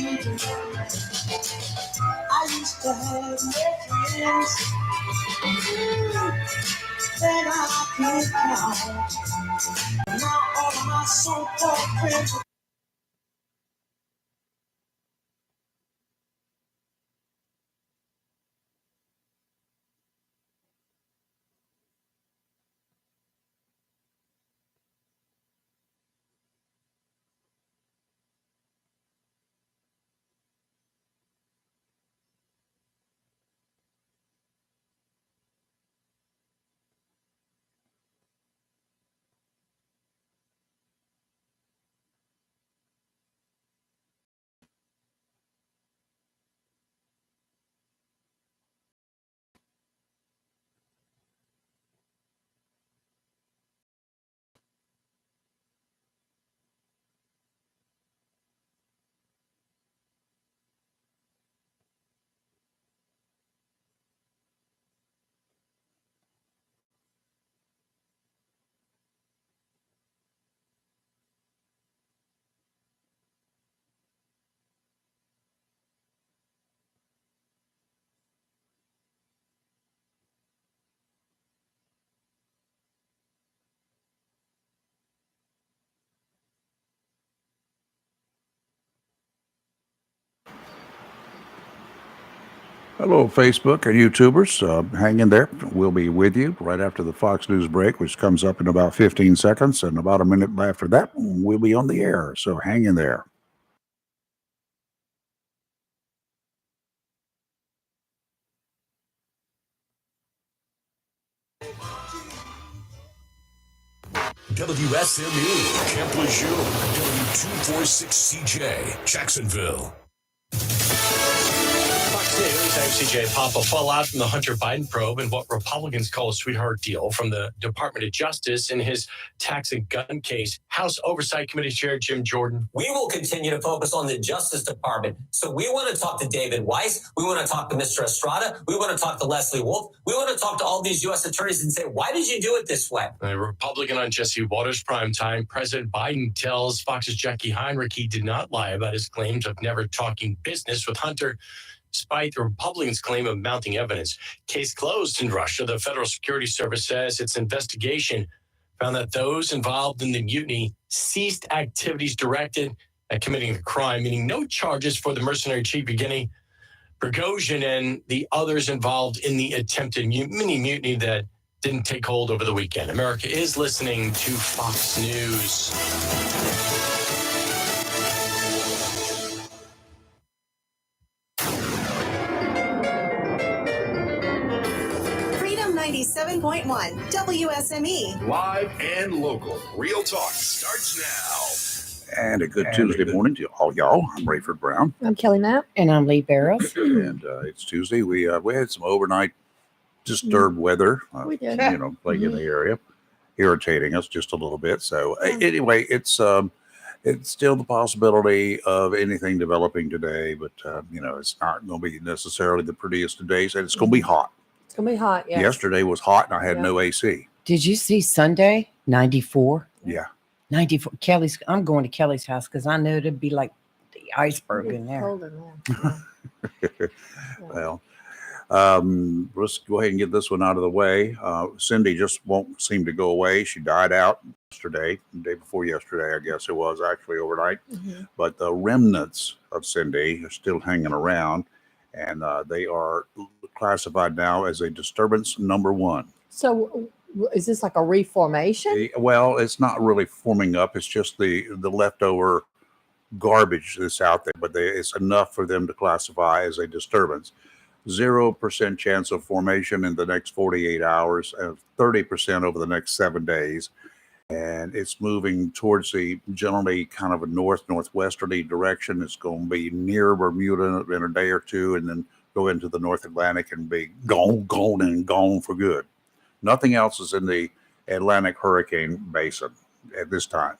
I used to have no friends that I could count. Now all of my so-called friends. Hello, Facebook and YouTubers. Hang in there. We'll be with you right after the Fox News break, which comes up in about 15 seconds. And about a minute after that, we'll be on the air. So hang in there. WSME, Camp Lejeune, W246CJ, Jacksonville. Fox News, I'm CJ Papa. Fallout from the Hunter Biden probe and what Republicans call a sweetheart deal from the Department of Justice in his tax and gun case. House Oversight Committee Chair Jim Jordan. We will continue to focus on the Justice Department. So we want to talk to David Weiss. We want to talk to Mr. Estrada. We want to talk to Leslie Wolf. We want to talk to all these U.S. attorneys and say, why did you do it this way? A Republican on Jesse Waters' primetime. President Biden tells Fox's Jackie Heinrich he did not lie about his claims of never talking business with Hunter, despite the Republicans' claim of mounting evidence. Case closed in Russia. The Federal Security Service says its investigation found that those involved in the mutiny ceased activities directed at committing the crime, meaning no charges for the mercenary chief beginning Prigozhin and the others involved in the attempted mini mutiny that didn't take hold over the weekend. America is listening to Fox News. Freedom 97.1 WSME. Live and local. Real talk starts now. And a good Tuesday morning to all y'all. I'm Rayford Brown. I'm Kelly Knapp. And I'm Lee Barrows. And it's Tuesday. We had some overnight disturbed weather, We did. Like in the area, irritating us just a little bit. So anyway, it's still the possibility of anything developing today, but it's not going to be necessarily the prettiest of days, and it's going to be hot. It's going to be hot. Yes. Yesterday was hot, and I had no AC. Did you see Sunday? 94? Yeah. 94. I'm going to Kelly's house because I know it'd be like the iceberg in there. Cold in there. Well, let's go ahead and get this one out of the way. Cindy just won't seem to go away. She died out yesterday, the day before yesterday, I guess it was actually overnight. Mm-hmm. But the remnants of Cindy are still hanging around, and they are classified now as a disturbance number 1. So is this like a reformation? Well, it's not really forming up. It's just the leftover garbage that's out there, but it's enough for them to classify as a disturbance. 0% chance of formation in the next 48 hours, and 30% over the next 7 days. And it's moving towards the generally kind of a northwesterly direction. It's going to be near Bermuda in a day or two, and then go into the North Atlantic and be gone for good. Nothing else is in the Atlantic hurricane basin at this time.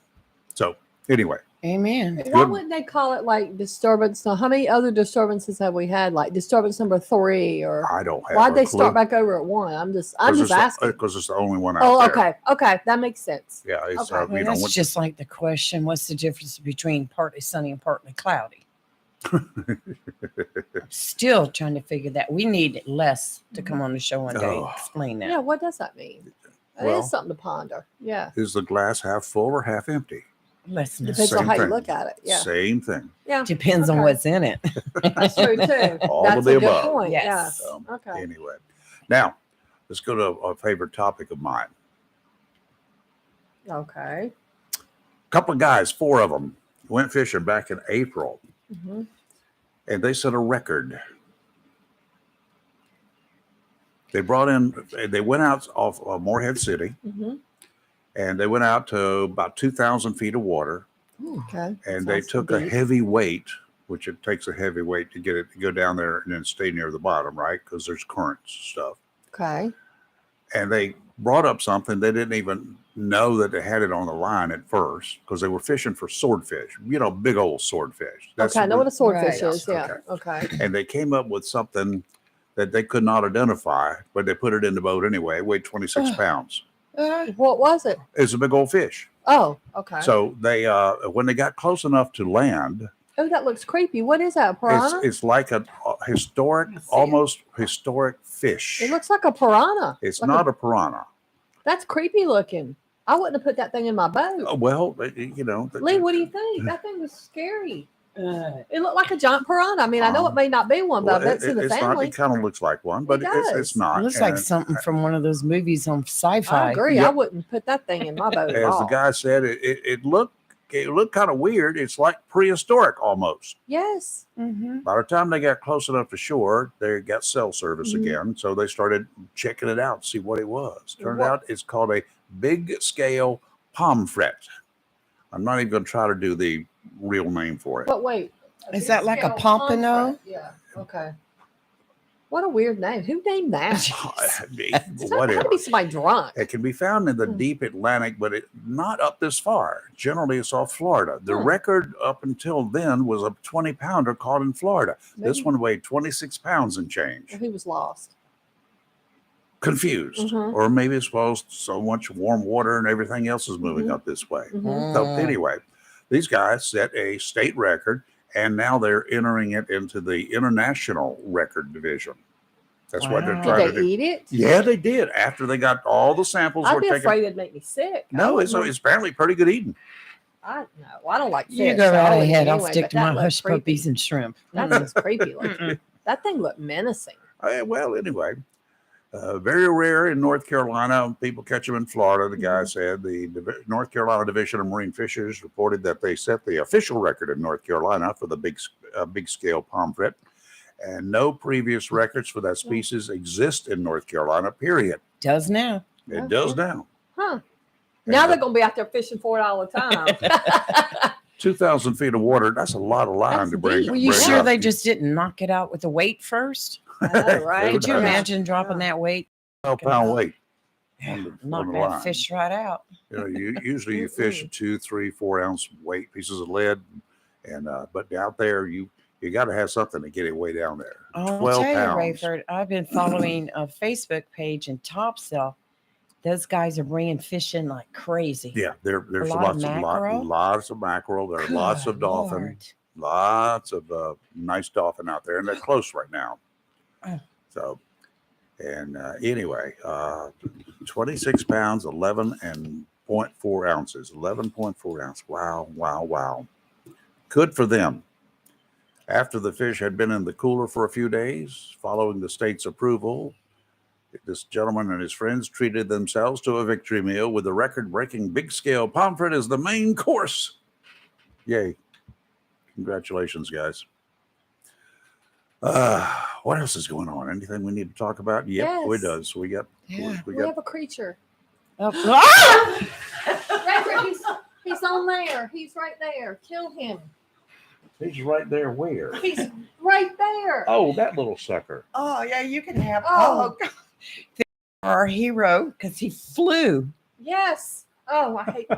So anyway. Amen. Why wouldn't they call it like disturbance? Now, how many other disturbances have we had? Like disturbance number 3, or I don't have. Why'd they start back over at 1? I'm just asking. Because it's the only one out there. Okay, that makes sense. Yeah, it's That's just like the question: what's the difference between partly sunny and partly cloudy? I'm still trying to figure that. We need Les to come on the show one day. Oh. Explain that. Yeah, what does that mean? It Well- is something to ponder. Yeah. Is the glass half full or half empty? Les knows. Depends on Same how you thing. look at it. Yeah. Same thing. Yeah. Depends on Okay. what's in it. That's true too. All That's of the a good above. point. Yes. So, Yeah. Okay. Anyway, now let's go to a favorite topic of mine. Okay. A couple of guys, 4 of them, went fishing back in April, hmm and they set a record. They went out off Morehead City, hmm and they went out to about 2,000 feet of water, Okay. and they Sounds took a deep. heavy weight, which it takes a heavy weight to get it to go down there and then stay near the bottom, right? Because there's currents and stuff. Okay. And they brought up something they didn't even know that they had it on the line at first because they were fishing for swordfish, big old swordfish. Okay. I know what a swordfish Right. is. Yeah. Okay. And they came up with something that they could not identify, but they put it in the boat anyway. It weighed 26 pounds. What was it? It's a big old fish. Oh, okay. So they, when they got close enough to land, Oh, that looks creepy. What is that? A piranha? it's like a historic, I see it. almost historic fish. It looks like a piranha. It's Like not a piranha. That's creepy looking. I wouldn't have put that thing in my boat. Well, Lee, what do you think? That thing was scary. It looked like a giant piranha. I mean, I know it may not be one, but well, it's in the it's not. family. It kind of looks like one, but does. it's not. It looks like And something from one of those movies on sci-fi. I agree. I Yep. wouldn't put that thing in my boat at As all. the guy said, it looked kind of weird. It's like prehistoric almost. Yes. Mm-hmm. By the time they got close enough to shore, they got cell service Mhm. again. So they started checking it out, see what it was. Turned What- out it's called a big scale pomfret. I'm not even going to try to do the real name for it. But wait. Is that like a big-scale pompano? pomfret. Yeah. Okay. What a weird name. Who named that? It's Whatever. got to be somebody drunk. It can be found in the Hmm. deep Atlantic, but not up this far. Generally, it's off Florida. The Hmm. record up until then was a 20-pounder caught in Florida. This Maybe- one weighed 26 pounds and change. He was lost. Confused, Mhm. or maybe it's because so much warm water and everything else is moving Mhm. up this way. Mhm. So anyway, these guys set a state record, and now they're entering it into the international record division. That's what they're Wow. trying Did to they do. eat it? Yeah, they did. After they got all the samples, I'd were be taken. afraid it'd make me sick. No, it's apparently pretty good eating. I don't like fish. You go so I right wouldn't ahead. I'll anyway, stick but to my that looked hush creepy. puppies and shrimp. That Mm. looks creepy. Looking. Mm-mm. That thing looked menacing. Well, anyway, very rare in North Carolina. People catch them in Florida. The guy said the North Carolina Division of Marine Fisheries reported that they set the official record in North Carolina for the big scale pomfret, and no previous records for that species exist in North Carolina. Period. Does now. It does now. Huh. And Now the they're going to be out there fishing for it all the time. 2,000 feet of water. That's a lot of line That's to bring. deep. Were you bring sure up. they just didn't knock it out with the weight first? I know, right? Could you Yeah. imagine dropping that weight? 12-pound weight? on the Knock line. that fish right out. Usually you fish 2, 3, 4 ounce weight pieces of lead, and but out there you got to have something to get it way down there. I'll 12 tell pounds. you, Rayford, I've been following a Facebook page in Topsail. Those guys are bringing fish in like crazy. Yeah, there's lot of lots mackerel? lots of mackerel. There are lots of Good dolphin, Lord. lots of nice dolphin out there, and they're close right now. Oh. So, and anyway, 26 pounds, 11.4 ounces, 11.4 ounce. Wow, wow, wow. Good for them. After the fish had been in the cooler for a few days, following the state's approval, this gentleman and his friends treated themselves to a victory meal with the record-breaking big-scale pomfret as the main course. Yay. Congratulations, guys. What else is going on? Anything we need to talk about? Yep, we Yes. does. We got Yeah. we We got have a creature. Oh, ah! Reverend, he's on there. He's right there. Kill him. he's right there where? He's right there. Oh, that little sucker. Oh, yeah, you can have. Oh. God. Our hero, because he flew. Yes. Oh, I hate.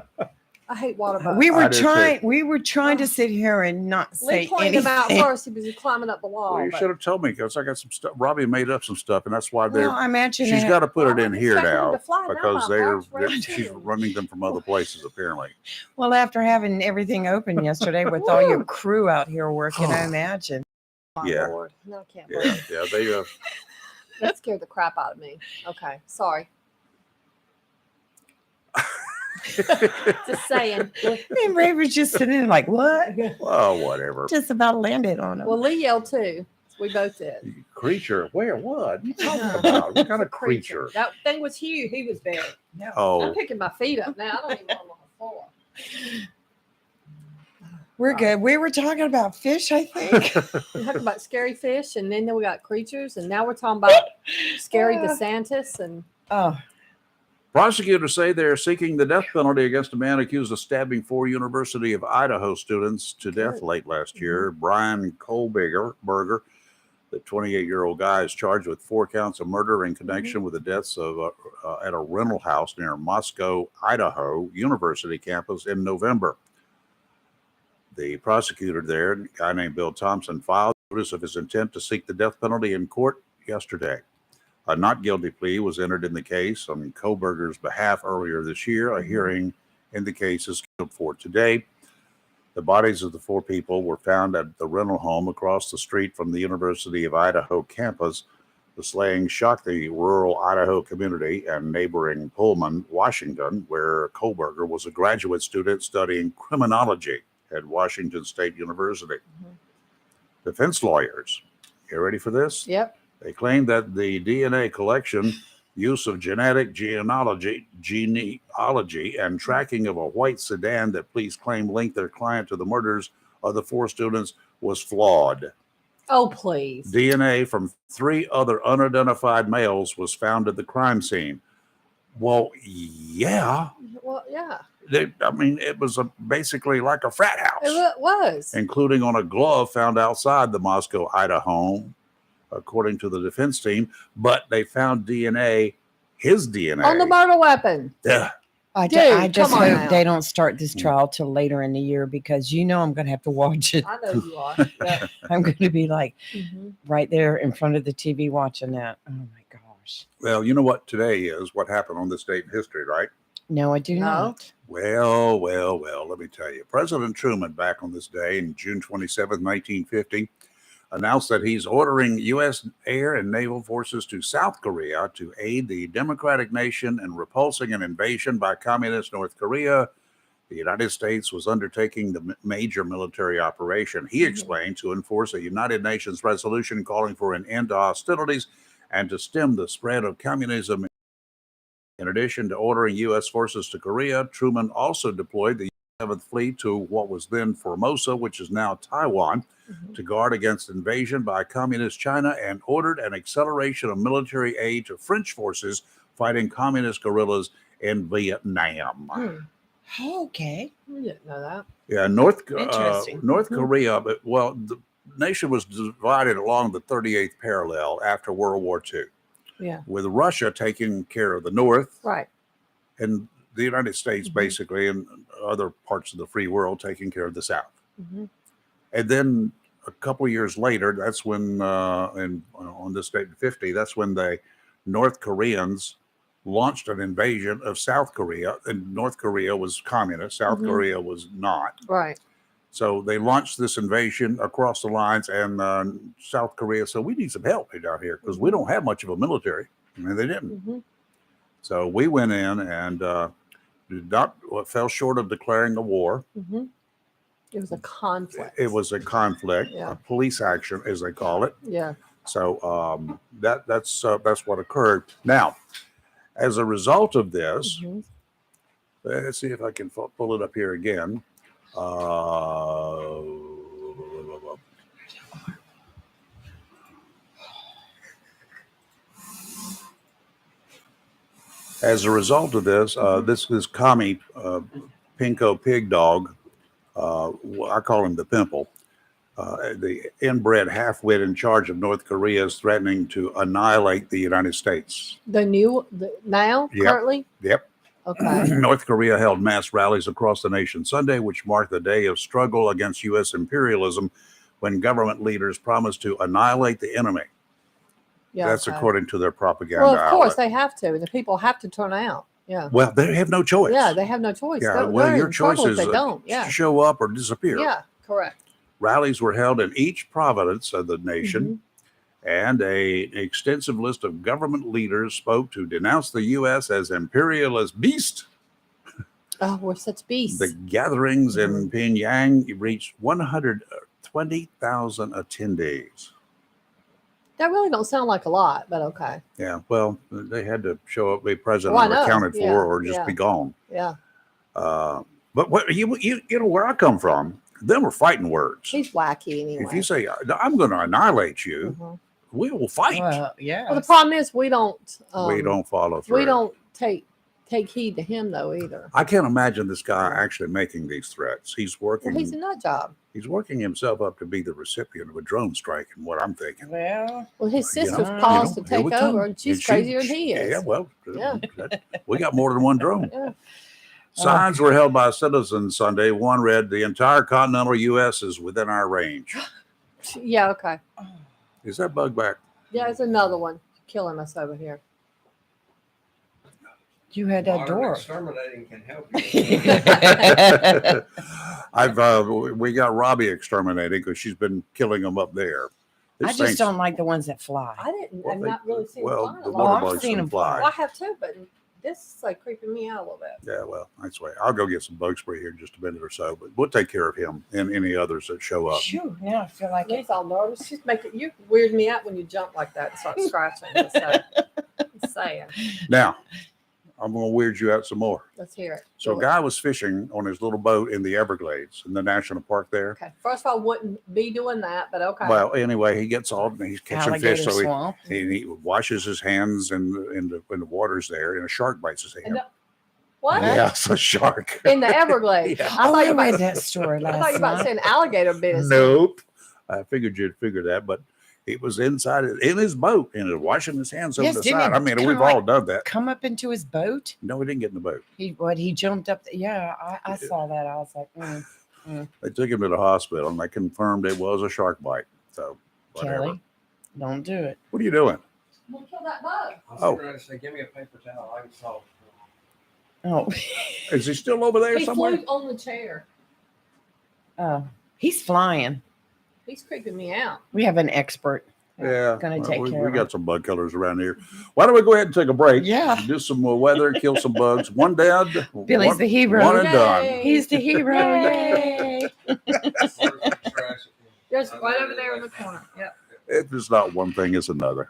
I hate water bugs. We I were do trying. too. We were trying to sit here and not say Lee pointed him out anything. first. He was climbing up the wall. Well, you but- should have told me because I got some stuff. Robbie made up some stuff, and that's why Well, I imagine she's they got to put Well, it I in was here expecting them now to fly down because my they're box right she's too. running them from other places apparently. Well, after having everything open yesterday with all your crew out here working, I imagine. My Yeah. Lord. No, I can't Yeah, believe yeah, they that scared the crap out of me. Okay, sorry. Just saying. And Ray was just sitting there like, what? well, whatever. Just about landed on him. Well, Lee yelled too. We both did. Creature, where? What? You talking about? What kind of creature? That thing was huge. He was big. I'm Oh, picking my feet up now. I don't even want them on the floor. We're good. We were talking about fish, I think. We talked about scary fish, and then we got creatures, and now we're talking about scary DeSantis. And Oh, prosecutors say they're seeking the death penalty against a man accused of stabbing 4 University of Idaho students to death late last year. Brian Kohlberger, the 28-year-old guy, is charged with 4 counts of murder in connection with the deaths of at a rental house near Moscow, Idaho University campus in November. The prosecutor there, a guy named Bill Thompson, filed notice of his intent to seek the death penalty in court yesterday. A not guilty plea was entered in the case on Kohlberger's behalf earlier this year. A hearing in the case is scheduled for today. The bodies of the 4 people were found at the rental home across the street from the University of Idaho campus. The slaying shocked the rural Idaho community and neighboring Pullman, Washington, where Kohlberger was a graduate student studying criminology at Washington State University. Defense lawyers, you ready for this? yep. They claim that the DNA collection, use of genealogy, and tracking of a white sedan that police claim linked their client to the murders of the 4 students was flawed. Oh, please. DNA from 3 other unidentified males was found at the crime scene. Well, yeah. Well, yeah, It was basically like a frat house, it was. including on a glove found outside the Moscow, Idaho home, according to the defense team. But they found DNA, his DNA. On the murder weapon. Yeah. I Dude, just come on hope now. they don't start this trial till later in the year because I'm going to have to watch it. I know you are. Yeah. I'm going to be like Mhm. right there in front of the TV watching that. Oh my gosh. Well, you know what today is, what happened on this date in history, right? No, I do No. not. Well, let me tell you. President Truman, back on this day in June 27th, 1950, announced that he's ordering U.S. air and naval forces to South Korea to aid the democratic nation in repulsing an invasion by communist North Korea. The United States was undertaking the major military operation, he explained, to enforce a United Nations resolution calling for an end to hostilities and to stem the spread of communism. In addition to ordering U.S. forces to Korea, Truman also deployed the 7th Fleet to what was then Formosa, which is now Taiwan, to guard against invasion by communist China, and ordered an acceleration of military aid to French forces fighting communist guerrillas in Vietnam. Okay. I didn't know that. Yeah, Interesting. North Korea, but the nation was divided along the 38th parallel after World War II, Yeah. with Russia taking care of the North Right. and the United States, basically, and other parts of the free world taking care of the South. Mhm. And then a couple of years later, that's when, on this date in 50, that's when the North Koreans launched an invasion of South Korea. And North Korea was communist, South Korea was not. Right. So they launched this invasion across the lines, and South Korea said, we need some help down here because we don't have much of a military. I mean, they didn't. Mhm. So we went in and fell short of declaring a war. Mhm. It was a conflict. It was a conflict, Yeah. a police action, as they call it. Yeah. So that's what occurred. Now, as a result of this, Mhm. let's see if I can pull it up here again. As a result of this, this commie, Pinko Pig Dog, I call him the Pimple, the inbred half-wit in charge of North Korea, is threatening to annihilate the United States. Now, Yep. currently? Yep. Okay. North Korea held mass rallies across the nation Sunday, which marked the day of struggle against U.S. imperialism when government leaders promised to annihilate the enemy. Yeah. That's okay. according to their propaganda Well, of course outlet. they have to. The people have to turn out. Yeah. Well, they have no choice. Yeah, they have no choice. Yeah, They're, well, they're your in trouble choice if they is don't. Yeah. to show up or disappear. Yeah, correct. Rallies were held in each province of the nation, and an extensive list of government leaders spoke to denounce the U.S. as imperialist beast. Oh, we're such beasts. The gatherings in Pyongyang reached 120,000 attendees. That really don't sound like a lot, but okay. Yeah, well, they had to show up, be present Well, I or know. accounted for, Yeah, or just yeah. be gone. Yeah. But what you know where I come from, them are fighting words. He's wacky anyway. If you say I'm going to annihilate you, Mhm. we will fight. Well, yeah. Well, the problem is we don't follow through. we don't take heed to him though either. I can't imagine this guy actually making these threats. He's working. Well, he's a nut job. He's working himself up to be the recipient of a drone strike, and what I'm thinking. Well, Well, his You know, sister's you paused know, to here take we come. over, and she's And she- crazier than he is. Yeah, well, Yeah. we got more than one drone. Yeah. Signs were held by citizens Sunday. One read, "The entire continental U.S. is within our range." Yeah, okay. Is that bug back? Yeah, there's another one killing us over here. you had that door. Exterminating can help We got Robbie exterminating because she's been killing them up there. I This just thing's- don't like the ones that fly. I didn't. Well, I've they- not really seen well, them flying the a Oh, water lot. I've bugs seen can them fly. Well, I have too, but this is like creeping me out a little bit. Yeah, well, that's way. I'll go get some bug spray here in just a minute or so, but we'll take care of him and any others that show up. Phew, now I feel like it. He's all nervous. She's making you weird me out when you jump like that and start scratching. So, just saying. Now, I'm going to weird you out some more. Let's hear it. So, a Do it. guy was fishing on his little boat in the Everglades in the national park there. Okay. First of all, wouldn't be doing that, but okay. Well, anyway, he gets all and he's catching Alligator fish, so swamp. he washes his hands in the waters there, and a shark bites his And hand. the- what? Yeah, it's a shark. In the Everglades. Yeah. I thought you I might. read that story I thought you last about night. saying alligator business. Nope. I figured you'd figure that, but it was inside in his boat and washing his hands Yes, over the didn't side. it I mean, kinda we've like- all done that. Come up into his boat. No, he didn't get in the boat. He jumped up. Yeah, I saw that. I was like, They took him to the hospital and they confirmed it was a shark bite. So, whatever. Kelly, don't do it. What are you doing? We'll kill that bug. I was Oh. ready to say, give me a paper towel. I can solve it. Oh, Is he still over there He somewhere? flew on the chair. oh, he's flying. He's creeping me out. We have an expert. Yeah. Gonna take we, care we of got him. some bug killers around here. Why don't we go ahead and take a break? Yeah. Do some more weather, kill some bugs. One dead. Billy's one, the hero. One and done. Yay. He's the hero. Yay. There's right over there in the corner. Yep. It's just not one thing, it's another.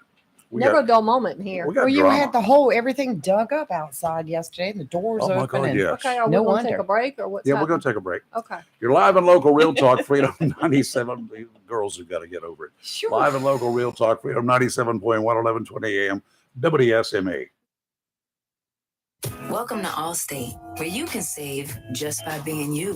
We Never got, a dull moment in here. we got Well, you drama. had the everything dug up outside yesterday, and the doors Oh my open. God, and yes. Okay, are we No going to take wonder. a break or what's Yeah, we're happening? going to take a break. Okay. You're live and local Real Talk Freedom 97. The girls have got to get over it. Sure. Live and local Real Talk Freedom 97.1, 1120 AM, WSMA. Welcome to Allstate, where you can save just by being you.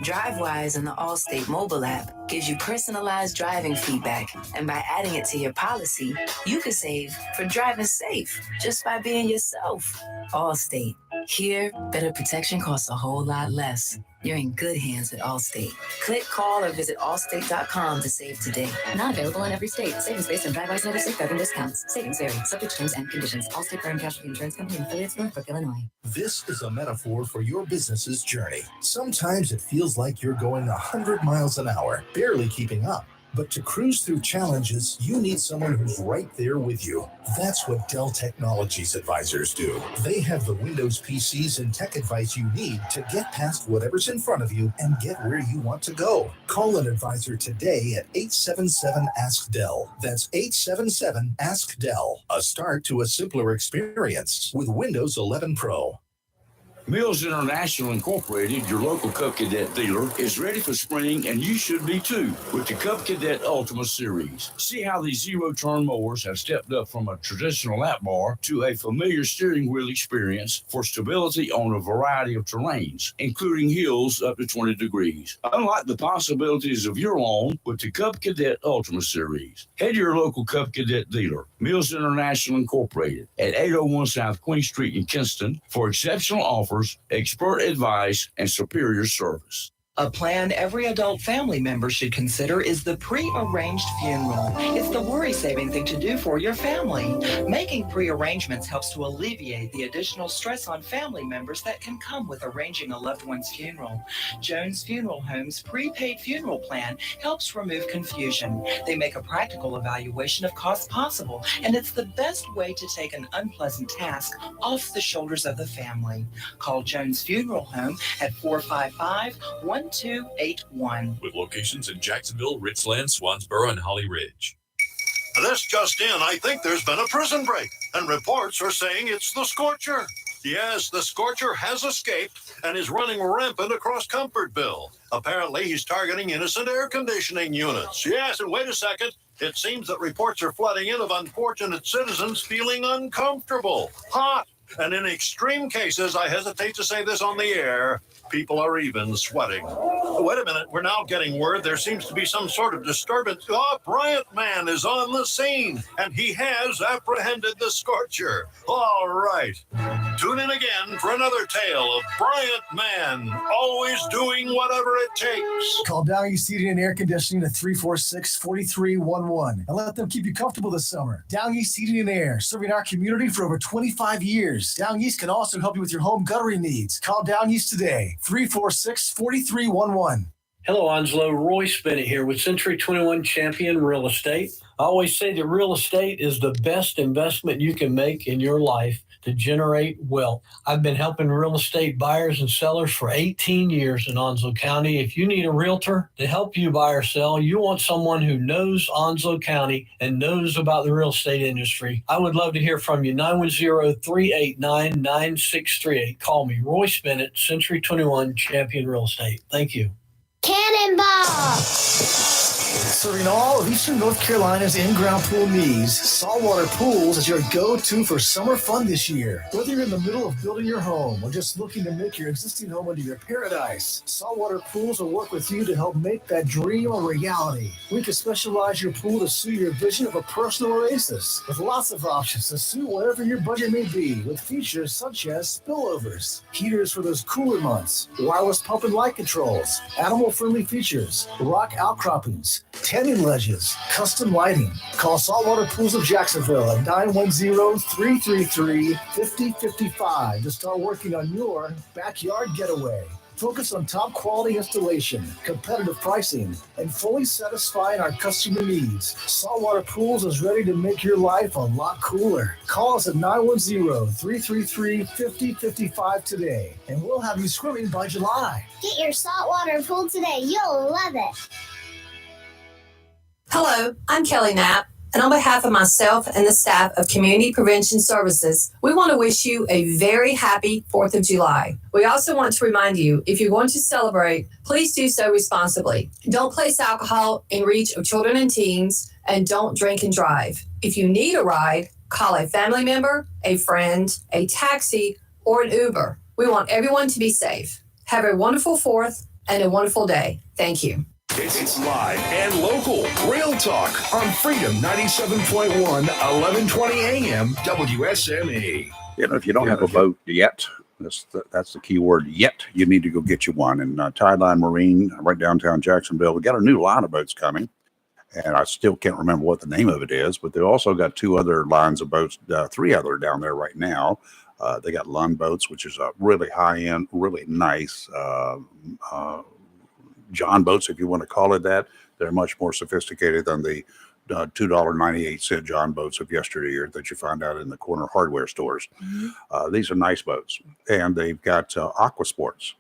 DriveWise in the Allstate mobile app gives you personalized driving feedback, and by adding it to your policy, you can save for driving safe just by being yourself. Allstate. Here, better protection costs a whole lot less. You're in good hands at Allstate. Click, call, or visit allstate.com to save today. Not available in every state. Savings based on DriveWise Notice and federal discounts. Savings vary. Subject to terms and conditions. Allstate Fire and Casualty Insurance Company and affiliates, Norfolk, Illinois. This is a metaphor for your business's journey. Sometimes it feels like you're going 100 miles an hour, barely keeping up. But to cruise through challenges, you need someone who's right there with you. That's what Dell Technologies advisors do. They have the Windows PCs and tech advice you need to get past whatever's in front of you and get where you want to go. Call an advisor today at 877-ASK-DELL. That's 877-ASK-DELL. A start to a simpler experience with Windows 11 Pro. Mills International Incorporated, your local Cub Cadet dealer, is ready for spring, and you should be too, with the Cub Cadet Ultima Series. See how these zero-turn mowers have stepped up from a traditional lap bar to a familiar steering wheel experience for stability on a variety of terrains, including hills up to 20 degrees. Unlock the possibilities of your lawn with the Cub Cadet Ultima Series. Head to your local Cub Cadet dealer, Mills International Incorporated, at 801 South Queen Street in Kinston for exceptional offers, expert advice, and superior service. A plan every adult family member should consider is the pre-arranged funeral. It's the worry-saving thing to do for your family. Making pre-arrangements helps to alleviate the additional stress on family members that can come with arranging a loved one's funeral. Jones Funeral Home's prepaid funeral plan helps remove confusion. They make a practical evaluation of costs possible, and it's the best way to take an unpleasant task off the shoulders of the family. Call Jones Funeral Home at 455-1281. With locations in Jacksonville, Richland, Swansboro, and Holly Ridge. This just in, I think there's been a prison break, and reports are saying it's the Scorcher. Yes, the Scorcher has escaped and is running rampant across Comfortville. Apparently, he's targeting innocent air conditioning units. Yes, and wait a second. It seems that reports are flooding in of unfortunate citizens feeling uncomfortable, hot, and in extreme cases, I hesitate to say this on the air, people are even sweating. Wait a minute, we're now getting word there seems to be some sort of disturbance. Oh, Bryant Man is on the scene, and he has apprehended the Scorcher. All right. Tune in again for another tale of Bryant Man, always doing whatever it takes. Call Down East Heating and Air Conditioning at 346-4311 and let them keep you comfortable this summer. Down East Heating and Air, serving our community for over 25 years. Down East can also help you with your home guttering needs. Call Down East today, 346-4311. Hello, Onslow. Roy Spennett here with Century 21 Champion Real Estate. I always say that real estate is the best investment you can make in your life to generate wealth. I've been helping real estate buyers and sellers for 18 years in Onslow County. If you need a realtor to help you buy or sell, you want someone who knows Onslow County and knows about the real estate industry, I would love to hear from you. 910-389-9638. Call me, Roy Spennett, Century 21 Champion Real Estate. Thank you. Cannonball! Serving all of Eastern North Carolina's in-ground pool needs, Saltwater Pools is your go-to for summer fun this year. Whether you're in the middle of building your home or just looking to make your existing home into your paradise, Saltwater Pools will work with you to help make that dream a reality. We can specialize your pool to suit your vision of a personal oasis, with lots of options to suit whatever your budget may be, with features such as spillovers, heaters for those cooler months, wireless pump and light controls, animal-friendly features, rock outcroppings, tanning ledges, custom lighting. Call Saltwater Pools of Jacksonville at 910-333-5055 to start working on your backyard getaway. Focus on top quality installation, competitive pricing, and fully satisfying our customer needs. Saltwater Pools is ready to make your life a lot cooler. Call us at 910-333-5055 today, and we'll have you swimming by July. Get your saltwater pool today. You'll love it. Hello, I'm Kelly Knapp, and on behalf of myself and the staff of Community Prevention Services, we want to wish you a very happy 4th of July. We also want to remind you, if you're going to celebrate, please do so responsibly. Don't place alcohol in reach of children and teens, and don't drink and drive. If you need a ride, call a family member, a friend, a taxi, or an Uber. We want everyone to be safe. Have a wonderful 4th and a wonderful day. Thank you. It's live and local. Real talk on Freedom 97.1, 1120 AM, WSME. You know, if you don't have a boat yet, that's the key word, yet, you need to go get you one. And Tideline Marine, right downtown Jacksonville, we got a new line of boats coming. And I still can't remember what the name of it is, but they've also got 2 other lines of boats, 3 other down there right now. They got Lund boats, which is a really high-end, really nice John boats, if you want to call it that. They're much more sophisticated than the $2.98 John boats of yesteryear that you find out in the corner hardware stores. Mm-hmm. These are nice boats. And they've got aqua sports,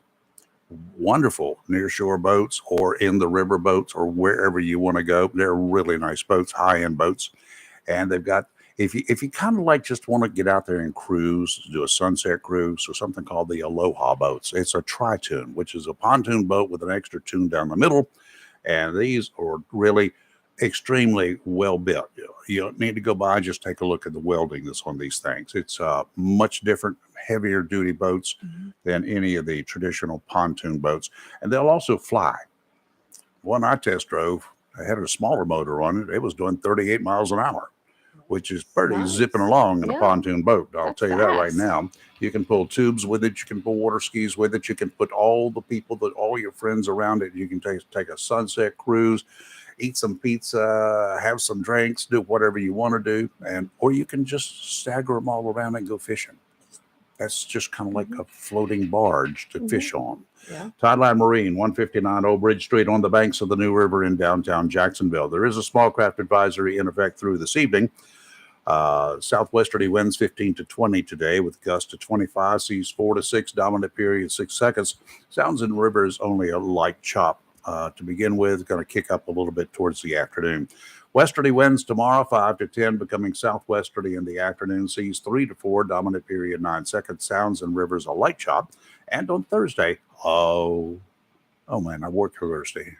wonderful nearshore boats or in the river boats or wherever you want to go. They're really nice boats, high-end boats. And they've got If you kind of like just want to get out there and cruise, do a sunset cruise, or something called the Aloha boats. It's a tri-tune, which is a pontoon boat with an extra tune down the middle, and these are really extremely well built. You don't need to go by, just take a look at the welding that's on these things. It's much different, heavier duty boats than any of the traditional pontoon boats, and they'll also fly. One I test drove, I had a smaller motor on it. It was doing 38 miles an hour, which is pretty zipping along in a pontoon boat. I'll tell you that right now. You can pull tubes with it. You can pull water skis with it. You can put all the people, all your friends around it. You can take a sunset cruise, eat some pizza, have some drinks, do whatever you want to do, or you can just stagger them all around and go fishing. That's just kind of like a floating barge to fish on. Yeah. Tideline Marine, 159 Old Bridge Street, on the banks of the New River in downtown Jacksonville. There is a small craft advisory in effect through this evening. Southwesterly winds 15 to 20 today, with gusts to 25, seas 4 to 6, dominant period 6 seconds. Sounds in the river is only a light chop to begin with, going to kick up a little bit towards the afternoon. Westerly winds tomorrow 5 to 10, becoming southwesterly in the afternoon, seas 3 to 4, dominant period 9 seconds. Sounds in rivers a light chop. And on Thursday, oh man, I worked Thursday.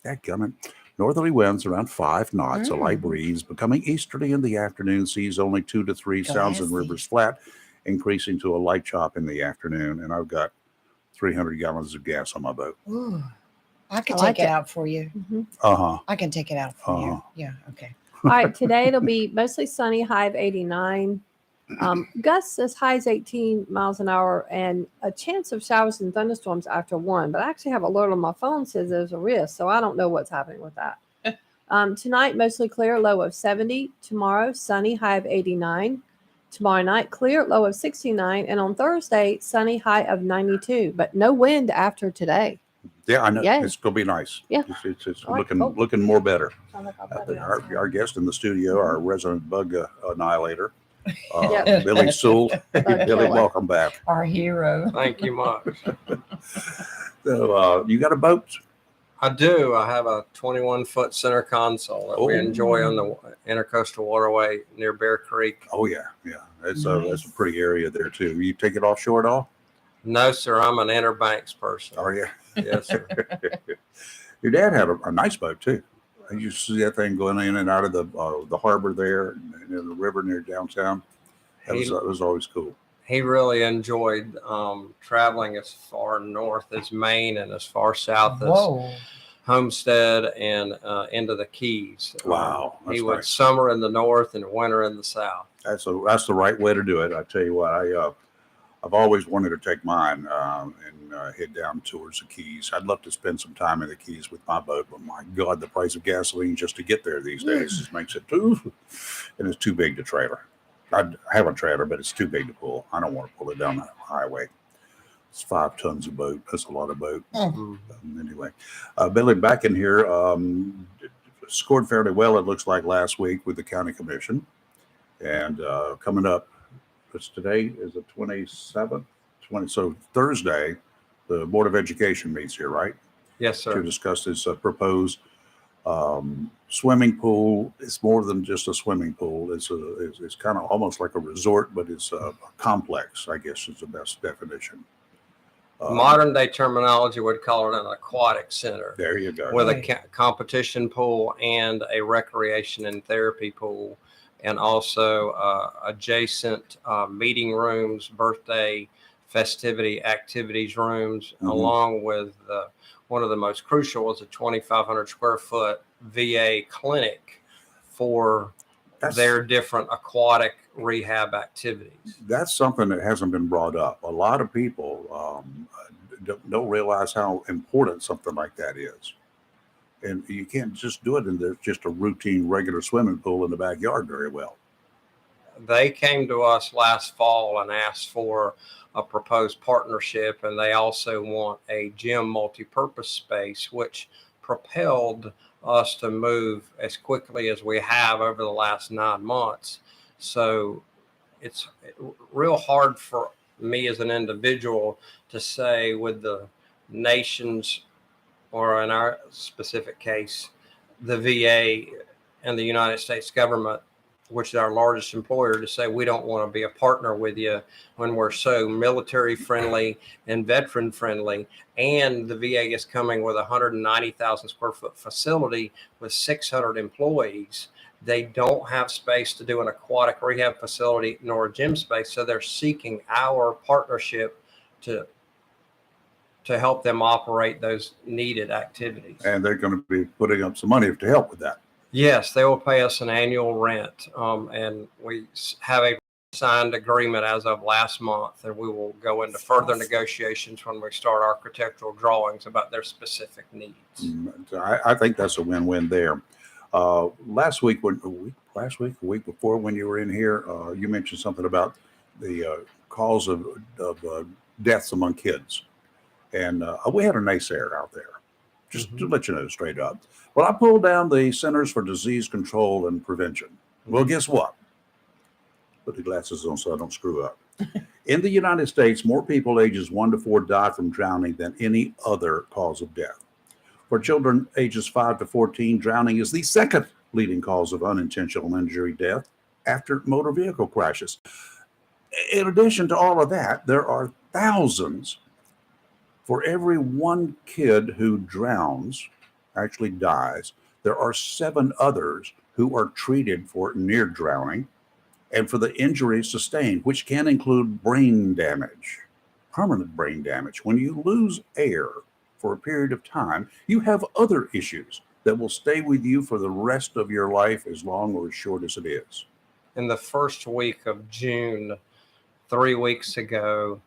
Dadgummit. Northerly winds around 5 knots, a light breeze, becoming easterly in the afternoon, seas only 2 to 3, sounds in rivers flat, increasing to a light chop in the afternoon. And I've got 300 gallons of gas on my boat. Ooh, I can take it out for you. I can take it out for you. Yeah, okay. All right, today it'll be mostly sunny, high of 89. Gusts as high as 18 miles an hour, and a chance of showers and thunderstorms after 1. But I actually have an alert on my phone says there's a risk, so I don't know what's happening with that. Tonight, mostly clear, low of 70. Tomorrow, sunny, high of 89. Tomorrow night, clear, low of 69. And on Thursday, sunny, high of 92. But no wind after today. Yeah, I know. Yeah. It's going to be nice. Yeah. It's All right, looking more better. Sound like our buddy outside. Our guest in the studio, our resident bug annihilator, Billy Sewell. Billy, welcome back. Our hero. Thank you much. So, you got a boat? I do. I have a 21-foot center console that we enjoy on the Intercoastal Waterway near Bear Creek. Oh, yeah. That's a pretty area there, too. You take it offshore at all? No, sir. I'm an Inner Banks person. Are you? Yes, sir. Your dad had a nice boat, too. I used to see that thing going in and out of the harbor there and in the river near downtown. That was always cool. He really enjoyed traveling as far north as Maine and as far south as Homestead and into the Keys. Wow. He would summer in the north and winter in the south. That's the right way to do it. I tell you what, I've always wanted to take mine and head down towards the Keys. I'd love to spend some time in the Keys with my boat, but my God, the price of gasoline just to get there these days just makes it and it's too big to trailer. I have a trailer, but it's too big to pull. I don't want to pull it down the highway. It's 5 tons of boat. That's a lot of boat. Anyway, Billy, back in here, scored fairly well, it looks like, last week with the county commission. And coming up, today is the 27th. So Thursday, the Board of Education meets here, right? Yes, sir. To discuss this proposed swimming pool. It's more than just a swimming pool. It's kind of almost like a resort, but it's a complex, I guess is the best definition. Modern day terminology would call it an aquatic center. There you go. With a competition pool and a recreation and therapy pool, and also adjacent meeting rooms, birthday, festivity, activities rooms, along with one of the most crucial is a 2,500 square foot VA clinic for their different aquatic rehab activities. That's something that hasn't been brought up. A lot of people don't realize how important something like that is. And you can't just do it in just a routine, regular swimming pool in the backyard very well. They came to us last fall and asked for a proposed partnership, and they also want a gym multi-purpose space, which propelled us to move as quickly as we have over the last 9 months. So it's real hard for me as an individual to say with the nation's, or in our specific case, the VA and the United States government which is our largest employer, to say we don't want to be a partner with you when we're so military friendly and veteran friendly. And the VA is coming with a 190,000 square foot facility with 600 employees. They don't have space to do an aquatic rehab facility nor a gym space. So they're seeking our partnership to help them operate those needed activities. And they're going to be putting up some money to help with that. Yes, they will pay us an annual rent. And we have a signed agreement as of last month, and we will go into further negotiations when we start architectural drawings about their specific needs. I think that's a win-win there. Last week, a week before, when you were in here, you mentioned something about the cause of deaths among kids. And we had a naysayer out there, just to let you know straight up. Well, I pulled down the Centers for Disease Control and Prevention. Well, guess what? Put the glasses on so I don't screw up. In the United States, more people ages 1 to 4 die from drowning than any other cause of death. For children ages 5 to 14, drowning is the second leading cause of unintentional injury death after motor vehicle crashes. In addition to all of that, there are thousands. For every one kid who drowns, actually dies, there are 7 others who are treated for near drowning and for the injuries sustained, which can include brain damage, permanent brain damage. When you lose air for a period of time, you have other issues that will stay with you for the rest of your life, as long or as short as it is. In the first week of June, 3 weeks ago,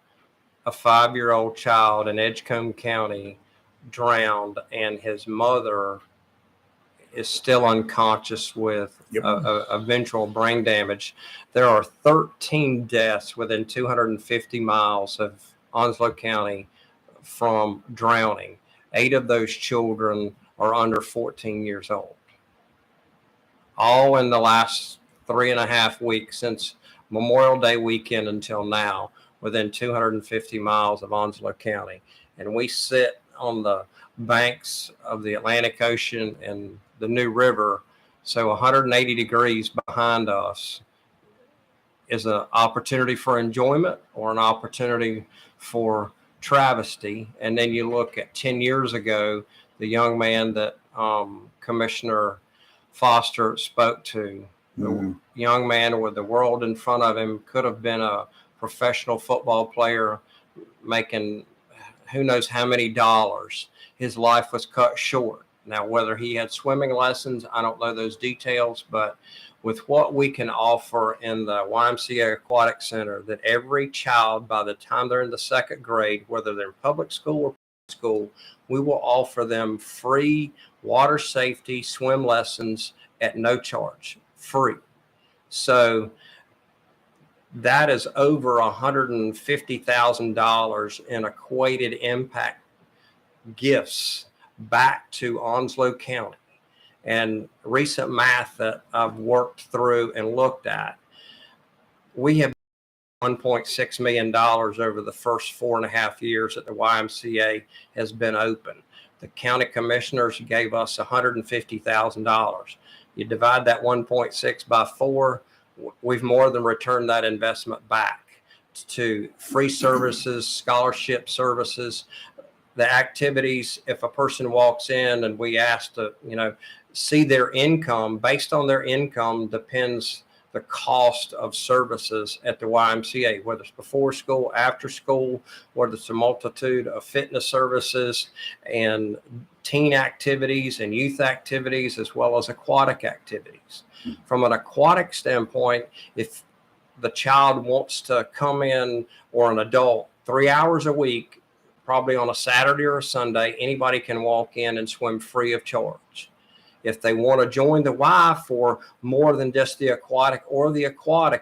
a 5-year-old child in Edgecombe County drowned, and his mother is still unconscious with eventual brain damage. There are 13 deaths within 250 miles of Onslow County from drowning. 8 of those children are under 14 years old. All in the last 3.5 weeks since Memorial Day weekend until now, within 250 miles of Onslow County. And we sit on the banks of the Atlantic Ocean and the New River. So 180 degrees behind us is an opportunity for enjoyment or an opportunity for travesty. And then you look at 10 years ago, the young man that Commissioner Foster spoke to, the young man with the world in front of him, could have been a professional football player making who knows how many dollars. His life was cut short. Now, whether he had swimming lessons, I don't know those details, but with what we can offer in the YMCA Aquatic Center, that every child, by the time they're in the 2nd grade, whether they're in public school or private school, we will offer them free water safety swim lessons at no charge, free. So that is over $150,000 in equated impact gifts back to Onslow County. And recent math that I've worked through and looked at, we have $1.6 million over the first 4.5 years that the YMCA has been open. The county commissioners gave us $150,000. You divide that 1.6 by 4, we've more than returned that investment back to free services, scholarship services, the activities. If a person walks in and we ask to, see their income, based on their income depends the cost of services at the YMCA, whether it's before school, after school, whether it's a multitude of fitness services and teen activities and youth activities, as well as aquatic activities. From an aquatic standpoint, if the child wants to come in, or an adult, 3 hours a week, probably on a Saturday or a Sunday, anybody can walk in and swim free of charge. If they want to join the Y for more than just the aquatic,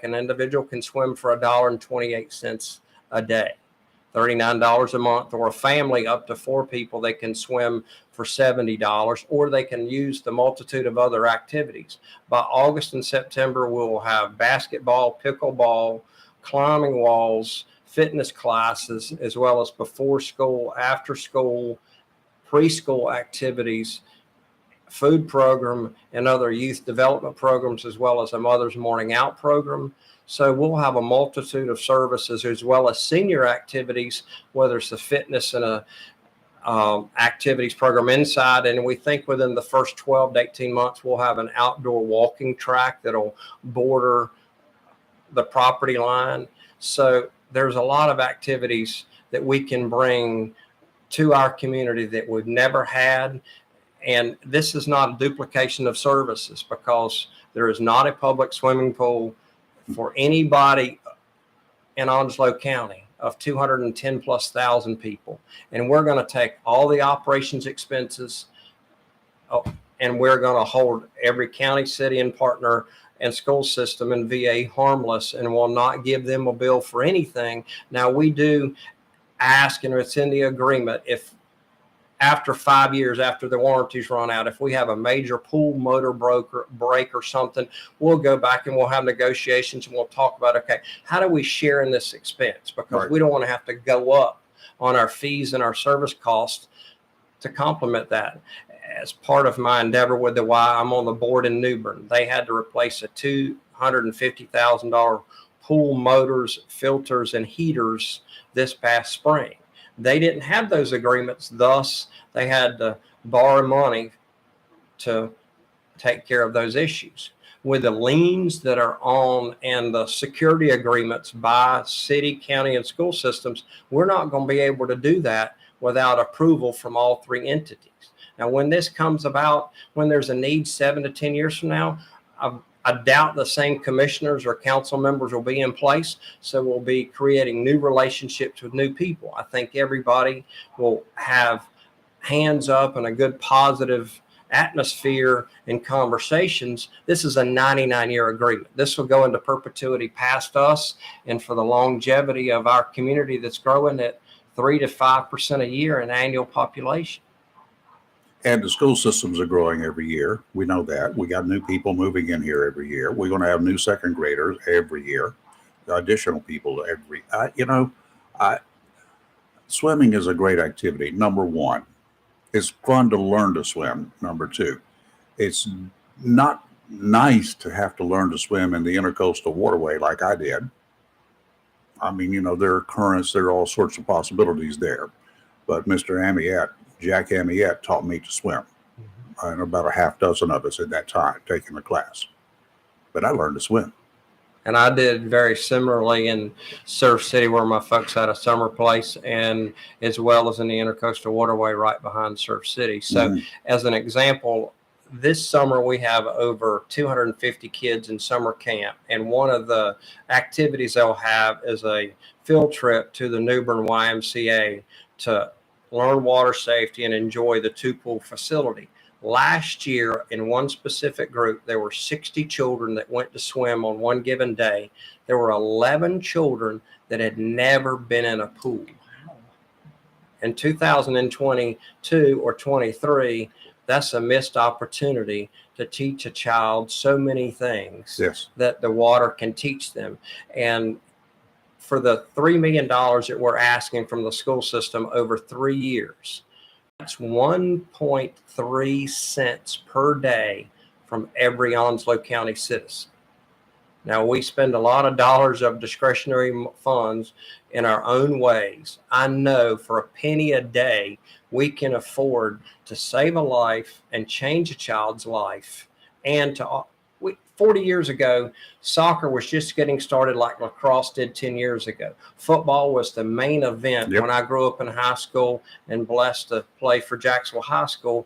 an individual can swim for $1.28 a day, $39 a month, or a family up to 4 people, they can swim for $70, or they can use the multitude of other activities. By August and September, we'll have basketball, pickleball, climbing walls, fitness classes, as well as before school, after school, preschool activities, food program and other youth development programs, as well as a Mother's Morning Out program. So we'll have a multitude of services as well as senior activities, whether it's the fitness and a activities program inside. And we think within the first 12 to 18 months, we'll have an outdoor walking track that'll border the property line. So there's a lot of activities that we can bring to our community that we've never had. And this is not a duplication of services, because there is not a public swimming pool for anybody in Onslow County of 210 plus thousand people. And we're going to take all the operations expenses and we're going to hold every county, city, and partner and school system and VA harmless, and will not give them a bill for anything. Now, we do ask, and it's in the agreement, if after 5 years, after the warranties run out, if we have a major pool motor break or something, we'll go back and we'll have negotiations and we'll talk about, okay, how do we share in this expense? Because we don't want to have to go up on our fees and our service costs to complement that. As part of my endeavor with the Y, I'm on the board in New Bern. They had to replace a $250,000 pool motors, filters, and heaters this past spring. They didn't have those agreements, thus they had to borrow money to take care of those issues. With the liens that are on and the security agreements by city, county, and school systems, we're not going to be able to do that without approval from all three entities. Now, when this comes about, when there's a need 7 to 10 years from now, I doubt the same commissioners or council members will be in place. So we'll be creating new relationships with new people. I think everybody will have hands up and a good positive atmosphere and conversations. This is a 99-year agreement. This will go into perpetuity past us, and for the longevity of our community that's growing at 3 to 5% a year in annual population. And the school systems are growing every year. We know that. We got new people moving in here every year. We're going to have new second graders every year, additional people every, swimming is a great activity. Number one, it's fun to learn to swim. Number two, it's not nice to have to learn to swim in the intercoastal waterway like I did. I mean, there are currents, there are all sorts of possibilities there. But Mr. Amiette, Jack Amiette, taught me to swim. And about a half dozen of us at that time taking the class. But I learned to swim. And I did very similarly in Surf City, where my folks had a summer place, and as well as in the intercoastal waterway right behind Surf City. So as an example, this summer we have over 250 kids in summer camp. And one of the activities they'll have is a field trip to the New Bern YMCA to learn water safety and enjoy the two-pool facility. Last year, in one specific group, there were 60 children that went to swim on one given day. There were 11 children that had never been in a pool. In 2022 or 23, that's a missed opportunity to teach a child so many things that the water can teach them. And for the $3 million that we're asking from the school system over 3 years, that's 1.3 cents per day from every Onslow County citizen. Now, we spend a lot of dollars of discretionary funds in our own ways. I know for a penny a day, we can afford to save a life and change a child's life. And 40 years ago, soccer was just getting started like lacrosse did 10 years ago. Football was the main event when I grew up in high school and blessed to play for Jacksonville High School.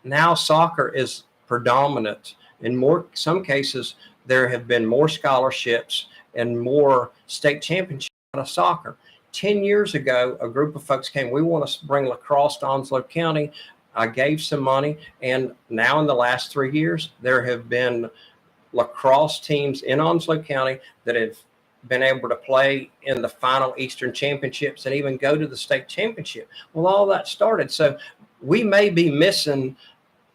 Now soccer is predominant. In some cases, there have been more scholarships and more state championships out of soccer. 10 years ago, a group of folks came, we want to bring lacrosse to Onslow County. I gave some money, and now in the last 3 years, there have been lacrosse teams in Onslow County that have been able to play in the final Eastern Championships and even go to the state championship. Well, all that started. So we may be missing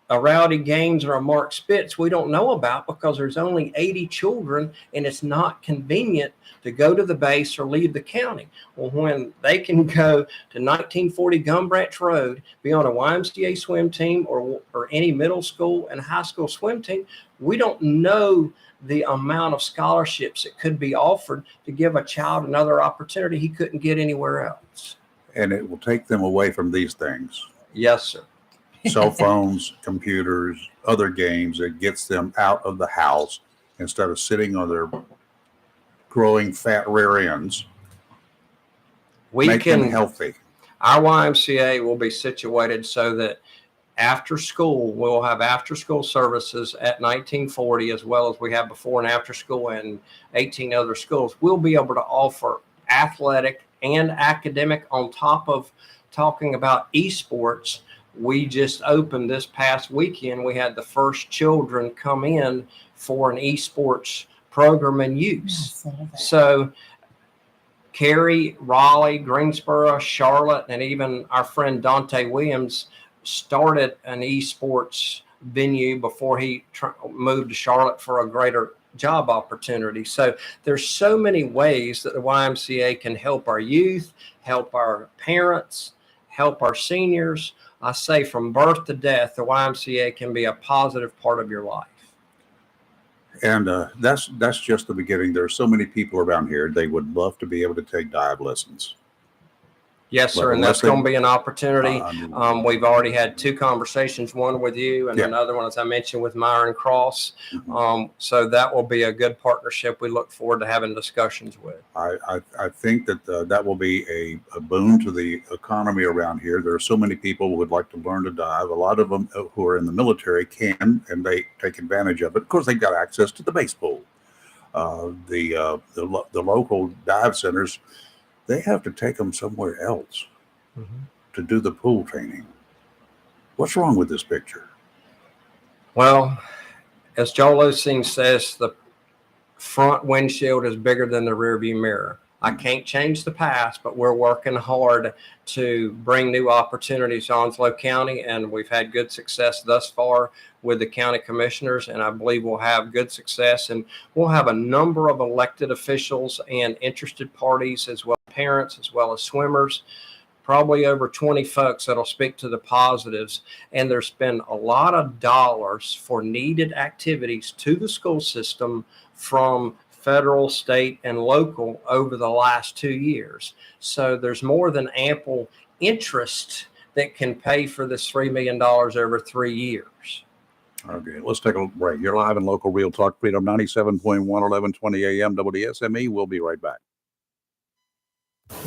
a Rowdy Gaines or a Mark Spitz we don't know about because there's only 80 children and it's not convenient to go to the base or leave the county. Well, when they can go to 1940 Gum Branch Road, be on a YMCA swim team or any middle school and high school swim team, we don't know the amount of scholarships that could be offered to give a child another opportunity he couldn't get anywhere else. And it will take them away from these things. Yes, sir. Cell phones, computers, other games. It gets them out of the house instead of sitting on their growing fat rear ends. Make them healthy. Our YMCA will be situated so that after school, we'll have after school services at 1940, as well as we have before and after school and 18 other schools. We'll be able to offer athletic and academic on top of talking about esports. We just opened this past weekend. We had the first children come in for an esports program and use. So Cary, Raleigh, Greensboro, Charlotte, and even our friend Dante Williams started an esports venue before he moved to Charlotte for a greater job opportunity. So there's so many ways that the YMCA can help our youth, help our parents, help our seniors. I say from birth to death, the YMCA can be a positive part of your life. And that's just the beginning. There's so many people around here. They would love to be able to take dive lessons. Yes, sir. And that's going to be an opportunity. We've already had 2 conversations, one with you and another one, as I mentioned, with Myron Cross. So that will be a good partnership we look forward to having discussions with. I think that that will be a boon to the economy around here. There are so many people who would like to learn to dive. A lot of them who are in the military can, and they take advantage of it. Of course, they've got access to the base pool. The local dive centers, they have to take them somewhere else to do the pool training. What's wrong with this picture? Well, as Joel Osteen says, the front windshield is bigger than the rearview mirror. I can't change the past, but we're working hard to bring new opportunities to Onslow County, and we've had good success thus far with the county commissioners, and I believe we'll have good success. And we'll have a number of elected officials and interested parties, as well as parents, as well as swimmers, probably over 20 folks that'll speak to the positives. And there's been a lot of dollars for needed activities to the school system from federal, state, and local over the last 2 years. So there's more than ample interest that can pay for this $3 million over 3 years. Okay, let's take a break. You're live in Local Real Talk Freedom 97.1, 1120 AM WSME. We'll be right back.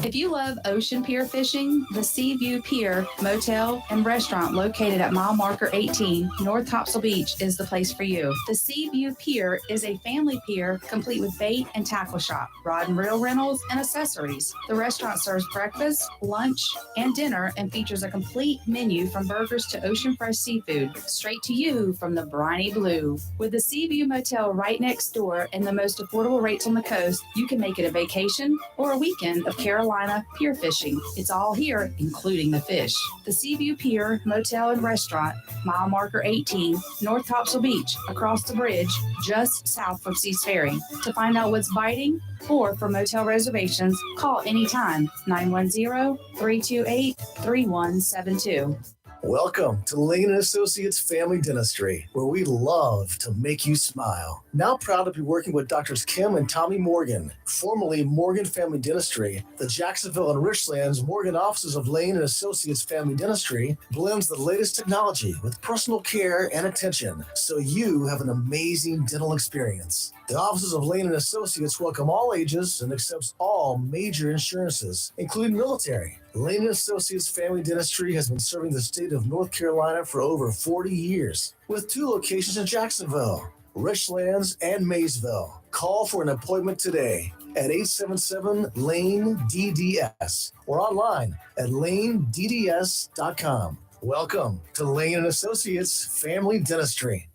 If you love ocean pier fishing, the Seaview Pier Motel and Restaurant located at mile marker 18, North Topsail Beach is the place for you. The Seaview Pier is a family pier complete with bait and tackle shop, rod and reel rentals, and accessories. The restaurant serves breakfast, lunch, and dinner and features a complete menu from burgers to ocean fresh seafood, straight to you from the briny blue. With the Seaview Motel right next door and the most affordable rates on the coast, you can make it a vacation or a weekend of Carolina pier fishing. It's all here, including the fish. The Seaview Pier Motel and Restaurant, mile marker 18, North Topsail Beach, across the bridge, just south from Seas Ferry. To find out what's biting or for motel reservations, call anytime, 910-328-3172. Welcome to Lane & Associates Family Dentistry, where we love to make you smile. Now proud to be working with Doctors Kim and Tommy Morgan, formerly Morgan Family Dentistry. The Jacksonville and Richlands Morgan offices of Lane & Associates Family Dentistry blends the latest technology with personal care and attention, so you have an amazing dental experience. The offices of Lane & Associates welcome all ages and accepts all major insurances, including military. Lane & Associates Family Dentistry has been serving the state of North Carolina for over 40 years, with 2 locations in Jacksonville, Richlands, and Maysville. Call for an appointment today at 877-LANE-DDS or online at lanedds.com. Welcome to Lane & Associates Family Dentistry.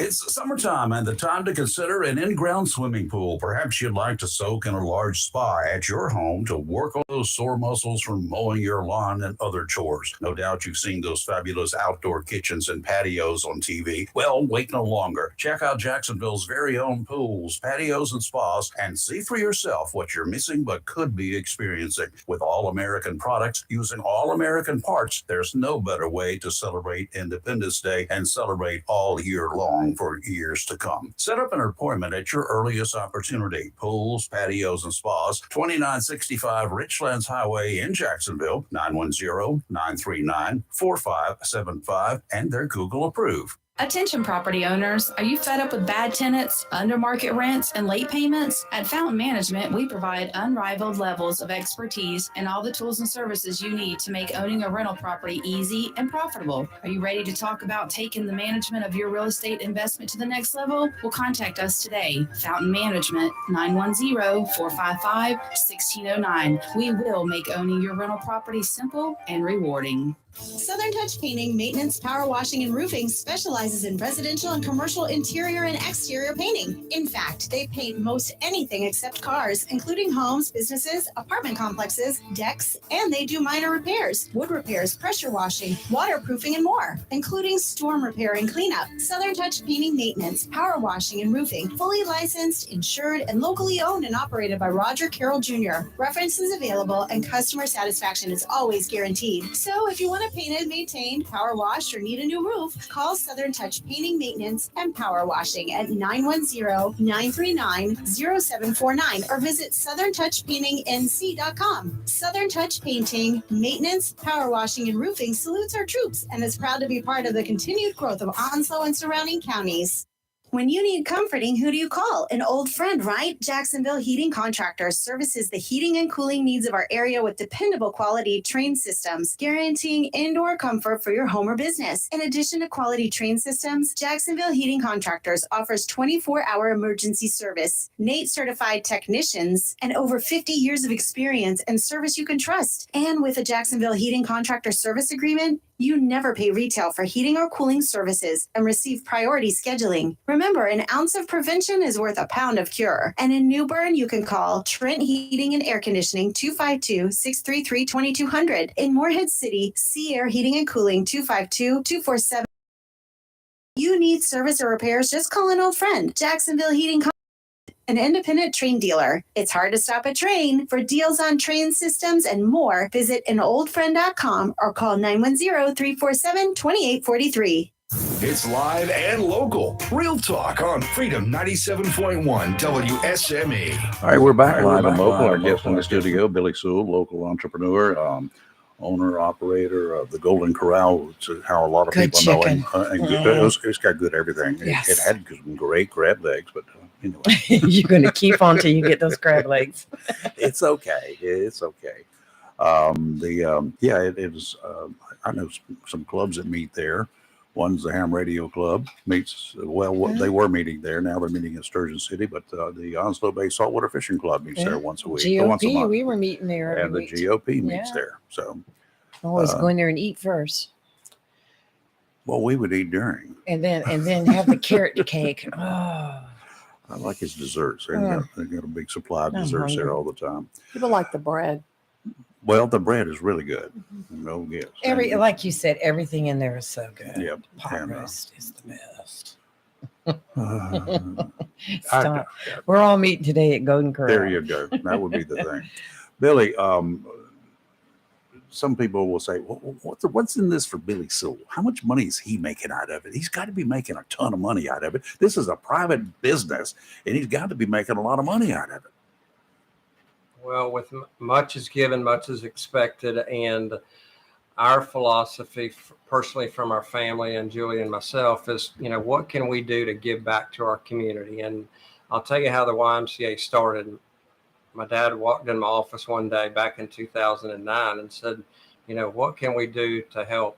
It's summertime and the time to consider an in-ground swimming pool. Perhaps you'd like to soak in a large spa at your home to work on those sore muscles from mowing your lawn and other chores. No doubt you've seen those fabulous outdoor kitchens and patios on TV. Well, wait no longer. Check out Jacksonville's very own pools, patios, and spas and see for yourself what you're missing but could be experiencing. With all-American products using all-American parts, there's no better way to celebrate Independence Day and celebrate all year long for years to come. Set up an appointment at your earliest opportunity. Pools, patios, and spas, 2965 Richlands Highway in Jacksonville, 910-939-4575, and they're Google approved. Attention property owners, are you fed up with bad tenants, under market rents, and late payments? At Fountain Management, we provide unrivaled levels of expertise and all the tools and services you need to make owning a rental property easy and profitable. Are you ready to talk about taking the management of your real estate investment to the next level? Well, contact us today. Fountain Management, 910-455-1609. We will make owning your rental property simple and rewarding. Southern Touch Painting, Maintenance, Power Washing, and Roofing specializes in residential and commercial interior and exterior painting. In fact, they paint most anything except cars, including homes, businesses, apartment complexes, decks, and they do minor repairs, wood repairs, pressure washing, waterproofing, and more, including storm repair and cleanup. Southern Touch Painting, Maintenance, Power Washing, and Roofing, fully licensed, insured, and locally owned and operated by Roger Carroll Jr. References available and customer satisfaction is always guaranteed. So if you want painted, maintained, power washed, or need a new roof, call Southern Touch Painting, Maintenance, and Power Washing at 910-939-0749 or visit southerntouchpaintingnc.com. Southern Touch Painting, Maintenance, Power Washing, and Roofing salutes our troops and is proud to be part of the continued growth of Onslow and surrounding counties. When you need comforting, who do you call? An old friend, right? Jacksonville Heating Contractors services the heating and cooling needs of our area with dependable quality train systems, guaranteeing indoor comfort for your home or business. In addition to quality train systems, Jacksonville Heating Contractors offers 24-hour emergency service, NATE certified technicians, and over 50 years of experience and service you can trust. And with a Jacksonville Heating Contractor service agreement, you never pay retail for heating or cooling services and receive priority scheduling. Remember, an ounce of prevention is worth a pound of cure. And in New Bern, you can call Trent Heating and Air Conditioning 252-633-2200. In Morehead City, Sea Air Heating and Cooling 252-247. You need service or repairs, just call an old friend. Jacksonville Heating an independent train dealer. It's hard to stop a train. For deals on train systems and more, visit anoldfriend.com or call 910-347-2843. It's live and local. Real talk on Freedom 97.1 WSME. All right, we're back live and local. Our guest in the studio, Billy Sewell, local entrepreneur, owner, operator of the Golden Corral, which is how a lot of Good people chicken. know him. It's got good everything. Yes. It had some great crab legs, but anyway. You're going to keep on till you get those crab legs. It's okay. It's okay. It is. I know some clubs that meet there. One's the Ham Radio Club meets. They were meeting there. Now they're meeting in Sturgeon City, but the Onslow Bay Saltwater Fishing Club meets there once a week. Once a GOP, month. we were meeting there every And the week. GOP meets Yeah. there. So Always go in there and eat first, well, we would eat during. and then have the carrot cake. Oh, I like his desserts. They got a big supply of I'm desserts there hungry. all the time. People like the bread. Well, the bread is really good. No, yes. like you said, everything in there is so good. Yep. Pot roast is the best. I- Stop. We're all meeting today at Golden Corral. There you go. That would be the thing. Billy, some people will say, what's in this for Billy Sewell? How much money is he making out of it? He's got to be making a ton of money out of it. This is a private business, and he's got to be making a lot of money out of it. Well, with much is given, much is expected. And our philosophy, personally from our family and Julie and myself, is, what can we do to give back to our community? And I'll tell you how the YMCA started. My dad walked in my office one day back in 2009 and said, what can we do to help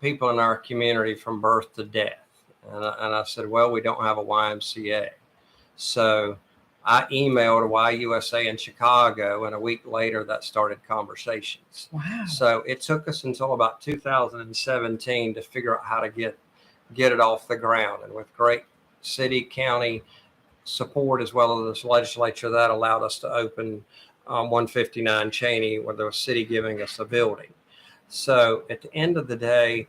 people in our community from birth to death? And I said, well, we don't have a YMCA. So I emailed YUSA in Chicago, and a week later that started conversations. Wow. So it took us until about 2017 to figure out how to get get it off the ground. And with great city, county support, as well as this legislature, that allowed us to open 159 Cheney, with the city giving us a building. So at the end of the day,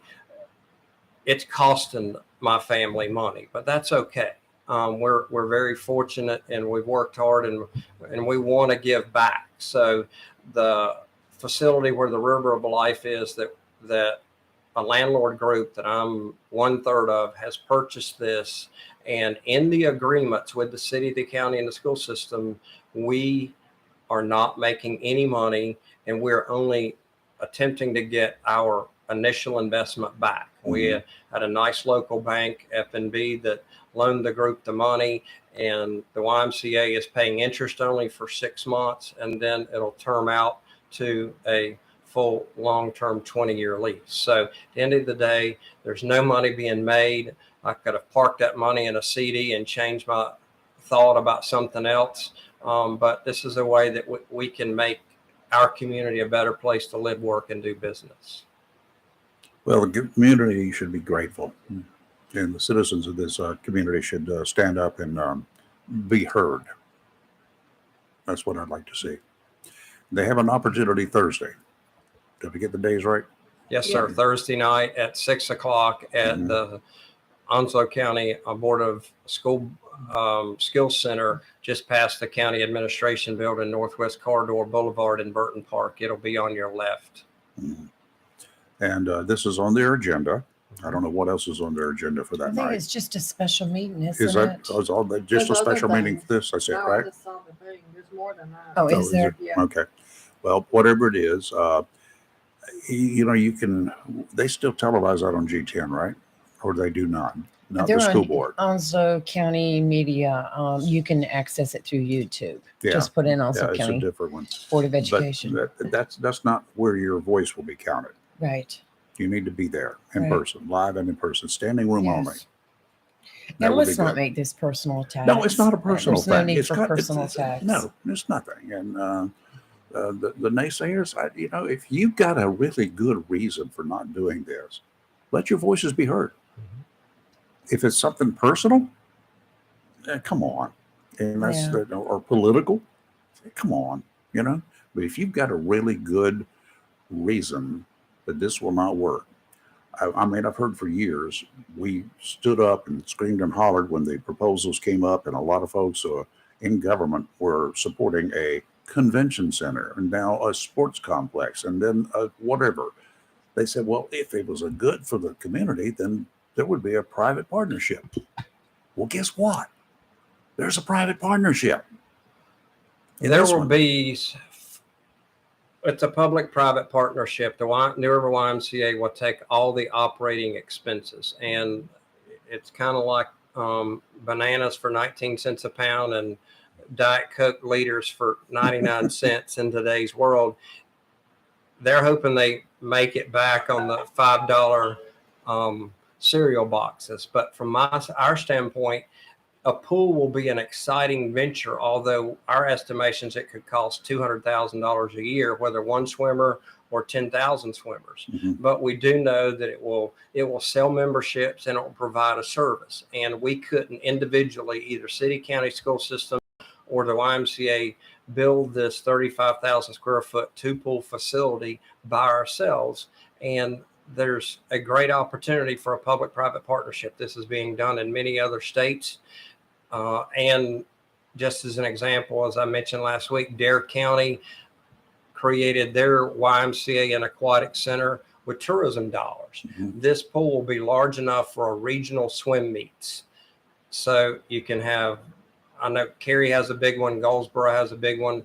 it's costing my family money, but that's okay. We're very fortunate, and we've worked hard, and we want to give back. So the facility where the River of Life is, that a landlord group that I'm 1/3 of has purchased this, and in the agreements with the city, the county, and the school system, we are not making any money, and we're only attempting to get our initial investment back. We had a nice local bank, F&B, that loaned the group the money, and the YMCA is paying interest only for 6 months, and then it'll term out to a full long-term 20-year lease. So at the end of the day, there's no money being made. I could have parked that money in a CD and changed my thought about something else. But this is a way that we can make our community a better place to live, work, and do business. Well, the community should be grateful, and the citizens of this community should stand up and be heard. That's what I'd like to see. They have an opportunity Thursday. Did we get the days right? Yes, sir. Thursday night at 6 o'clock at the Onslow County Board of School Skills Center, just past the County Administration Building, Northwest Corridor Boulevard in Burton Park. It'll be on your left. And this is on their agenda. I don't know what else is on their agenda for I that think night. it's just a special meeting, isn't Is that it? is all that just a There's other special meeting things. for this? I said, No, right? I just saw the thing. There's more than that. Oh, is there? Yeah. Okay. Well, whatever it is, you can. They still televise that on G10, right? Or they do not. Not They're the school on board. Onslow County Media. You can access it through YouTube. Yeah. Just put in Onslow It's County a different one. Board of But Education. that's not where your voice will be counted. Right. You need to be there in Right. person, live and in person, standing room Yes. only. That Now, would let's be not good. make this personal attacks. No, it's not a personal There's no thing. need It's for got- personal it's- attacks. No, it's nothing. And the naysayers, if you've got a really good reason for not doing this, let your voices be heard. If it's something personal, come on. And that's or political, come on, But if you've got a really good reason that this will not work, I've heard for years, we stood up and screamed and hollered when the proposals came up, and a lot of folks in government were supporting a convention center and now a sports complex and then whatever. They said, well, if it was a good for the community, then there would be a private partnership. Well, guess what? There's a private partnership. There will be, it's a public-private partnership. The New River YMCA will take all the operating expenses, and it's kind of like bananas for 19 cents a pound and Diet Coke liters for 99 cents in today's world. They're hoping they make it back on the $5 cereal boxes. But from our standpoint, a pool will be an exciting venture, although our estimations, it could cost $200,000 a year, whether one swimmer or 10,000 swimmers. But we do know that it will sell memberships and it will provide a service. And we couldn't individually, either city, county, school system, or the YMCA, build this 35,000 square foot 2-pool facility by ourselves. And there's a great opportunity for a public-private partnership. This is being done in many other states. And just as an example, as I mentioned last week, Dare County created their YMCA and Aquatic Center with tourism dollars. This pool will be large enough for a regional swim meets. So you can have, I know Cary has a big one, Goldsboro has a big one.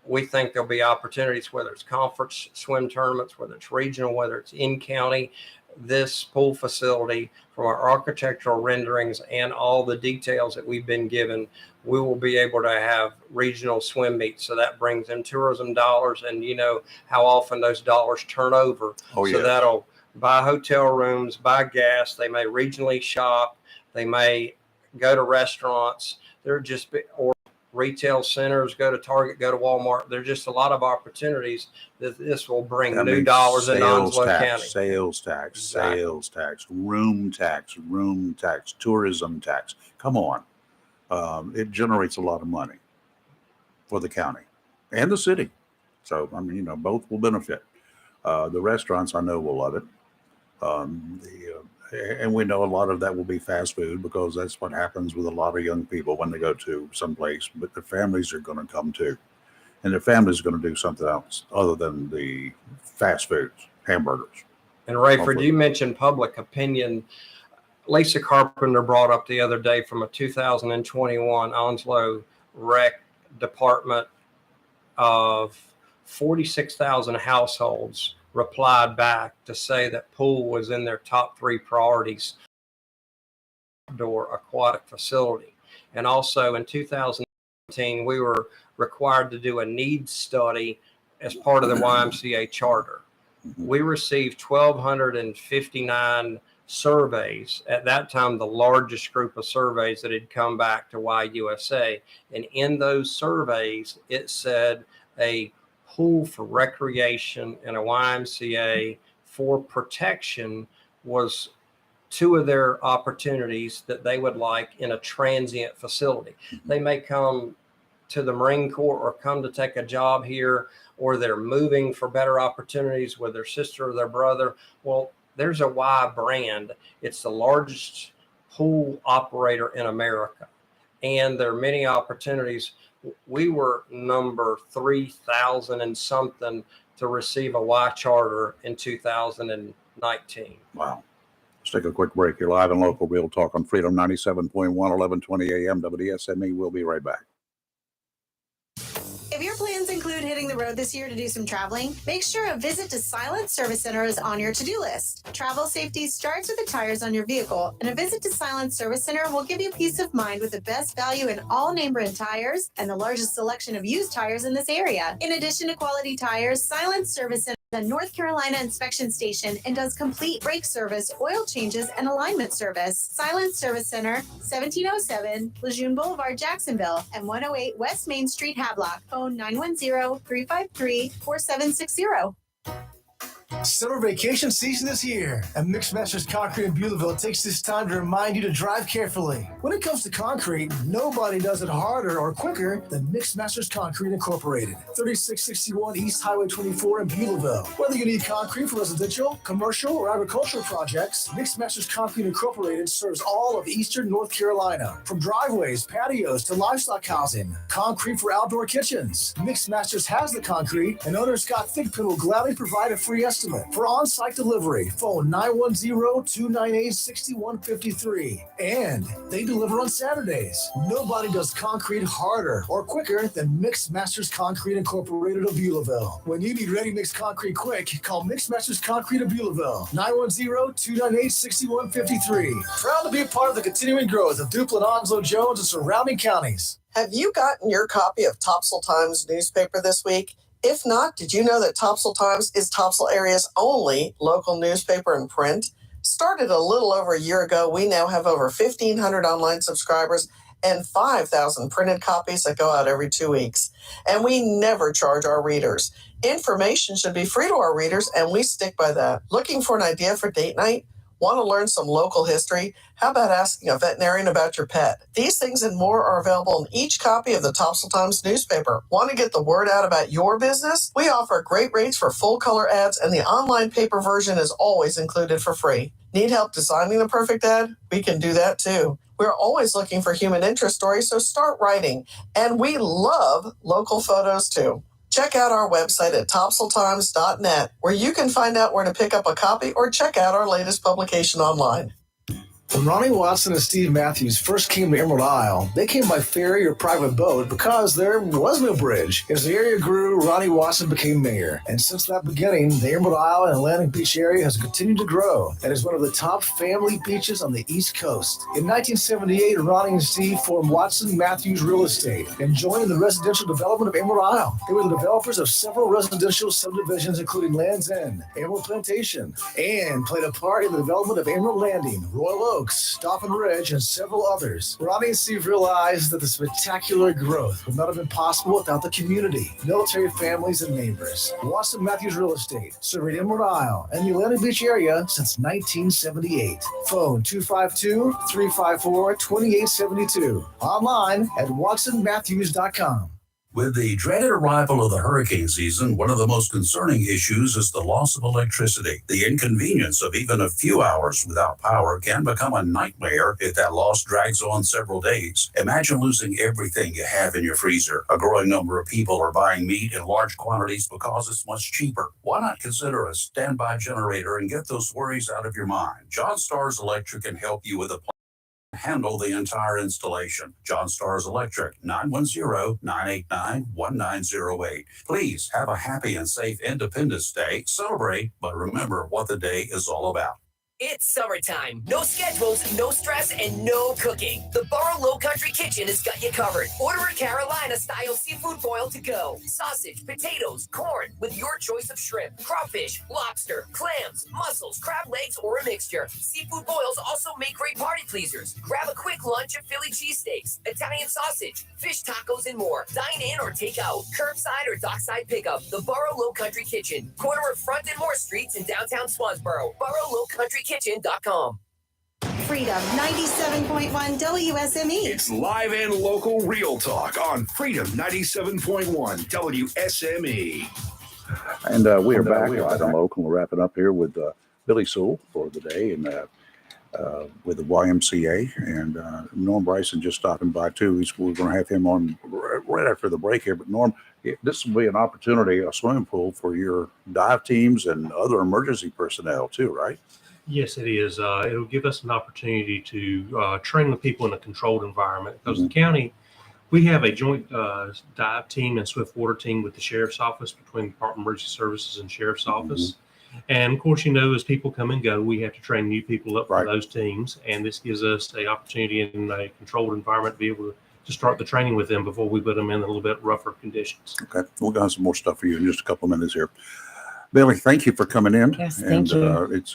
We think there'll be opportunities, whether it's conference swim tournaments, whether it's regional, whether it's in county. This pool facility, from our architectural renderings and all the details that we've been given, we will be able to have regional swim meets. So that brings in tourism dollars, and you know how often those dollars turn over. Oh, so yes. that'll buy hotel rooms, buy gas. They may regionally shop. They may go to restaurants. They're just, or retail centers, go to Target, go to Walmart. There's just a lot of opportunities that this will bring That new means dollars in Onslow tax, County. sales tax, Exactly. sales tax, room tax, tourism tax. Come on. It generates a lot of money for the county and the city. So, I mean, both will benefit. The restaurants, I know, will love it. And we know a lot of that will be fast food because that's what happens with a lot of young people when they go to someplace, but their families are going to come too. And their families are going to do something else other than the fast foods, hamburgers. And Rayford, you mentioned public opinion. Lisa Carpenter brought up the other day from a 2021 Onslow Rec Department of 46,000 households replied back to say that pool was in their top 3 priorities outdoor aquatic facility. And also in 2019, we were required to do a needs study as part of the YMCA charter. We received 1,259 surveys. At that time, the largest group of surveys that had come back to YUSA. And in those surveys, it said a pool for recreation and a YMCA for protection was 2 of their opportunities that they would like in a transient facility. They may come to the Marine Corps or come to take a job here, or they're moving for better opportunities with their sister or their brother. Well, there's a Y brand. It's the largest pool operator in America. And there are many opportunities. We were number 3,000 and something to receive a Y charter in 2019. Wow. Let's take a quick break. You're live and local Real Talk on Freedom 97.1, 1120 AM WSME. We'll be right back. If your plans include hitting the road this year to do some traveling, make sure a visit to Silent Service Center is on your to-do list. Travel safety starts with the tires on your vehicle, and a visit to Silent Service Center will give you peace of mind with the best value in all name brand tires and the largest selection of used tires in this area. In addition to quality tires, Silent Service Center is a North Carolina inspection station and does complete brake service, oil changes, and alignment service. Silent Service Center, 1707 Lejeune Boulevard, Jacksonville, and 108 West Main Street, Havelock. Phone 910-353-4760. Summer vacation season is here, and Mixed Masters Concrete in Beulaville takes this time to remind you to drive carefully. When it comes to concrete, nobody does it harder or quicker than Mixed Masters Concrete Incorporated, 3661 East Highway 24 in Beulaville. Whether you need concrete for residential, commercial, or agricultural projects, Mixed Masters Concrete Incorporated serves all of eastern North Carolina. From driveways, patios, to livestock housing, concrete for outdoor kitchens. Mixed Masters has the concrete, and owner Scott Thigpen will gladly provide a free estimate. For on-site delivery, phone 910-298-6153. And they deliver on Saturdays. Nobody does concrete harder or quicker than Mixed Masters Concrete Incorporated of Beulaville. When you need ready-mix concrete quick, call Mixed Masters Concrete of Beulaville, 910-298-6153. Proud to be a part of the continuing growth of Duplin, Onslow, Jones, and surrounding counties. Have you gotten your copy of Topsail Times newspaper this week? If not, did you know that Topsail Times is Topsail area's only local newspaper in print? Started a little over a year ago, we now have over 1,500 online subscribers and 5,000 printed copies that go out every 2 weeks. And we never charge our readers. Information should be free to our readers, and we stick by that. Looking for an idea for date night? Want to learn some local history? How about asking a veterinarian about your pet? These things and more are available in each copy of the Topsail Times newspaper. Want to get the word out about your business? We offer great rates for full color ads, and the online paper version is always included for free. Need help designing the perfect ad? We can do that too. We're always looking for human interest stories, so start writing. And we love local photos too. Check out our website at topsailtimes.net, where you can find out where to pick up a copy or check out our latest publication online. When Ronnie Watson and Steve Matthews first came to Emerald Isle, they came by ferry or private boat because there was no bridge. As the area grew, Ronnie Watson became mayor. And since that beginning, the Emerald Isle and Atlantic Beach area has continued to grow and is one of the top family beaches on the East Coast. In 1978, Ronnie and Steve formed Watson Matthews Real Estate and joined the residential development of Emerald Isle. They were the developers of several residential subdivisions, including Land's End, Emerald Plantation, and played a part in the development of Emerald Landing, Royal Oak, Oaks, Dolphin Ridge, and several others. Ronnie and Steve realized that the spectacular growth would not have been possible without the community, military families, and neighbors. Watson Matthews Real Estate, serving Emerald Isle and the Atlantic Beach area since 1978. Phone 252-354-2872. Online at watsonmatthews.com. With the dreaded arrival of the hurricane season, one of the most concerning issues is the loss of electricity. The inconvenience of even a few hours without power can become a nightmare if that loss drags on several days. Imagine losing everything you have in your freezer. A growing number of people are buying meat in large quantities because it's much cheaper. Why not consider a standby generator and get those worries out of your mind? John Stars Electric can help you with a plan. Handle the entire installation. John Stars Electric, 910-989-1908. Please have a happy and safe Independence Day. Celebrate, but remember what the day is all about. It's summertime. No schedules, no stress, and no cooking. The Borough Low Country Kitchen has got you covered. Order a Carolina-style seafood boil to go. Sausage, potatoes, corn, with your choice of shrimp, crawfish, lobster, clams, mussels, crab legs, or a mixture. Seafood boils also make great party pleasers. Grab a quick lunch of Philly cheesesteaks, Italian sausage, fish tacos, and more. Dine in or take out. Curbside or dockside pickup. The Borough Low Country Kitchen. Corner of Front and Moore Streets in downtown Swansboro. BoroughLowCountryKitchen.com. Freedom 97.1 WSME. It's live and local real talk on Freedom 97.1 WSME. And we are back live and local. We're wrapping up here with Billy Sewell for the day and with the YMCA. And Norm Bryson just stopping by, too. We're going to have him on right after the break here. But, Norm, this will be an opportunity, a swimming pool for your dive teams and other emergency personnel, too, right? Yes, it is. It'll give us an opportunity to train the people in a controlled environment because the county, we have a joint dive team and swift water team with the Sheriff's Office between the Department of Emergency Services and Sheriff's Office. And of course, as people come and go, we have to train new people up for those teams. And this gives us an opportunity in a controlled environment to be able to start the training with them before we put them in a little bit rougher conditions. Okay. We'll have some more stuff for you in just a couple of minutes here. Billy, thank you for coming in. Yes, thank you. This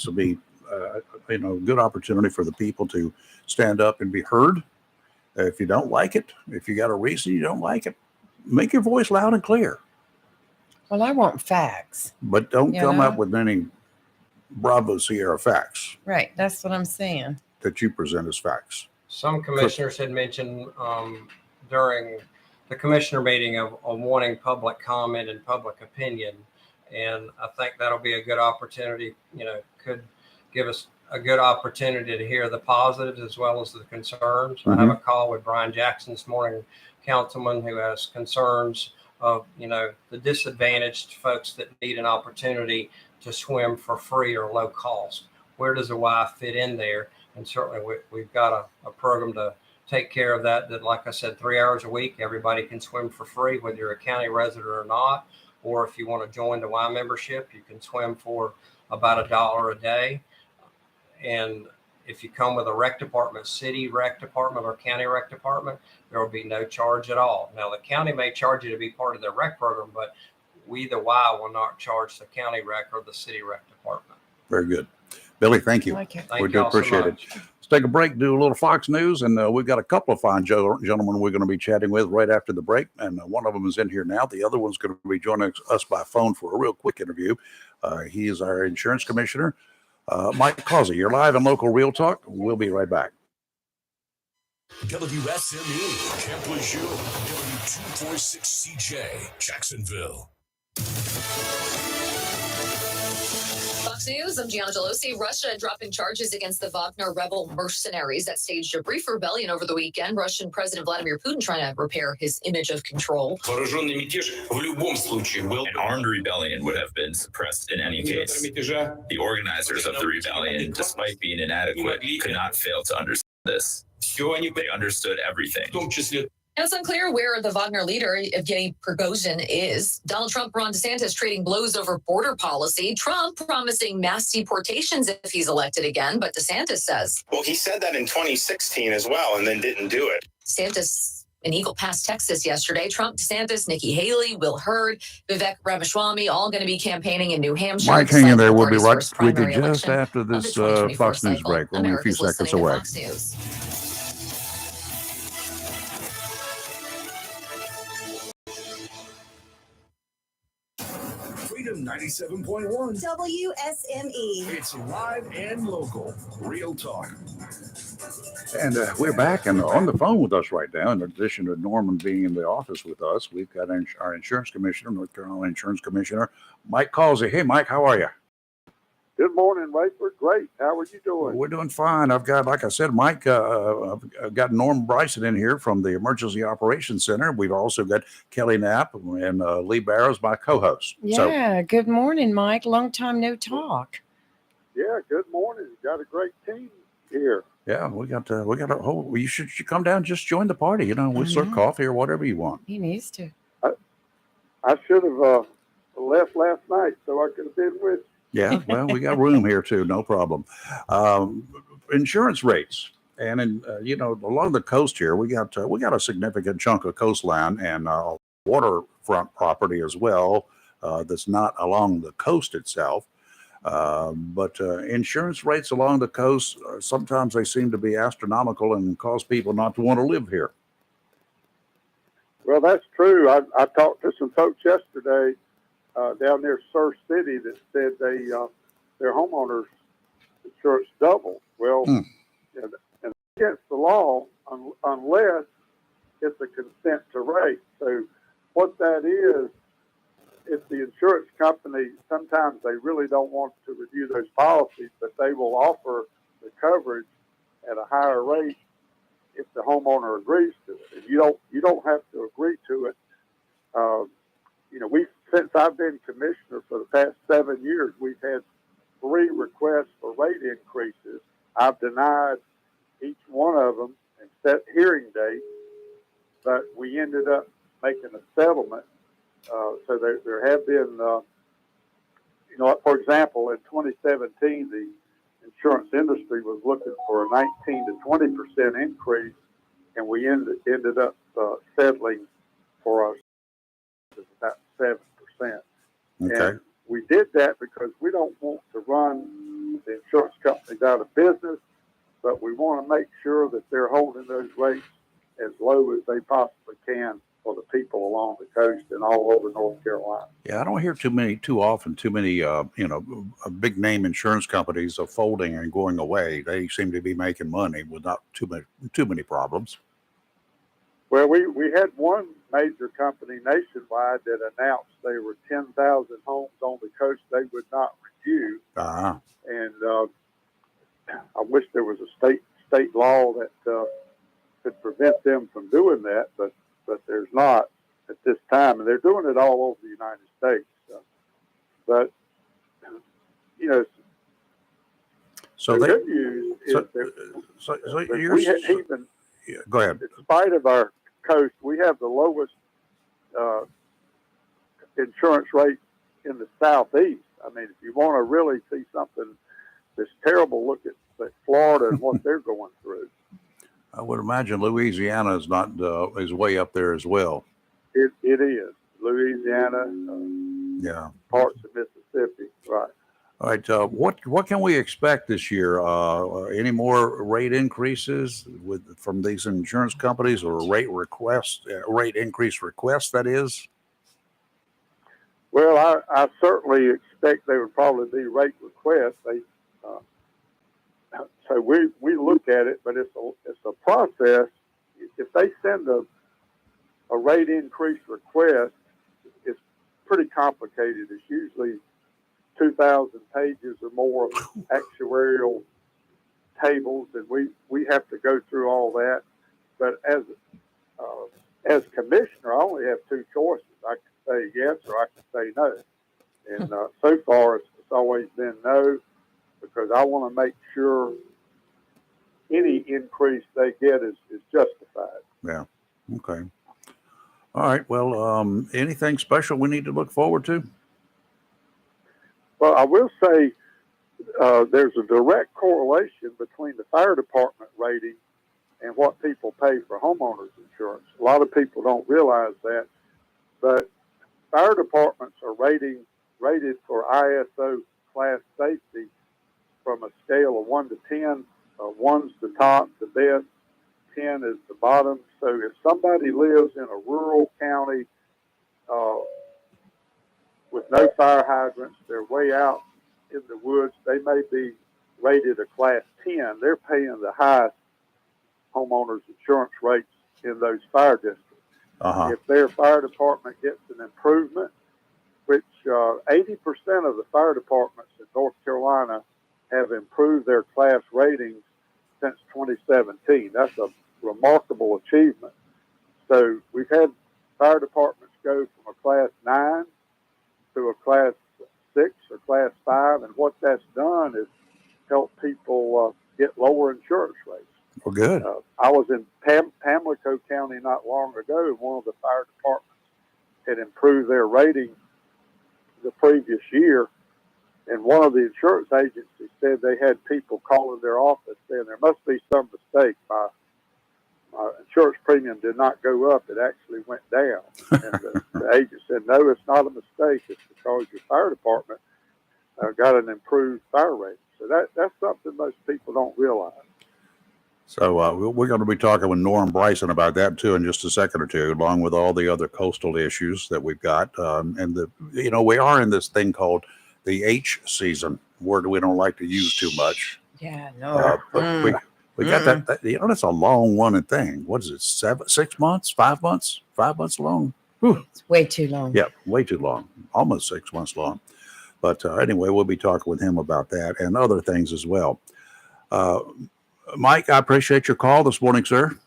will be a good opportunity for the people to stand up and be heard. If you don't like it, if you got a reason you don't like it, make your voice loud and clear. Well, I want facts. But don't come up with any Bravo Sierra facts. Right. That's what I'm saying. That you present as facts. Some commissioners had mentioned during the commissioner meeting of wanting public comment and public opinion. And I think that'll be a good opportunity, could give us a good opportunity to hear the positives as well as the concerns. I have a call with Brian Jackson this morning, councilman, who has concerns of, the disadvantaged folks that need an opportunity to swim for free or low cost. Where does the Y fit in there? And certainly we've got a program to take care of that, like I said, 3 hours a week, everybody can swim for free, whether you're a county resident or not. Or if you want to join the Y membership, you can swim for about $1 a day. And if you come with a rec department, city rec department or county rec department, there will be no charge at all. Now, the county may charge you to be part of their rec program, but we, the Y, will not charge the county rec or the city rec department. Very good. Billy, thank you. We do appreciate it. Let's take a break, do a little Fox News, and we've got a couple of fine gentlemen we're going to be chatting with right after the break, and one of them is in here now. The other one's going to be joining us by phone for a real quick interview. He is our insurance commissioner, Mike Causey. You're live and local Real Talk. We'll be right back. WSME, Camp Lejeune, W246 CJ, Jacksonville. Fox News, I'm Gianna Delosi. Russia dropping charges against the Wagner rebel mercenaries that staged a brief rebellion over the weekend. Russian President Vladimir Putin trying to repair his image of control. An armed rebellion would have been suppressed in any case. The organizers of the rebellion, despite being inadequate, could not fail to understand this. They understood everything. Now, it's unclear where the Wagner leader, Evgeny Prigozhin, is. Donald Trump, Ron DeSantis trading blows over border policy. Trump promising mass deportations if he's elected again, but DeSantis says. Well, he said that in 2016 as well and then didn't do it. DeSantis In Eagle Pass, Texas yesterday, Trump, DeSantis, Nikki Haley, Will Hurd, Vivek Ramaswamy, all going to be campaigning in New Hampshire. Mike, the hang site in of there. the We'll be party's right first with you primary just election after of the this 2024 Fox News cycle. break. We're only a few America's seconds listening to away. Fox News. Freedom 97.1 WSME. It's live and local. Real talk. And we're back, and on the phone with us right now, in addition to Norman being in the office with us, we've got our insurance commissioner, North Carolina Insurance Commissioner, Mike Causey. Hey, Mike, how are you? Good morning, Rayford. Great. How are you doing? We're doing fine. I've got, like I said, Mike, I've got Norm Bryson in here from the Emergency Operations Center. We've also got Kelly Knapp and Lee Barrows, my co-host. Yeah. Good morning, Mike. Long time no talk. Yeah. Good morning. Got a great team here. Yeah, we got a whole. You should come down, just join the party. You know, we'll serve coffee or whatever you want. He needs to. I should have left last night so I could have been with you. Yeah, well, we got room here too, no problem. Insurance rates, and you know, along the coast here, we got a significant chunk of coastline and waterfront property as well. That's not along the coast itself. But insurance rates along the coast, sometimes they seem to be astronomical and cause people not to want to live here. Well, that's true. I talked to some folks yesterday down near Surf City that said their homeowners insurance doubled. Well, and against the law unless it's a consent to rate. So what that is, if the insurance company, sometimes they really don't want to review those policies, but they will offer the coverage at a higher rate if the homeowner agrees to it. And you don't have to agree to it. You know, since I've been commissioner for the past 7 years, we've had 3 requests for rate increases. I've denied each one of them and set hearing dates, but we ended up making a settlement. So there have been, you know, for example, in 2017, the insurance industry was looking for a 19 to 20% increase, and we ended up settling for us about 7%. Okay. And we did that because we don't want to run the insurance companies out of business, but we want to make sure that they're holding those rates as low as they possibly can for the people along the coast and all over North Carolina. Yeah, I don't hear too many, you know, big name insurance companies are folding and going away. They seem to be making money with not too many problems. Well, we had one major company nationwide that announced there were 10,000 homes on the coast they would not review. Uh-huh. And I wish there was a state law that could prevent them from doing that, but there's not at this time, and they're doing it all over the United States. But you know, so the good news is that go ahead. In spite of our coast, we have the lowest insurance rate in the Southeast. I mean, if you want to really see something that's terrible, look at Florida and what they're going through. I would imagine Louisiana is not is way up there as well. It is Louisiana, Yeah. parts of Mississippi, right? All right. What can we expect this year? Any more rate increases from these insurance companies, or rate increase requests? That is. Well, I certainly expect there would probably be rate requests. So we look at it, but it's a process. If they send a rate increase request, it's pretty complicated. It's usually 2,000 pages or more of actuarial tables, and we have to go through all that. But as commissioner, I only have 2 choices. I can say yes or I can say no. And so far, it's always been no, because I want to make sure any increase they get is justified. Yeah. Okay. All right. Well, anything special we need to look forward to? Well, I will say there's a direct correlation between the fire department rating and what people pay for homeowners insurance. A lot of people don't realize that, but fire departments are rated for ISO class safety from a scale of 1 to 10. 1's the top, the best, 10 is the bottom. So if somebody lives in a rural county with no fire hydrants, they're way out in the woods, they may be rated a class 10. They're paying the highest homeowners insurance rates in those fire districts. If their fire department gets an improvement, which 80% of the fire departments in North Carolina have improved their class ratings since 2017. That's a remarkable achievement. So we've had fire departments go from a class 9 to a class 6 or class 5, and what that's done is help people get lower insurance rates. Well, good. I was in Pamlico County not long ago, and one of the fire departments had improved their rating the previous year, and one of the insurance agencies said they had people calling their office saying there must be some mistake. My insurance premium did not go up; it actually went down. And the agent said, "No, it's not a mistake. It's because your fire department got an improved fire rating." So that's something most people don't realize. So we're going to be talking with Norm Bryson about that too in just a second or two, along with all the other coastal issues that we've got. And we are in this thing called the H season, word we don't like to use too much. Yeah, no. But we got that. That's a long-running thing. What is it? 6 months? 5 months? 5 months long? Whew. It's way too long. Yeah, way too long. Almost 6 months long. But anyway, we'll be talking with him about that and other things as well. Mike, I appreciate your call this morning, sir.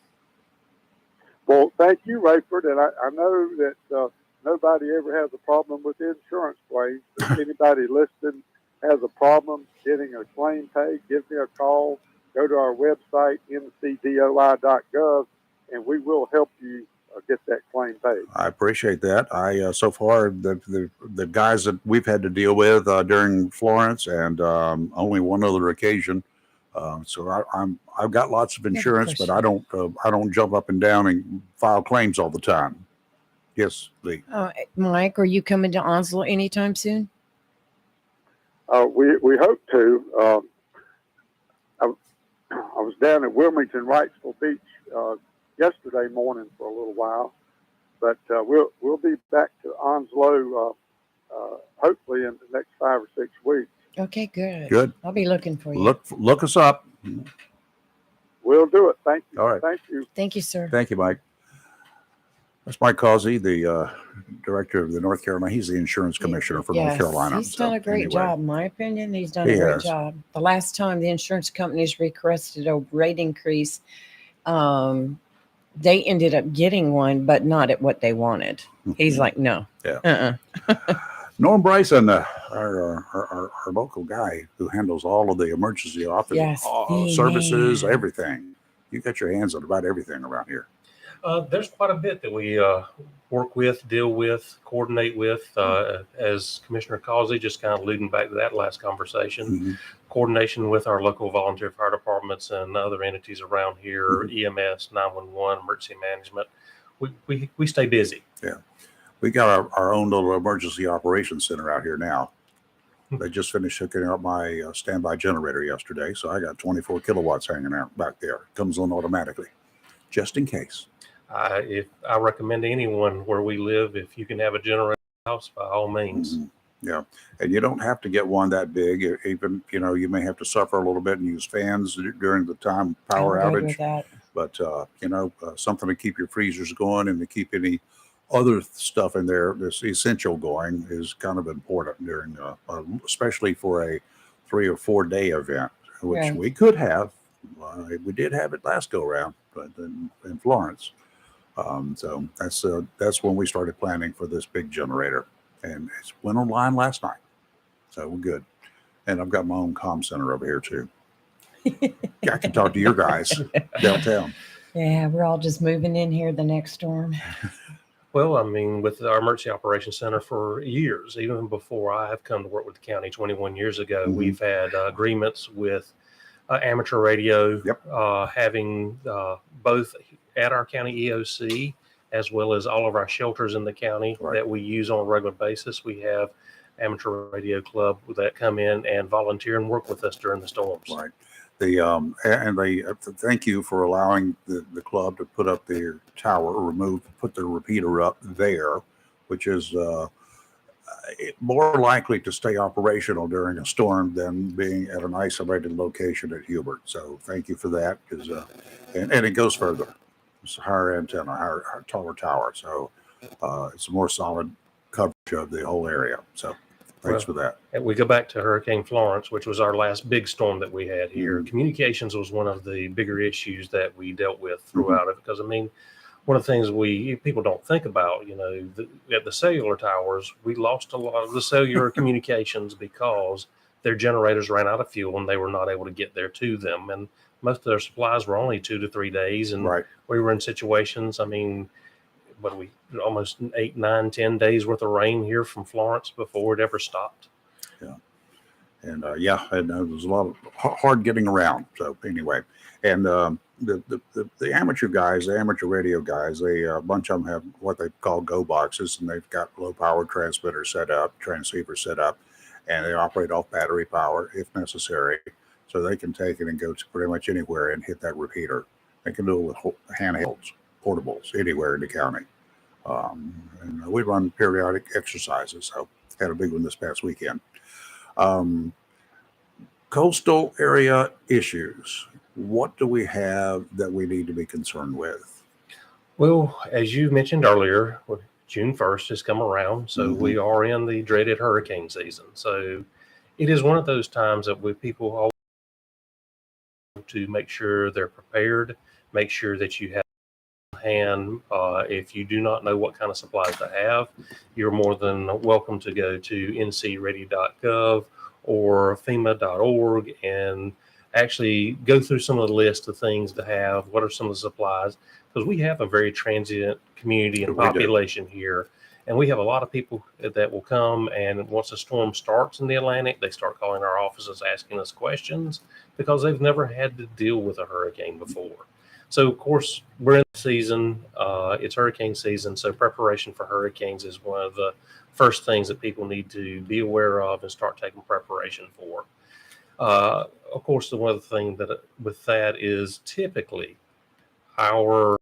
Well, thank you, Rayford. And I know that nobody ever has a problem with insurance claims. If anybody listening has a problem getting a claim paid, give me a call. Go to our website, ncdoi.gov, and we will help you get that claim paid. I appreciate that. So far the guys that we've had to deal with during Florence and only one other occasion. So I've got lots of insurance, but I don't jump up and down and file claims all the time. Yes, Lee. Mike, are you coming to Onslow anytime soon? We hope to. I was down at Wilmington, Wrightsville Beach yesterday morning for a little while, but we'll be back to Onslow hopefully in the next 5 or 6 weeks. Okay, good. Good. I'll be looking for you. Look us up. We'll do it. Thank you. All right. Thank you. Thank you, sir. Thank you, Mike. That's Mike Causey, the director of the North Carolina. He's the insurance commissioner for North Carolina. He's done a great job, in my opinion. He's done a great job. The last time the insurance companies requested a rate increase, they ended up getting one, but not at what they wanted. He's like, no. Yeah. Norm Bryson, our local guy who handles all of the emergency office services, everything. You got your hands on about everything around here. There's quite a bit that we work with, deal with, coordinate with. As Commissioner Causey, just kind of alluding back to that last conversation, coordination with our local volunteer fire departments and other entities around here, EMS, 911, emergency management. We stay busy. Yeah. We got our own little emergency operations center out here now. They just finished hooking up my standby generator yesterday, so I got 24 kilowatts hanging out back there. Comes on automatically, just in case. If I recommend to anyone where we live, if you can have a generator in the house, by all means. Yeah, and you don't have to get one that big. Even you may have to suffer a little bit and use fans during the time power outage. But something to keep your freezers going and to keep any other stuff in there that's essential going is kind of important during, especially for a 3 or 4 day event, which we could have. We did have it last go around, but in Florence. So that's when we started planning for this big generator, and it went online last night. So we're good. And I've got my own comm center over here too. I can talk to your guys downtown. Yeah, we're all just moving in here the next storm. Well, I mean, with our emergency operations center for years, even before I have come to work with the county 21 years ago, we've had agreements with amateur radio, having both at our county EOC as well as all of our shelters in the county that we use on a regular basis. We have amateur radio club that come in and volunteer and work with us during the storms. Right. And they thank you for allowing the club to put up their tower or put the repeater up there, which is more likely to stay operational during a storm than being at an isolated location at Hubert. So thank you for that, because and it goes further. It's a higher antenna, higher taller tower, so it's a more solid coverage of the whole area. So thanks for that. And we go back to Hurricane Florence, which was our last big storm that we had here. Communications was one of the bigger issues that we dealt with throughout it, because I mean, one of the things people don't think about, you know, at the cellular towers, we lost a lot of the cellular communications because their generators ran out of fuel and they were not able to get there to them. And most of their supplies were only 2 to 3 days. And we were in situations, I mean, almost 8, 9, 10 days worth of rain here from Florence before it ever stopped. Yeah. And and there was a lot of hard getting around. So anyway, and the amateur guys, the amateur radio guys, a bunch of them have what they call go boxes, and they've got low power transmitters set up, transceivers set up, and they operate off battery power if necessary. So they can take it and go to pretty much anywhere and hit that repeater. They can do it with handhelds, portables, anywhere in the county. And we run periodic exercises. So had a big one this past weekend. Coastal area issues. What do we have that we need to be concerned with? Well, as you mentioned earlier, June 1st has come around. So we are in the dreaded hurricane season. So it is one of those times that people always to make sure they're prepared, make sure that you have hand. If you do not know what kind of supplies to have, you're more than welcome to go to ncready.gov or FEMA.org and actually go through some of the list of things to have. What are some of the supplies? Because we have a very transient community and population here. And we have a lot of people that will come, and once the storm starts in the Atlantic, they start calling our offices, asking us questions because they've never had to deal with a hurricane before. So, of course, we're in the season. It's hurricane season, so preparation for hurricanes is one of the first things that people need to be aware of and start taking preparation for. Of course, the one other thing with that is typically our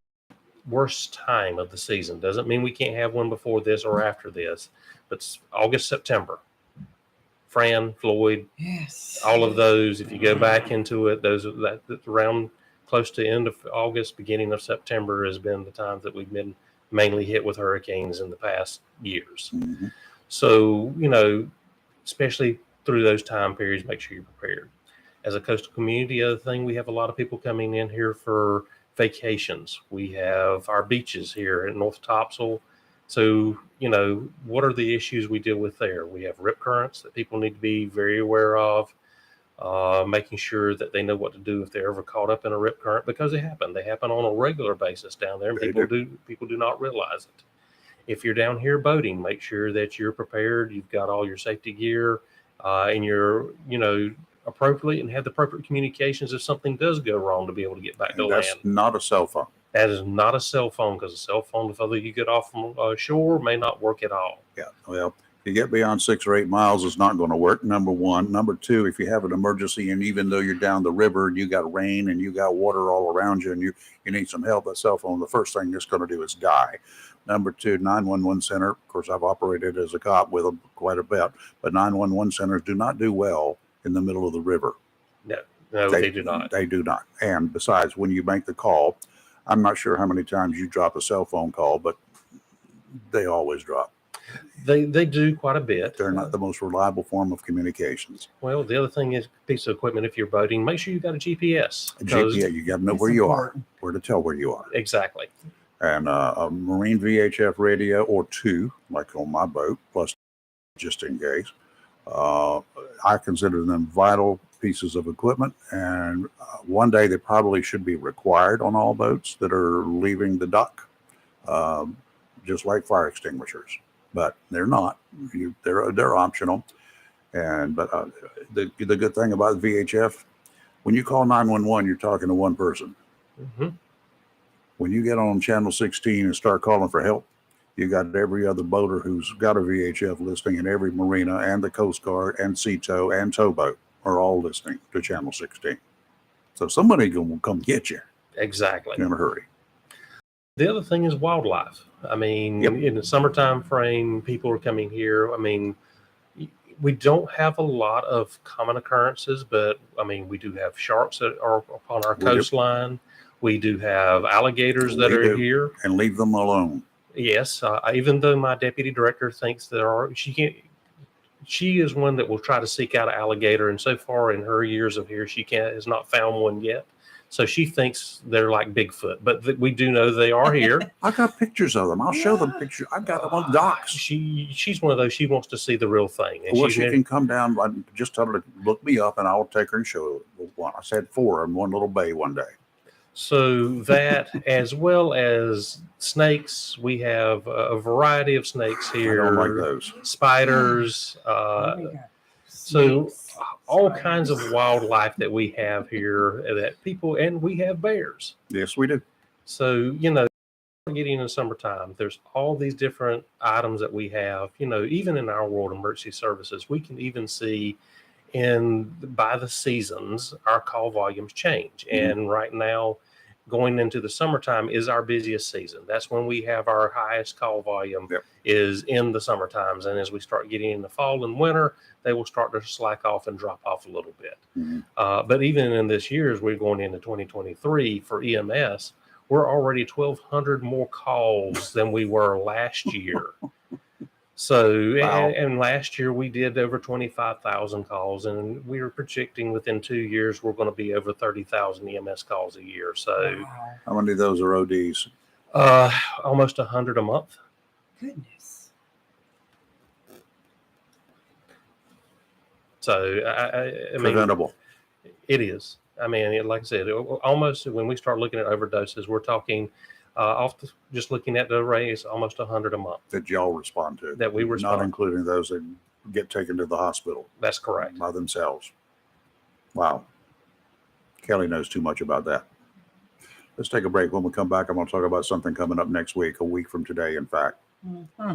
worst time of the season. Doesn't mean we can't have one before this or after this, but it's August, September. Fran, Floyd, all of those, if you go back into it, that's around close to end of August, beginning of September has been the time that we've been mainly hit with hurricanes in the past years. So, you know, especially through those time periods, make sure you're prepared. As a coastal community, the other thing, we have a lot of people coming in here for vacations. We have our beaches here at North Topsail. So, you know, what are the issues we deal with there? We have rip currents that people need to be very aware of, making sure that they know what to do if they're ever caught up in a rip current, because they happen. They happen on a regular basis down there, and people do not realize it. If you're down here boating, make sure that you're prepared. You've got all your safety gear, and you're, you know, appropriately and have the appropriate communications if something does go wrong to be able to get back to land. That's not a cell phone. That is not a cell phone, because a cell phone, if you get off from shore, may not work at all. Yeah, well, if you get beyond 6 or 8 miles, it's not going to work, number one. Number two, if you have an emergency and even though you're down the river and you got rain and you got water all around you and you need some help, that cell phone, the first thing it's going to do is die. Number two, 911 center. Of course, I've operated as a cop with them quite a bit, but 911 centers do not do well in the middle of the river. No, they do not. They do not. And besides, when you make the call, I'm not sure how many times you drop a cell phone call, but they always drop. They do quite a bit. They're not the most reliable form of communications. Well, the other thing is piece of equipment. If you're boating, make sure you've got a GPS. A GPS, you got to know where you are, where to tell where you are. Exactly. And a marine VHF radio or two, like on my boat, plus just in case. I consider them vital pieces of equipment, and one day they probably should be required on all boats that are leaving the dock, just like fire extinguishers. But they're not. They're optional. And but the good thing about VHF, When you call 911, you're talking to one person. Mm-hmm. When you get on channel 16 and start calling for help, you got every other boater who's got a VHF listing, and every marina and the Coast Guard and Sea Tow and Towboat are all listening to channel 16. So somebody will come get you Exactly. in a hurry. The other thing is wildlife. I mean, in the summertime frame, people are coming here. I mean, we don't have a lot of common occurrences, but I mean, we do have sharks that are upon our We do. coastline. We do have alligators that We are do. here. And leave them alone. Yes, even though my deputy director thinks there are, she is one that will try to seek out an alligator, and so far in her years of here, she has not found one yet. So she thinks they're like Bigfoot, but we do know they are here. I got pictures of them. I'll show them pictures. I've got them on docks. She's one of those. She wants to see the real thing. And Well, she's she can come down. Just tell her to look me up, and I'll take her and show her one. I said 4 in one little bay one day. So that, as well as snakes, we have a variety of snakes here. I don't like those. Spiders. So all kinds of wildlife that we have here that people, and we have bears. Yes, we do. So, getting in the summertime, there's all these different items that we have, even in our world of emergency services, we can even see by the seasons, our call volumes change. Mm-hmm. And right now, going into the summertime is our busiest season. That's when we have our highest call volume is in the summer times. And as we start getting into fall and winter, they will start to slack off and drop off a little bit. Mm-hmm. But even in this year, as we're going into 2023 for EMS, we're already 1,200 more calls than we were last year. So, Wow. and last year we did over 25,000 calls, and we were projecting within 2 years we're going to be over 30,000 EMS calls a year. So, How many of those are ODs? almost 100 a month. Goodness. So, I mean, Preventable. it is. I mean, like I said, almost when we start looking at overdoses, we're talking just looking at the raise, almost 100 a month. That y'all respond to. That we respond. Not including those that get taken to the hospital. That's correct. By themselves. Wow. Kelly knows too much about that. Let's take a break. When we come back, I'm going to talk about something coming up next week, a week from today, in fact. Mm-hmm.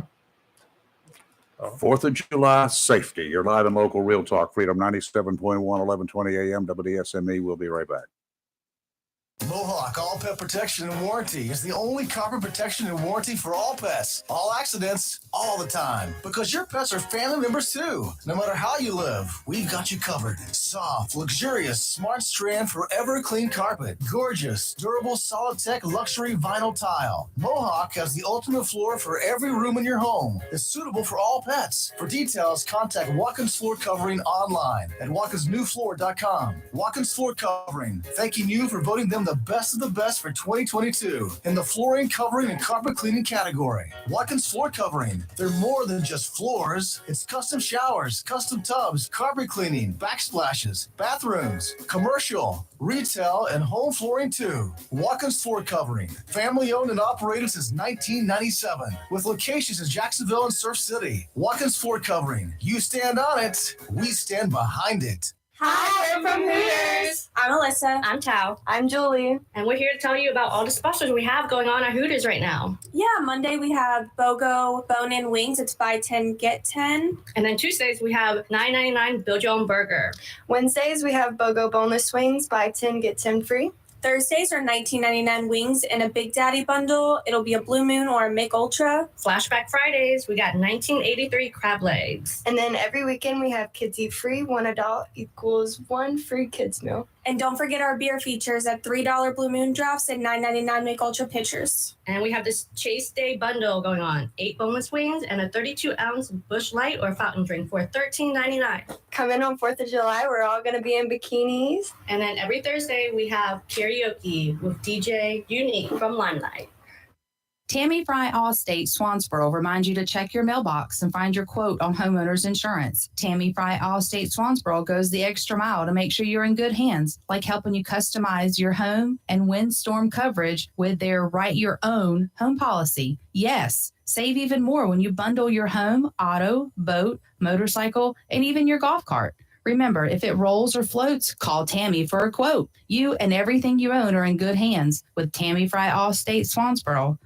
4th of July safety. You're live and local Real Talk Freedom 97.1, 1120 AM, WDSME. We'll be right back. Mohawk All Pet Protection and Warranty is the only copper protection and warranty for all pets, all accidents, all the time. Because your pets are family members too. No matter how you live, we've got you covered. Soft, luxurious, smart strand, forever clean carpet. Gorgeous, durable, solid tech luxury vinyl tile. Mohawk has the ultimate floor for every room in your home. It's suitable for all pets. For details, contact Watkins Floor Covering online at watkinsnewfloor.com. Watkins Floor Covering, thanking you for voting them the best of the best for 2022 in the flooring, covering, and carpet cleaning category. Watkins Floor Covering. They're more than just floors. It's custom showers, custom tubs, carpet cleaning, backsplashes, bathrooms, commercial, retail, and home flooring too. Watkins Floor Covering. Family owned and operated since 1997 with locations in Jacksonville and Surf City. Watkins Floor Covering. You stand on it. We stand behind it. Hi, we're from Hooters. I'm Alyssa. I'm Tao. I'm Julie. And we're here to tell you about all the specials we have going on at Hooters right now. Yeah, Monday we have BOGO bone-in wings. It's buy 10, get 10. And then Tuesdays we have $9.99 build your own burger. Wednesdays we have BOGO boneless wings, buy 10, get 10 free. Thursdays are $19.99 wings in a Big Daddy bundle. It'll be a Blue Moon or a Mick Ultra. Flashback Fridays, we got 1983 crab legs. And then every weekend we have Kids Eat Free. 1 adult equals 1 free kids meal. And don't forget our beer features at $3 Blue Moon drafts and $9.99 Mick Ultra pitchers. And we have this Chase Day bundle going on. 8 boneless wings and a 32-ounce Busch Light or fountain drink for $13.99. Come in on 4th of July. We're all going to be in bikinis. And then every Thursday we have karaoke with DJ Unique from Limelight. Tammy Fry Allstate Swansboro reminds you to check your mailbox and find your quote on homeowners insurance. Tammy Fry Allstate Swansboro goes the extra mile to make sure you're in good hands, like helping you customize your home and windstorm coverage with their Write Your Own home policy. Yes, save even more when you bundle your home, auto, boat, motorcycle, and even your golf cart. Remember, if it rolls or floats, call Tammy for a quote. You and everything you own are in good hands with Tammy Fry Allstate Swansboro.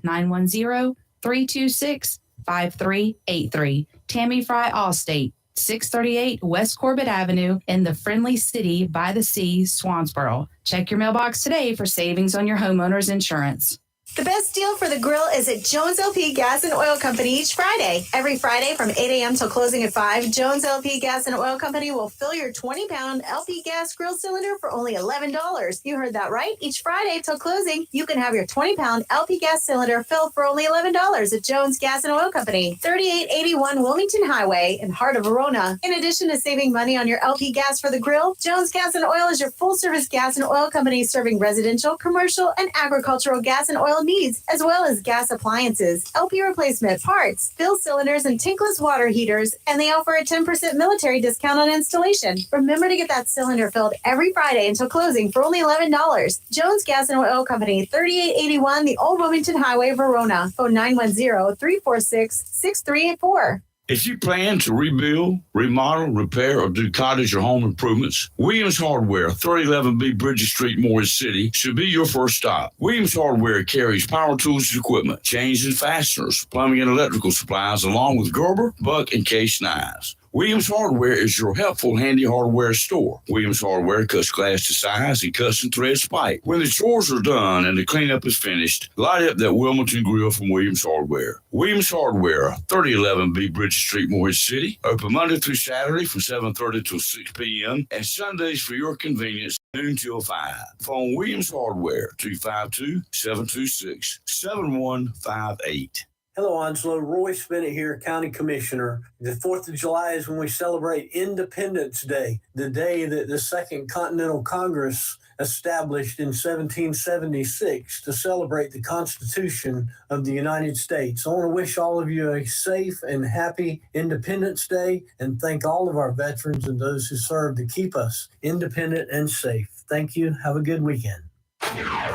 910-326-5383. Tammy Fry Allstate, 638 West Corbett Avenue in the friendly city by the sea, Swansboro. Check your mailbox today for savings on your homeowner's insurance. The best deal for the grill is at Jones LP Gas and Oil Company each Friday. Every Friday from 8 a.m. till closing at 5, Jones LP Gas and Oil Company will fill your 20-pound LP gas grill cylinder for only $11. You heard that right. Each Friday till closing, you can have your 20-pound LP gas cylinder filled for only $11 at Jones Gas and Oil Company, 3881 Wilmington Highway in heart of Verona. In addition to saving money on your LP gas for the grill, Jones Gas and Oil is your full-service gas and oil company serving residential, commercial, and agricultural gas and oil needs, as well as gas appliances, LP replacement, parts, fill cylinders, and tankless water heaters, and they offer a 10% military discount on installation. Remember to get that cylinder filled every Friday until closing for only $11. Jones Gas and Oil Company, 3881 the Old Wilmington Highway, Verona. Phone 910-346-6384. If you plan to rebuild, remodel, repair, or do cottage or home improvements, Williams Hardware, 3011B Bridges Street, Morris City, should be your first stop. Williams Hardware carries power tools and equipment, chains and fasteners, plumbing and electrical supplies, along with Gerber, Buck, and Case knives. Williams Hardware is your helpful, handy hardware store. Williams Hardware cuts glass to size and cuts and threads pipe. When the chores are done and the cleanup is finished, light up that Wilmington grill from Williams Hardware. Williams Hardware, 3011B Bridges Street, Morris City. Open Monday through Saturday from 7:30 till 6 p.m. and Sundays for your convenience, noon till 5. Phone Williams Hardware, 252-726-7158. Hello, Onslow. Roy Spennett here, County Commissioner. The 4th of July is when we celebrate Independence Day, the day that the Second Continental Congress established in 1776 to celebrate the Constitution of the United States. I want to wish all of you a safe and happy Independence Day and thank all of our veterans and those who serve to keep us independent and safe. Thank you. Have a good weekend.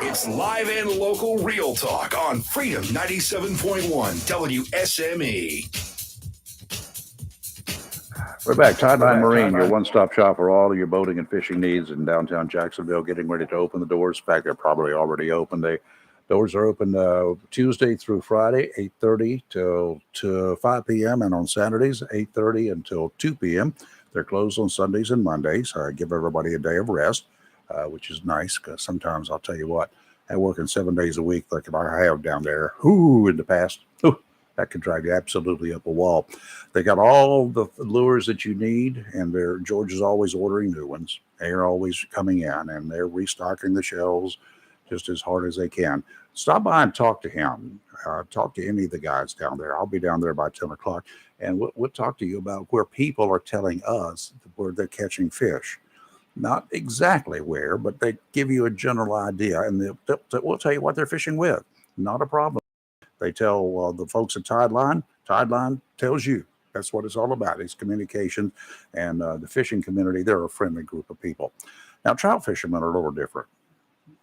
It's live and local real talk on Freedom 97.1 WSME. We're back. Tideline Marine, your one-stop shop for all of your boating and fishing needs in downtown Jacksonville, getting ready to open the doors. In fact, they're probably already open. Doors are open Tuesday through Friday, 8:30 to 5 p.m. and on Saturdays, 8:30 until 2 p.m. They're closed on Sundays and Mondays. Give everybody a day of rest. Which is nice because sometimes I'll tell you what, I working 7 days a week like I have down there. In the past, that could drive you absolutely up a wall. They got all the lures that you need, and George is always ordering new ones. They're always coming in, and they're restocking the shelves just as hard as they can. Stop by and talk to him. Talk to any of the guys down there. I'll be down there by 10 o'clock, and we'll talk to you about where people are telling us where they're catching fish. Not exactly where, but they give you a general idea, and we'll tell you what they're fishing with. Not a problem. They tell the folks at Tideline. Tideline tells you. That's what it's all about. It's communication, and the fishing community, they're a friendly group of people. Now, trout fishermen are a little different.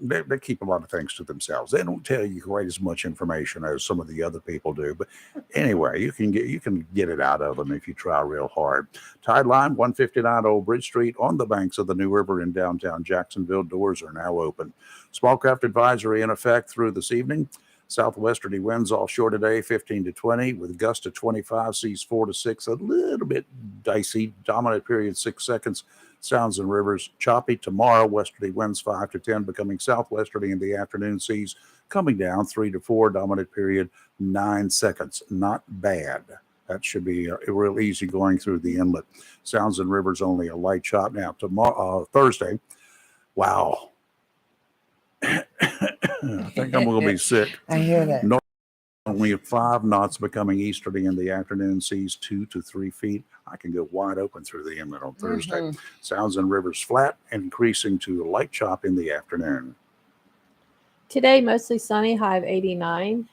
They keep a lot of things to themselves. They don't tell you quite as much information as some of the other people do. But anyway, you can get it out of them if you try real hard. Tideline, 159 Old Bridge Street on the banks of the New River in downtown Jacksonville. Doors are now open. Small craft advisory in effect through this evening. Southwesterly winds offshore today, 15 to 20, with gusts to 25, seas 4 to 6. A little bit dicey. Dominant period 6 seconds. Sounds and rivers choppy. Tomorrow, westerly winds 5 to 10, becoming southwesterly in the afternoon. Seas coming down 3 to 4. Dominant period 9 seconds. Not bad. That should be real easy going through the inlet. Sounds and rivers only a light chop. Now tomorrow, Thursday. Wow. I think I'm going to be sick. I hear that. North, only 5 knots, becoming easterly in the afternoon. Seas 2 to 3 feet. I can go wide open through the inlet on Thursday. Sounds and rivers flat, increasing to a light chop in the afternoon. Today, mostly sunny, high of 89.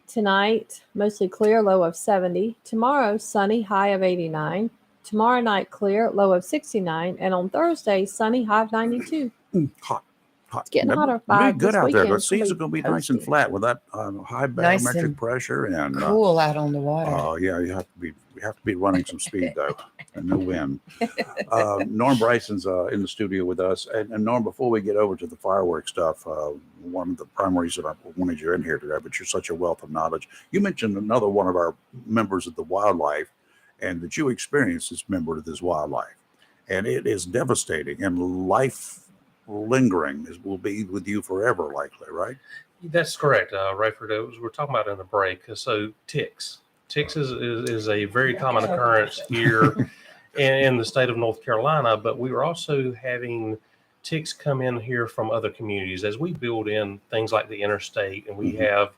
Tonight, mostly clear, low of 70. Tomorrow, sunny, high of 89. Tomorrow night, clear, low of 69. And on Thursday, sunny, high of 92. Hot. Hot. It's getting It'll hotter be by good this out there. weekend. The It's gonna seas be are going to be nice and toasty. flat with that high Nice barometric and pressure and cool out on the water. oh yeah, you have to be running some speed though, and no wind. Norm Bryson's in the studio with us, and Norm, before we get over to the fireworks stuff, one of the primary reasons I wanted you in here today, but you're such a wealth of knowledge. You mentioned another one of our members of the wildlife, and that you experienced as member of this wildlife, and it is devastating and life lingering will be with you forever, likely, right? That's correct, Rayford. We're talking about in the break. So ticks. Ticks is a very common occurrence here in the state of North Carolina, but we are also having ticks come in here from other communities as we build in things like the interstate, and we have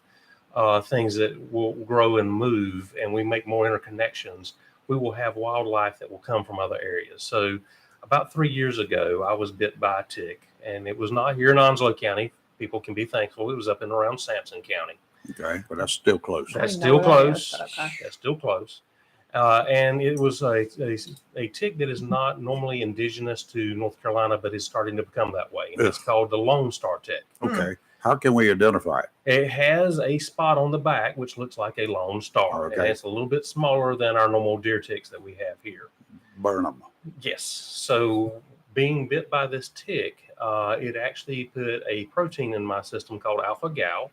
things that will grow and move, and we make more interconnections. We will have wildlife that will come from other areas. So about 3 years ago, I was bit by a tick, and it was not here in Onslow County. People can be thankful. It was up and around Sampson County. Okay, but that's still close. That's still close. That's still close. And it was a tick that is not normally indigenous to North Carolina, but is starting to become that way. And it's called the Lone Star tick. Okay. How can we identify it? It has a spot on the back, which looks like a lone star. Okay. And it's a little bit smaller than our normal deer ticks that we have here. Burn them. Yes. So being bit by this tick, it actually put a protein in my system called alpha gal,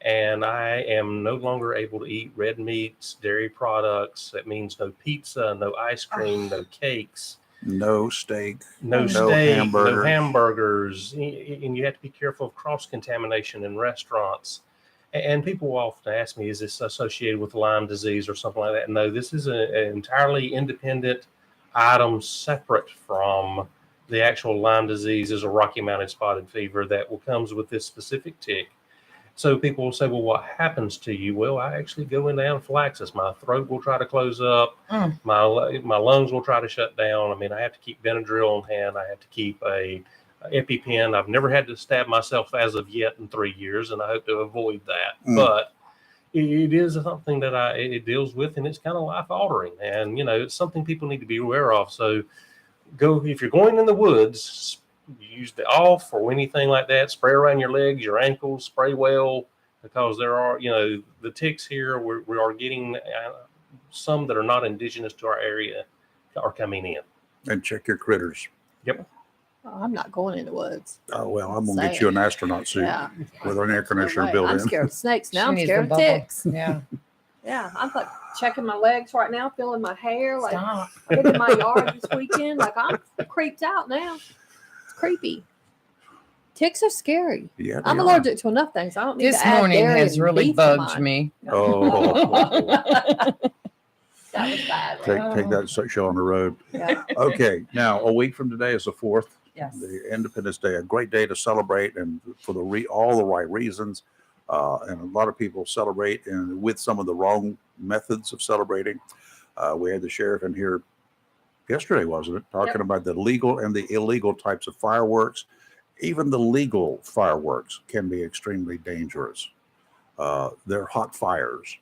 and I am no longer able to eat red meats, dairy products. That means no pizza, no ice cream, no cakes, no steak, no hamburgers, and you have to be careful of cross contamination in restaurants. And people will often ask me, is this associated with Lyme disease or something like that? No, this is an entirely independent item separate from the actual Lyme disease. Is a Rocky Mountain spotted fever that comes with this specific tick. So people will say, well, what happens to you? Well, I actually go into anaphylaxis. My throat will try to close up. My lungs will try to shut down. I mean, I have to keep Benadryl on hand. I have to keep a EpiPen. I've never had to stab myself as of yet in 3 years, and I hope to avoid that. But it is something that it deals with, and it's kind of life altering. And, it's something people need to be aware of. So if you're going in the woods, use the off or anything like that, spray around your legs, your ankles, spray well, because there are, the ticks here, we are getting some that are not indigenous to our area are coming in. And check your critters. Yep. Oh, I'm not going in the woods. Oh, well, I'm going to get you an astronaut suit with an air conditioner built in. I'm scared of snakes now. She I'm needs scared the of bubble. ticks. Yeah. Yeah, I'm like checking my legs right now, feeling my hair. Like Stop. I've been in my yard this weekend. Like I'm creeped out now. It's creepy. Ticks are scary. Yeah, I'm allergic to enough things. I don't need This to add morning dairy has and really beef to bugged mine. me. Oh. That was bad. Take that show on the road. Yeah. Okay, now a week from today is the 4th. Yes. The Independence Day, a great day to celebrate, and for all the right reasons. And a lot of people celebrate and with some of the wrong methods of celebrating. We had the sheriff in here yesterday, wasn't it? Talking about the legal and the illegal types of fireworks. Even the legal fireworks can be extremely dangerous. They're hot fires.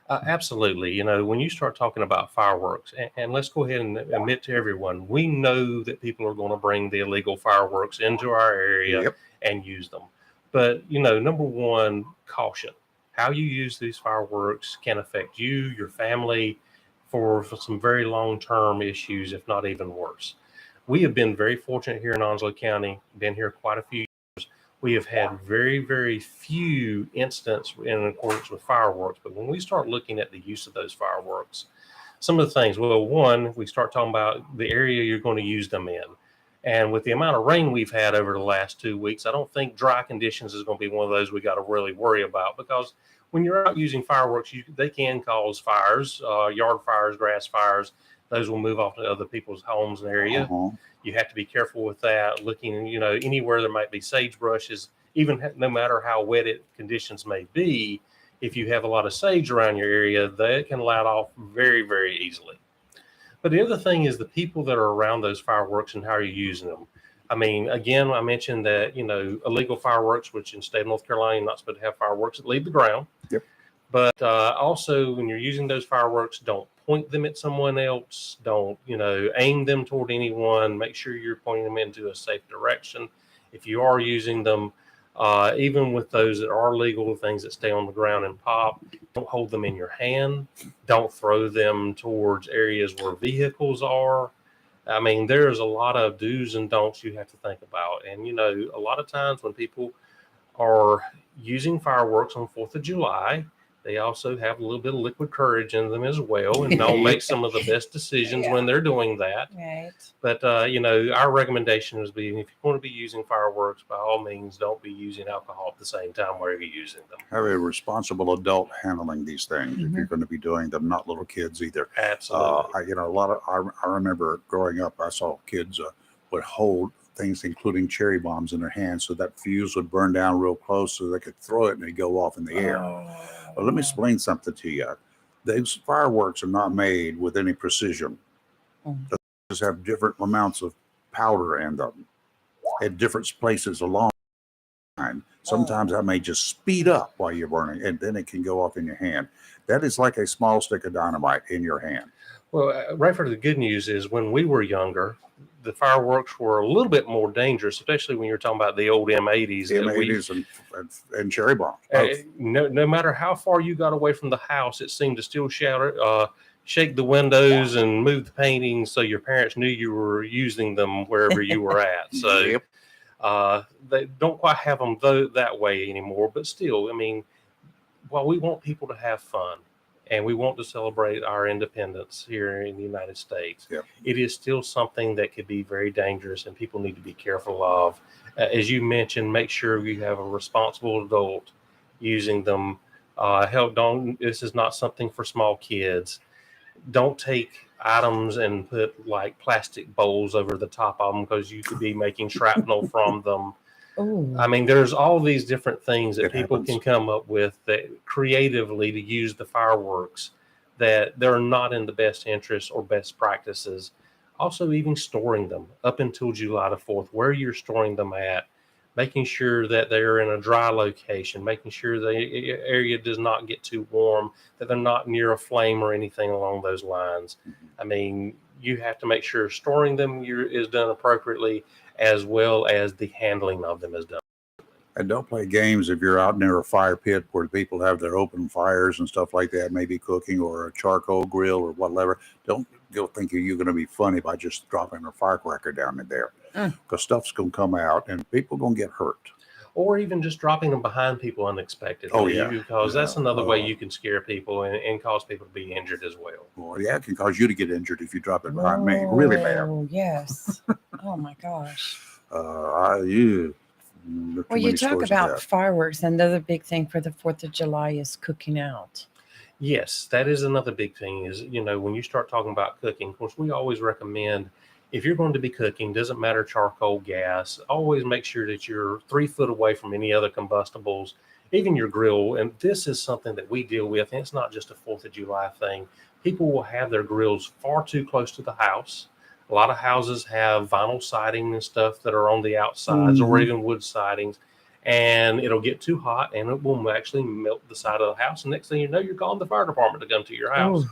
Absolutely. When you start talking about fireworks, and let's go ahead and admit to everyone, we know that people are going to bring the illegal fireworks into our area and use them. But, number one, caution. How you use these fireworks can affect you, your family, for some very long-term issues, if not even worse. We have been very fortunate here in Onslow County, been here quite a few years. We have had very, very few incidents in accordance with fireworks. But when we start looking at the use of those fireworks, some of the things, well, one, we start talking about the area you're going to use them in. And with the amount of rain we've had over the last 2 weeks, I don't think dry conditions is going to be one of those we got to really worry about, because when you're out using fireworks, they can cause fires, yard fires, grass fires. Those will move off to other people's homes and area. You have to be careful with that. Looking, anywhere there might be sagebrush, even no matter how wet conditions may be, if you have a lot of sage around your area, that can light off very, very easily. But the other thing is the people that are around those fireworks and how are you using them. I mean, again, I mentioned that, illegal fireworks, which in the state of North Carolina, you're not supposed to have fireworks that leave the ground. Yep. But also, when you're using those fireworks, don't point them at someone else. Don't, aim them toward anyone. Make sure you're pointing them into a safe direction. if you are using them, even with those that are legal, things that stay on the ground and pop, don't hold them in your hand. Don't throw them towards areas where vehicles are. I mean, there's a lot of do's and don'ts you have to think about. And, you know, a lot of times when people are using fireworks on 4th of July, they also have a little bit of liquid courage in them as well, and don't make some of the best decisions when they're doing that. Right. But, you know, our recommendation is being, if you're going to be using fireworks, by all means, don't be using alcohol at the same time where you're using them. Have a responsible adult handling these things if Mm-hmm. you're going to be doing them, not little kids either. Absolutely. You know, I remember growing up, I saw kids would hold things, including cherry bombs, in their hands, so that fuse would burn down real close, so they could throw it and it'd go off in the air. Well, let me explain something to you. These fireworks are not made with any precision. They just have different amounts of powder in them at different places along the line. Sometimes that may just speed up while you're burning, and then it can go off in your hand. That is like a small stick of dynamite in your hand. Well, Rayford, the good news is when we were younger, the fireworks were a little bit more dangerous, especially when you're talking about the old M80s. M80s and cherry bombs. No matter how far you got away from the house, it seemed to still shake the windows and move the paintings so your parents knew you were using them wherever you were at. So they don't quite have them that way anymore. But still, I mean, while we want people to have fun, and we want to celebrate our independence here in the United States, it is still something that could be very dangerous, and people need to be careful of. As you mentioned, make sure you have a responsible adult using them. This is not something for small kids. Don't take items and put like plastic bowls over the top of them, because you could be making shrapnel from them. Ooh. I mean, there's all these different things that people can come up with that creatively to use the fireworks that they're not in the best interest or best practices. Also, even storing them up until July the 4th, where you're storing them at, making sure that they're in a dry location, making sure the area does not get too warm, that they're not near a flame or anything along those lines. I mean, you have to make sure storing them is done appropriately, as well as the handling of them is done. And don't play games if you're out near a fire pit where people have their open fires and stuff like that, maybe cooking or a charcoal grill or whatever. Don't go thinking you're going to be funny by just dropping a firecracker down in there, because stuff's going to come out and people going to get hurt. Or even just dropping them behind people unexpectedly. Oh, yeah. Because that's another way you can scare people and cause people to be injured as well. Well, yeah, it can cause you to get injured if you drop it behind me. Really bad. Oh, yes. Oh, my gosh. Well, Well, you talk about fireworks. Another big thing for the 4th of July is cooking out. Yes, that is another big thing is, you know, when you start talking about cooking, of course, we always recommend, if you're going to be cooking, doesn't matter charcoal, gas, always make sure that you're 3 foot away from any other combustibles, even your grill. And this is something that we deal with, and it's not just a 4th of July thing. People will have their grills far too close to the house. A lot of houses have vinyl siding and stuff that are on the outsides, or even wood sidings, and it'll get too hot and it will actually melt the side of the house. And next thing you know, you're calling the fire department to come to your house.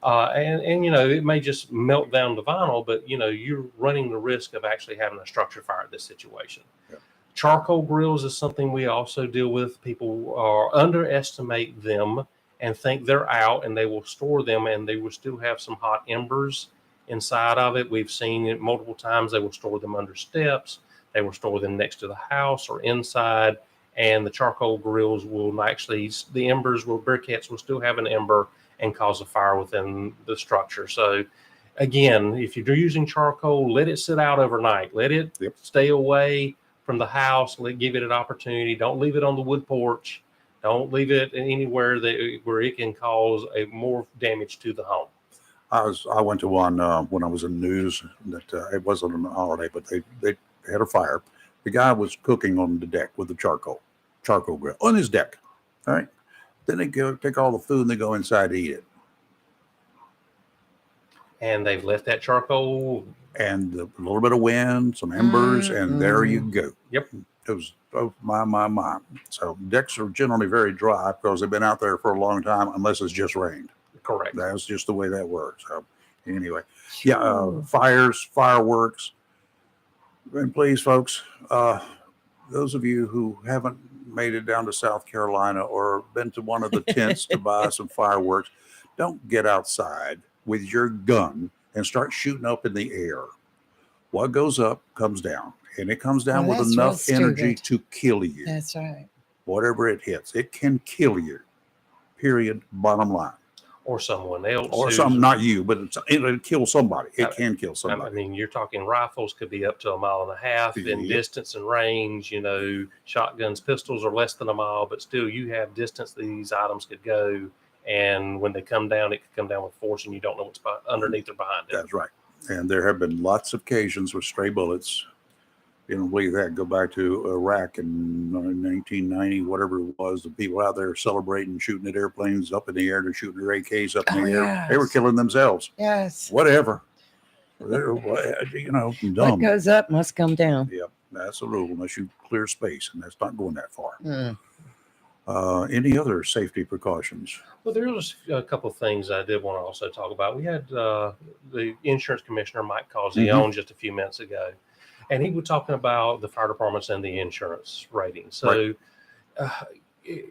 And you know, it may just melt down the vinyl, but you know, you're running the risk of actually having a structure fire in this situation. Charcoal grills is something we also deal with. People underestimate them and think they're out, and they will store them and they will still have some hot embers inside of it. We've seen it multiple times. They will store them under steps. They will store them next to the house or inside. And the charcoal grills will actually, the briquettes will still have an ember and cause a fire within the structure. So again, if you're using charcoal, let it sit out overnight. Let it stay away from the house. Give it an opportunity. Don't leave it on the wood porch. Don't leave it anywhere where it can cause more damage to the home. I went to one when I was in news that it wasn't on a holiday, but they had a fire. The guy was cooking on the deck with the charcoal grill on his deck. All right. Then they go take all the food and they go inside to eat it. And they've left that charcoal and a little bit of wind, some embers, and there you go. Yep. It was my. So decks are generally very dry because they've been out there for a long time, unless it's just rained. Correct. That's just the way that works. So anyway, fires, fireworks, and please, folks, those of you who haven't made it down to South Carolina or been to one of the tents to buy some fireworks, don't get outside with your gun and start shooting up in the air. What goes up comes down, and it comes down Well, with that's real enough energy stupid. to kill you. That's right. Whatever it hits, it can kill you. Period. Bottom line. Or someone else. Or who's- some, not you, but it'll kill somebody. It I- can kill I somebody. mean, you're talking rifles could be up to 1.5 miles in Yep. distance and range. You know, shotguns, pistols are less than 1 mile, but still you have distance these items could go. And when they come down, it could come down with force and you don't know what's underneath or behind it. That's right. And there have been lots of occasions with stray bullets. You know, believe that. Go back to Iraq in 1990, whatever it was. The people out there celebrating, shooting at airplanes up in the air. They're shooting their AKs up in the air. They were yes. killing themselves. Yes. Whatever. They're, you know, What dumb. goes up must come down. Yep, that's the rule unless you clear space, and that's not going that far. Mm. Any other safety precautions? Well, there was a couple of things I did want to also talk about. We had the insurance commissioner, Mike Causey, Mhm. on just a few minutes ago, and he was talking about the fire departments and the insurance ratings. So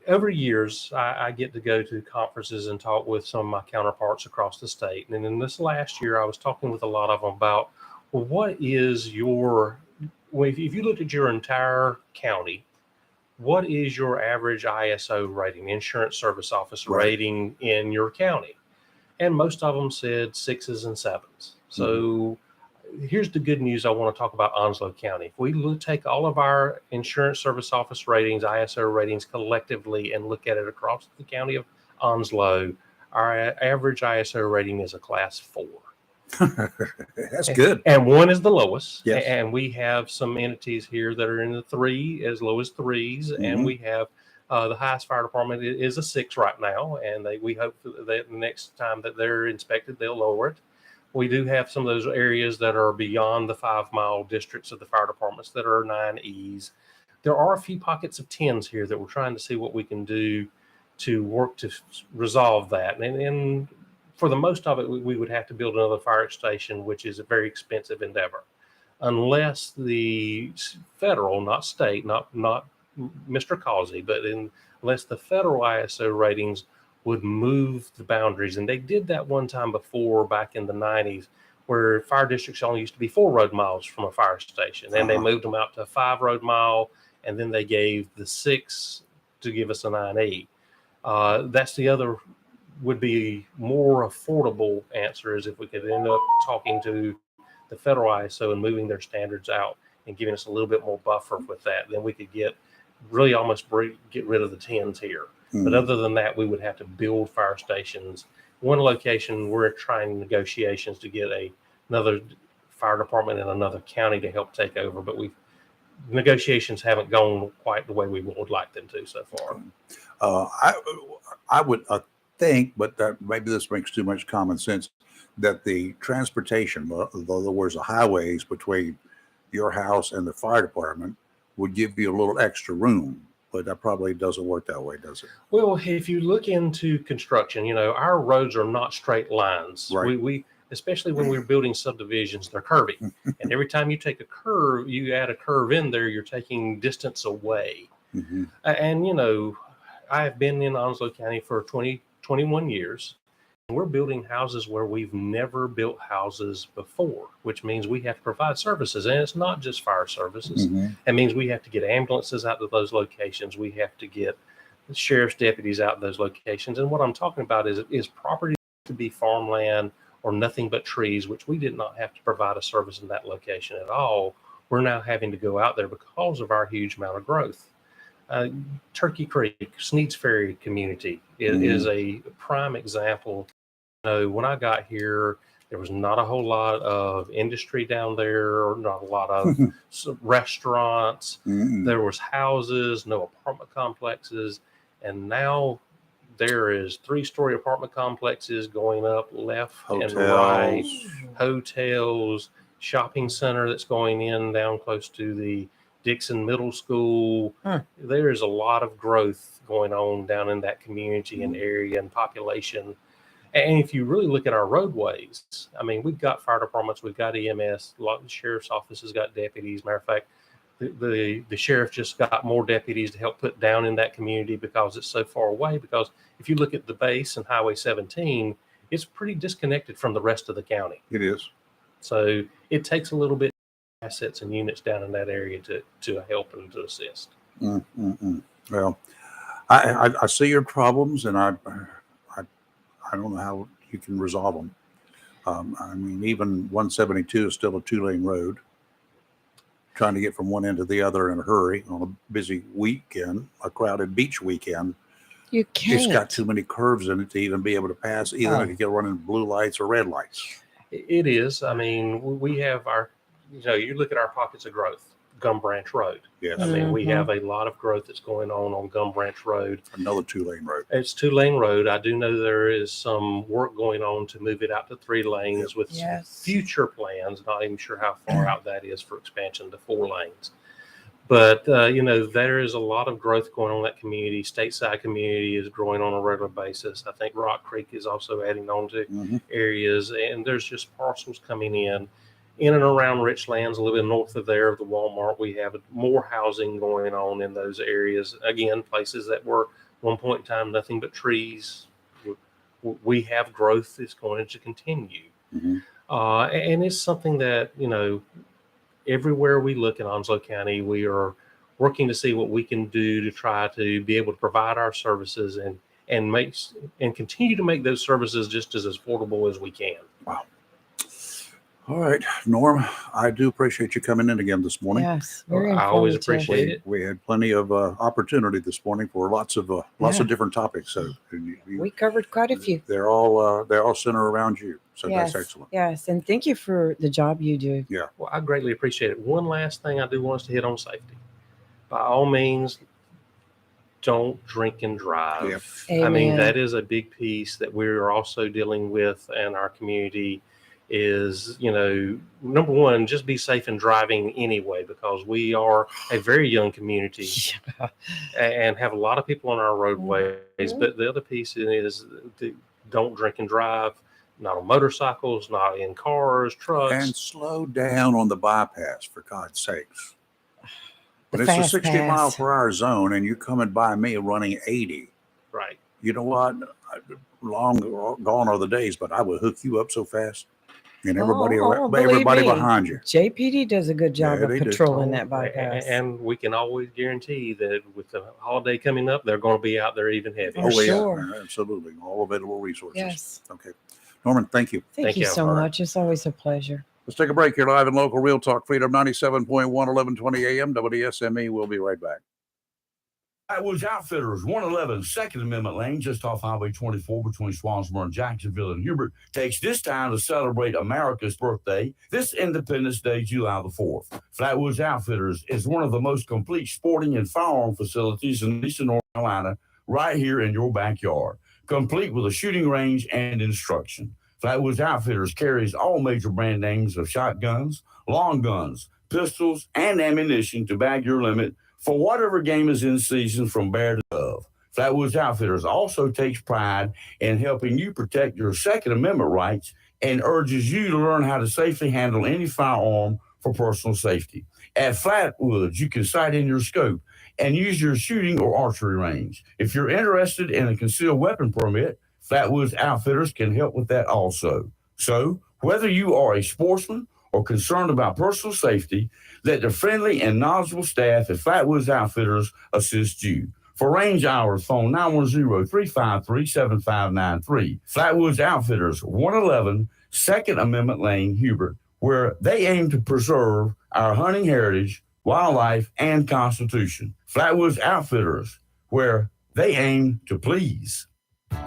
over years, I get to go to conferences and talk with some of my counterparts across the state. And in this last year, I was talking with a lot of them about, well, what is your, well, if you looked at your entire county, what is your average ISO rating, Insurance Service Office Right. rating in your county? And most of them said 6s and 7s. So here's the good news I want to talk about Onslow County. If we take all of our Insurance Service Office ratings, ISO ratings collectively and look at it across the county of Onslow, our average ISO rating is a class 4. That's good. And 1 is the lowest. Yes. And we have some entities here that are in the 3, as low as 3s. And Mhm. we have the highest fire department is a 6 right now. And we hope that the next time that they're inspected, they'll lower it. We do have some of those areas that are beyond the 5-mile districts of the fire departments that are 9Es. There are a few pockets of 10s here that we're trying to see what we can do to work to resolve that. And for the most of it, we would have to build another fire station, which is a very expensive endeavor. Unless the federal, not state, not Mr. Causey, but unless the federal ISO ratings would move the boundaries. And they did that one time before back in the 90s, where fire districts only used to be 4 road miles from a fire station. And they moved them out to a 5 road mile. And then they gave the 6 to give us a 9E. That's the other would be more affordable answer is if we could end up talking to the federal ISO and moving their standards out and giving us a little bit more buffer with that. Then we could get really almost get rid of the 10s here. But other than that, we would have to build fire stations. One location, we're trying negotiations to get another fire department in another county to help take over, but negotiations haven't gone quite the way we would like them to so far. I would think, but maybe this makes too much common sense, that the transportation, in other words, the highways between your house and the fire department would give you a little extra room. But that probably doesn't work that way, does it? Well, if you look into construction, our roads are not straight lines. Right. We especially when we're building subdivisions, they're curvy. And every time you take a curve, you add a curve in there, you're taking distance away. Mm-hmm. And, I've been in Onslow County for 21 years. And we're building houses where we've never built houses before, which means we have to provide services. And it's not just fire services. Mhm. It means we have to get ambulances out to those locations. We have to get sheriff's deputies out to those locations. And what I'm talking about is property to be farmland or nothing but trees, which we did not have to provide a service in that location at all. We're now having to go out there because of our huge amount of growth. Turkey Creek, Sneeds Ferry community is a prime example. When I got here, there was not a whole lot of industry down there, or not a lot of restaurants. There was houses, no apartment complexes, and now there is 3-story apartment complexes going up left and right, hotels, shopping center that's going in down close to the Dixon Middle School. There is a lot of growth going on down in that community and area and population. And if you really look at our roadways, I mean, we've got fire departments, we've got EMS, a lot of the sheriff's office has got deputies. Matter of fact, the sheriff just got more deputies to help put down in that community because it's so far away. Because if you look at the base and Highway 17, it's pretty disconnected from the rest of the county. It is. So it takes a little bit of assets and units down in that area to help and to assist. Well, I see your problems, and I don't know how you can resolve them. I mean, even 172 is still a 2-lane road. Trying to get from one end to the other in a hurry on a busy weekend, a crowded beach weekend. You can't. It's got too many curves in it to even be able to pass. Either you get running blue lights or red lights. It is. I mean, we have our, you look at our pockets of growth, Gum Branch Road. Yes. I mean, we have a lot of growth that's going on Gum Branch Road. Another 2-lane road. It's 2-lane road. I do know there is some work going on to move it out to 3 lanes with future plans. Not even sure how far out that is for expansion to 4 lanes. But, there is a lot of growth going on in that community. Stateside community is growing on a regular basis. I think Rock Creek is also adding on to areas, and there's just parcels coming in and around Richlands, a little bit north of there of the Walmart. We have more housing going on in those areas. Again, places that were one point in time nothing but trees. We have growth that's going to continue. And it's something that, everywhere we look in Onslow County, we are working to see what we can do to try to be able to provide our services and continue to make those services just as affordable as we can. Wow. All right, Norm, I do appreciate you coming in again this morning. Yes, I always appreciate it. We had plenty of opportunity this morning for lots of different topics. So we covered quite a few. They're all centered around you. So Yes, that's excellent. Yes, and thank you for the job you do. Yeah. Well, I greatly appreciate it. One last thing I do want us to hit on safety. By all means, don't drink and drive. Yep. I mean, Amen. that is a big piece that we're also dealing with in our community is, number one, just be safe in driving anyway, because we are a very young community and have a lot of people on our roadways. But the other piece is don't drink and drive, not on motorcycles, not in cars, trucks. And slow down on the bypass, for God's sakes. But it's a fast 60 pass. mile per hour zone, and you're coming by me running 80. Right. You know what? Long gone are the days, but I would hook you up so fast, and everybody believe me, behind you. JPD does a good job Yeah, of they do. patrolling that bypass. And we can always guarantee that with the holiday coming up, they're going to be out there even heavier. For sure. Yeah, absolutely. All available resources. Yes. Okay. Norman, thank you. Thank you so All right. much. It's always a pleasure. Let's take a break here live and local Real Talk Freedom 97.1, 1120 AM, WSME. We'll be right back. Flatwoods Outfitters, 111 Second Amendment Lane, just off Highway 24 between Swansboro and Jacksonville and Hubert, takes this time to celebrate America's birthday this Independence Day, July the 4th. Flatwoods Outfitters is one of the most complete sporting and firearm facilities in Eastern North Carolina, right here in your backyard, complete with a shooting range and instruction. Flatwoods Outfitters carries all major brand names of shotguns, long guns, pistols, and ammunition to bag your limit for whatever game is in season from bear to dove. Flatwoods Outfitters also takes pride in helping you protect your Second Amendment rights and urges you to learn how to safely handle any firearm for personal safety. At Flatwoods, you can sight in your scope and use your shooting or archery range. If you're interested in a concealed weapon permit, Flatwoods Outfitters can help with that also. So, whether you are a sportsman or concerned about personal safety, let the friendly and knowledgeable staff at Flatwoods Outfitters assist you. For range hours, phone 910-353-7593. Flatwoods Outfitters, 111 Second Amendment Lane, Hubert, where they aim to preserve our hunting heritage, wildlife, and Constitution. Flatwoods Outfitters, where they aim to please.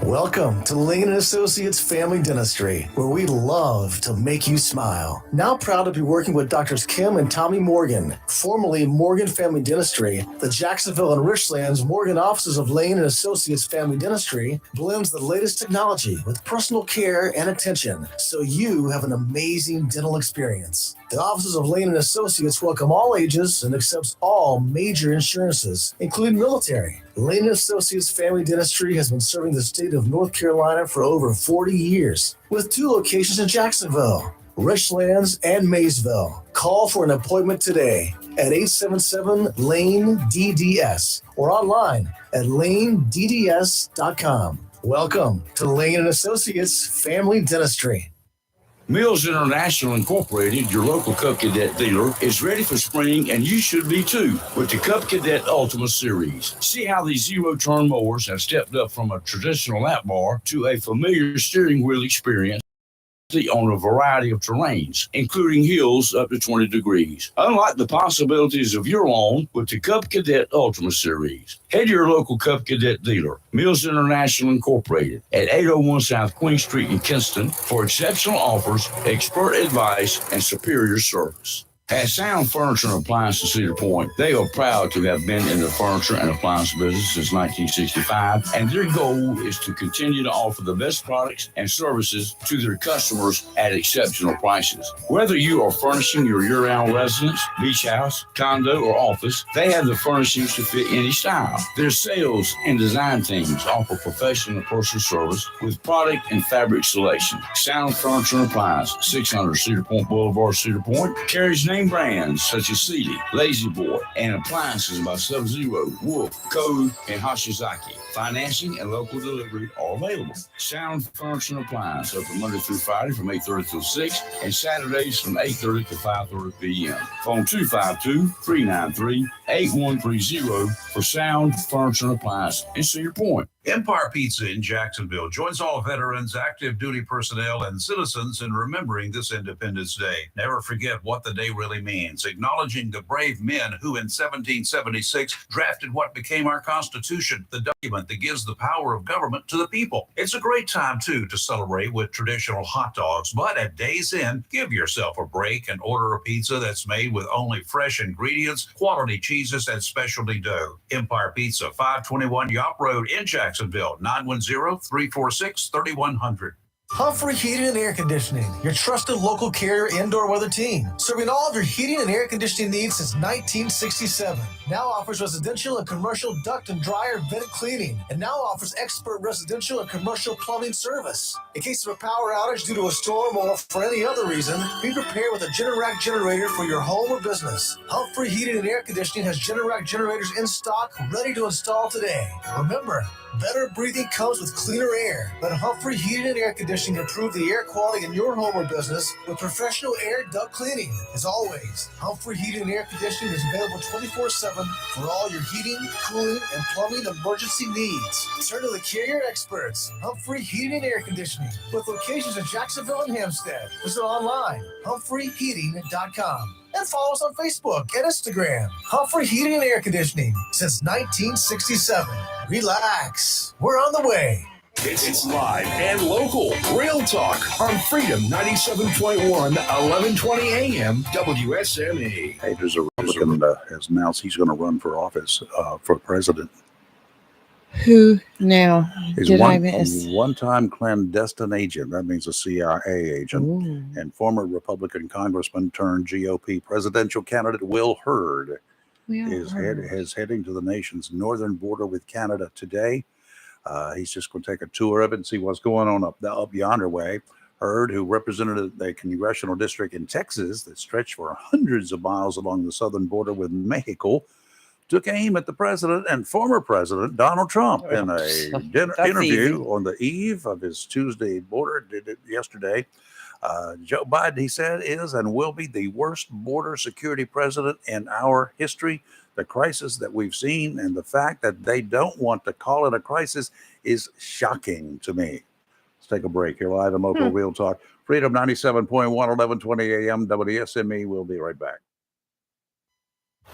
Welcome to Lane & Associates Family Dentistry, where we love to make you smile. Now proud to be working with Drs. Kim and Tommy Morgan, formerly Morgan Family Dentistry. The Jacksonville and Richlands Morgan offices of Lane & Associates Family Dentistry blends the latest technology with personal care and attention, so you have an amazing dental experience. The offices of Lane & Associates welcome all ages and accepts all major insurances, including military. Lane & Associates Family Dentistry has been serving the state of North Carolina for over 40 years, with 2 locations in Jacksonville. Richlands, and Maysville. Call for an appointment today at 877-LANE-DDS or online at lanedds.com. Welcome to Lane & Associates Family Dentistry. Mills International Incorporated, your local Cub Cadet dealer, is ready for spring, and you should be too, with the Cub Cadet Ultima Series. See how these zero-turn mowers have stepped up from a traditional lap bar to a familiar steering wheel experience on a variety of terrains, including hills up to 20 degrees. Unlock the possibilities of your lawn with the Cub Cadet Ultima Series. Head to your local Cub Cadet dealer, Mills International Incorporated, at 801 South Queen Street in Kinston for exceptional offers, expert advice, and superior service. At Sound Furniture and Appliance in Cedar Point, they are proud to have been in the furniture and appliance business since 1965, and their goal is to continue to offer the best products and services to their customers at exceptional prices. Whether you are furnishing your year-round residence, beach house, condo, or office, they have the furnishings to fit any style. Their sales and design teams offer professional and personal service with product and fabric selection. Sound Furniture and Appliance, 600 Cedar Point Boulevard, Cedar Point, carries name brands such as Sealy, Lazy Boy, and appliances by Sub-Zero, Wolf, Code, and Hashizaki. Financing and local delivery are available. Sound Furniture and Appliance open Monday through Friday from 8:30 till 6 and Saturdays from 8:30 to 5:30 p.m. Phone 252-393-8130 for Sound Furniture and Appliance in Cedar Point. Empire Pizza in Jacksonville joins all veterans, active duty personnel, and citizens in remembering this Independence Day. Never forget what the day really means, acknowledging the brave men who in 1776 drafted what became our Constitution, the document that gives the power of government to the people. It's a great time, too, to celebrate with traditional hot dogs, but at Days Inn, give yourself a break and order a pizza that's made with only fresh ingredients, quality cheeses, and specialty dough. Empire Pizza, 521 Yop Road in Jacksonville. 910-346-3100. Humphrey Heating and Air Conditioning, your trusted local carrier indoor weather team, serving all of your heating and air conditioning needs since 1967. Now offers residential and commercial duct and dryer vent cleaning, and now offers expert residential and commercial plumbing service. In case of a power outage due to a storm or for any other reason, be prepared with a Generac generator for your home or business. Humphrey Heating and Air Conditioning has Generac generators in stock, ready to install today. Remember, better breathing comes with cleaner air. Let Humphrey Heating and Air Conditioning improve the air quality in your home or business with professional air duct cleaning. As always, Humphrey Heating and Air Conditioning is available 24/7 for all your heating, cooling, and plumbing emergency needs. Turn to the carrier experts, Humphrey Heating and Air Conditioning, with locations in Jacksonville and Hempstead. Visit online, humphreyheating.com. And follow us on Facebook and Instagram. Humphrey Heating and Air Conditioning since 1967. Relax. We're on the way. It's live and local. Real talk on Freedom 97.1, 1120 AM, WSME. Hey, there's a Republican has announced he's going to run for office for president. Who now? He's Did I miss? one-time clandestine agent. That means a CIA agent. Ooh. And former Republican congressman turned GOP presidential candidate Will Hurd is heading to the nation's northern border with Canada today. He's just going to take a tour of it and see what's going on up yonder way. Hurd, who represented a congressional district in Texas that stretched for hundreds of miles along the southern border with Mexico, took aim at the president and former president Donald Trump in a interview on the eve of his Tuesday border. Did it yesterday. Joe Biden, he said, is and will be the worst border security president in our history. The crisis that we've seen and the fact that they don't want to call it a crisis is shocking to me. Let's take a break here live and local Real Talk. Freedom 97.1, 1120 AM, WSME. We'll be right back.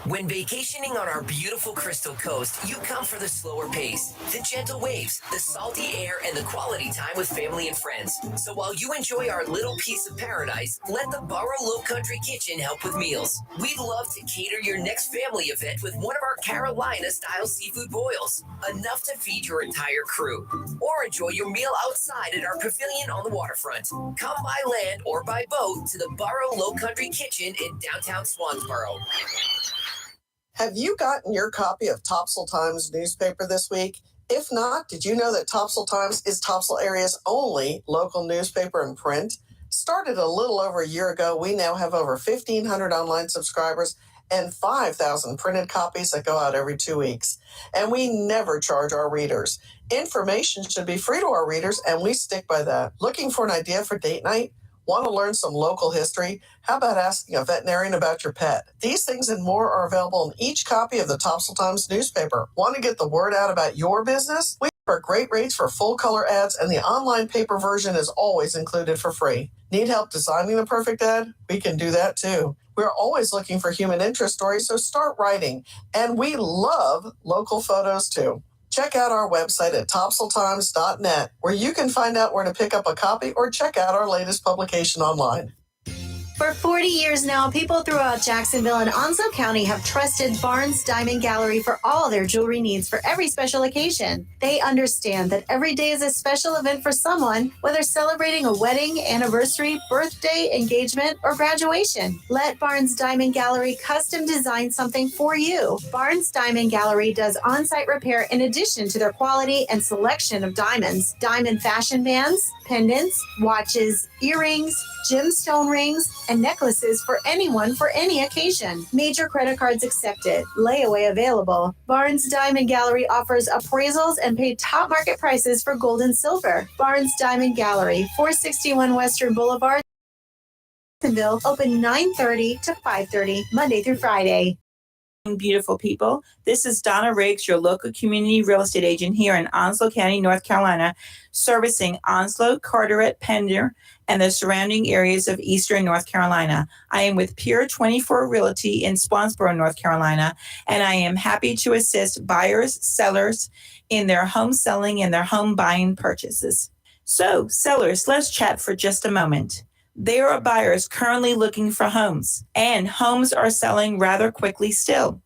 When vacationing on our beautiful Crystal Coast, you come for the slower pace, the gentle waves, the salty air, and the quality time with family and friends. So while you enjoy our little piece of paradise, let the Barrow Low Country Kitchen help with meals. We'd love to cater your next family event with one of our Carolina-style seafood boils, enough to feed your entire crew. Or enjoy your meal outside at our pavilion on the waterfront. Come by land or by boat to the Barrow Low Country Kitchen in downtown Swansboro. Have you gotten your copy of Topsail Times newspaper this week? If not, did you know that Topsail Times is Topsail area's only local newspaper in print? Started a little over a year ago, we now have over 1,500 online subscribers and 5,000 printed copies that go out every 2 weeks. And we never charge our readers. Information should be free to our readers, and we stick by that. Looking for an idea for date night? Want to learn some local history? How about asking a veterinarian about your pet? These things and more are available in each copy of the Topsail Times newspaper. Want to get the word out about your business? We offer great rates for full color ads, and the online paper version is always included for free. Need help designing the perfect ad? We can do that too. We're always looking for human interest stories, so start writing. And we love local photos too. Check out our website at topsailtimes.net, where you can find out where to pick up a copy or check out our latest publication online. For 40 years now, people throughout Jacksonville and Onslow County have trusted Barnes Diamond Gallery for all their jewelry needs for every special occasion. They understand that every day is a special event for someone, whether celebrating a wedding, anniversary, birthday, engagement, or graduation. Let Barnes Diamond Gallery custom design something for you. Barnes Diamond Gallery does on-site repair in addition to their quality and selection of diamonds, diamond fashion bands, pendants, watches, earrings, gemstone rings, and necklaces for anyone for any occasion. Major credit cards accepted. Layaway available. Barnes Diamond Gallery offers appraisals and paid top market prices for gold and silver. Barnes Diamond Gallery, 461 Western Boulevard, Jacksonville, open 9:30 to 5:30, Monday through Friday. Beautiful people. This is Donna Riggs, your local community real estate agent here in Onslow County, North Carolina, servicing Onslow, Carteret, Pender, and the surrounding areas of Eastern North Carolina. I am with Pier 24 Realty in Swansboro, North Carolina, and I am happy to assist buyers, sellers in their home selling and their home buying purchases. So, sellers, let's chat for just a moment. There are buyers currently looking for homes, and homes are selling rather quickly still.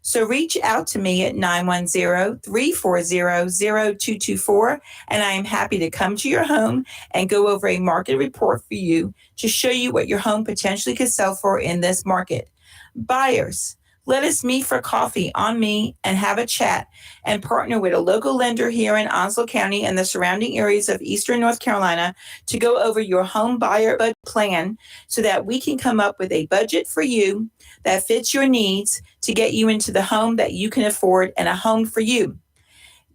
So reach out to me at 910-340-0224, and I am happy to come to your home and go over a market report for you to show you what your home potentially could sell for in this market. Buyers, let us meet for coffee on me and have a chat and partner with a local lender here in Onslow County and the surrounding areas of Eastern North Carolina to go over your home buyer budget plan so that we can come up with a budget for you that fits your needs to get you into the home that you can afford and a home for you.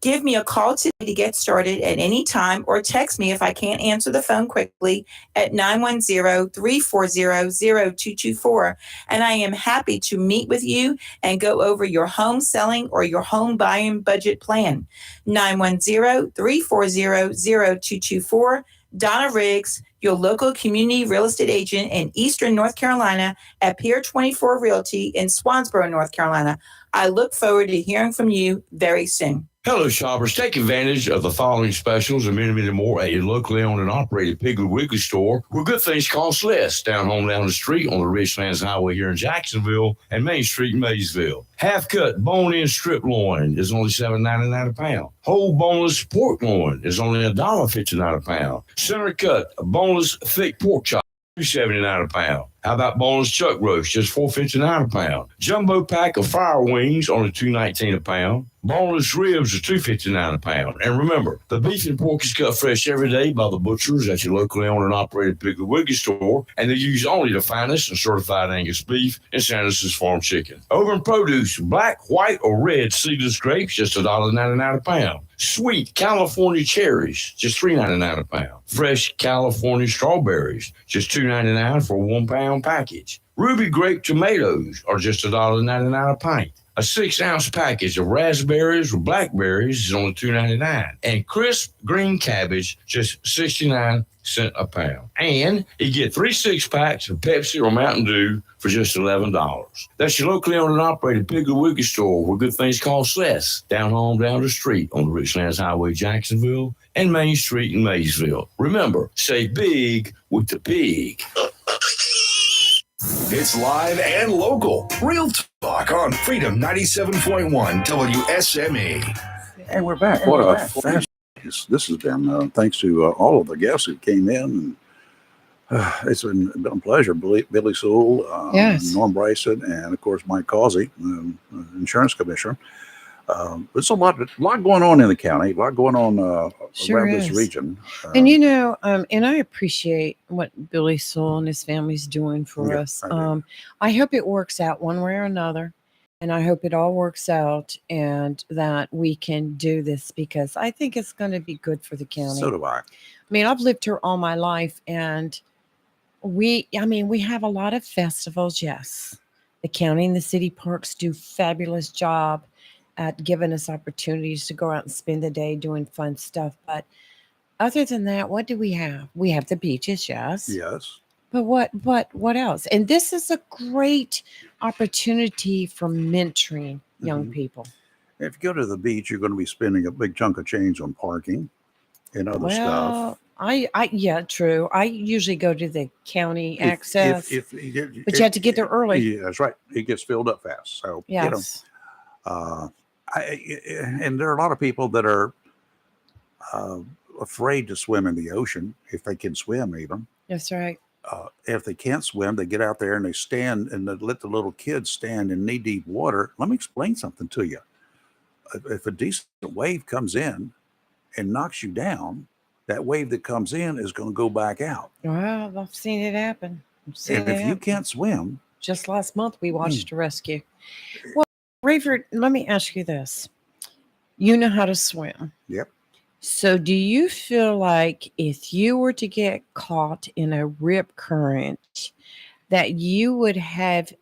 Give me a call today to get started at any time, or text me if I can't answer the phone quickly at 910-340-0224. And I am happy to meet with you and go over your home selling or your home buying budget plan. 910-340-0224. Donna Riggs, your local community real estate agent in Eastern North Carolina at Pier 24 Realty in Swansboro, North Carolina. I look forward to hearing from you very soon. Hello, shoppers. Take advantage of the following specials and many more at your locally owned and operated Piggly Wiggly store, where good things cost less. Down the street on the Richlands Highway here in Jacksonville and Main Street in Maysville. Half-cut bone-in strip loin is only $7.99 a pound. Whole boneless pork loin is only $1.59 a pound. Center cut, boneless thick pork chop, $2.79 a pound. How about boneless chuck roast, just $4.59 a pound. Jumbo pack of fire wings, only $2.19 a pound. Boneless ribs are $2.59 a pound. And remember, the beef and pork is cut fresh every day by the butchers at your locally owned and operated Piggly Wiggly store, and they use only the finest and certified Angus beef and Sanders' Farm chicken. Over in produce, black, white, or red seedless grapes, just $1.99 a pound. Sweet California cherries, just $3.99 a pound. Fresh California strawberries, just $2.99 for a 1 pound package. Ruby grape tomatoes are just $1.99 a pint. A 6-ounce package of raspberries or blackberries is only $2.99. And crisp green cabbage, just 69 cents a pound. And you get 3 6-packs of Pepsi or Mountain Dew for just $11. That's your locally owned and operated Piggly Wiggly store, where good things cost less. Down the street on the Richlands Highway, Jacksonville, and Main Street in Maysville. Remember, say big with the pig. It's live and local. Real Talk on Freedom 97.1 WSME. And we're back. What a fast this has been. Thanks to all of the guests who came in. And, it's been a pleasure. Billy Sewell, Yes. Norm Bryson, and of course Mike Causey, insurance commissioner. There's a lot going on in the county, a lot going on Sure around this is. region. And you know, and I appreciate what Billy Sewell and his family's doing for Yeah, us. I do. I hope it works out one way or another. And I hope it all works out and that we can do this because I think it's going to be good for the county. So do I. I mean, I've lived here all my life and we have a lot of festivals. Yes. The county and the city parks do fabulous job at giving us opportunities to go out and spend the day doing fun stuff. But other than that, what do we have? We have the beaches. Yes. Yes. But what else? And this is a great opportunity for mentoring young people. If you go to the beach, you're going to be spending a big chunk of change on parking and other stuff. Yeah, true. I usually go to the county access, But you have to get there early. Yeah, that's right. It gets filled up fast. So, Yes. and there are a lot of people that are afraid to swim in the ocean if they can swim even. That's right. If they can't swim, they get out there and they stand and they let the little kids stand in knee-deep water. Let me explain something to you. If a decent wave comes in and knocks you down, that wave that comes in is going to go back out. Well, I've seen it happen. And if you can't swim, just last month we watched a rescue. Well, Rayford, let me ask you this. You know how to swim. Yep. So do you feel like if you were to get caught in a rip current, that you would have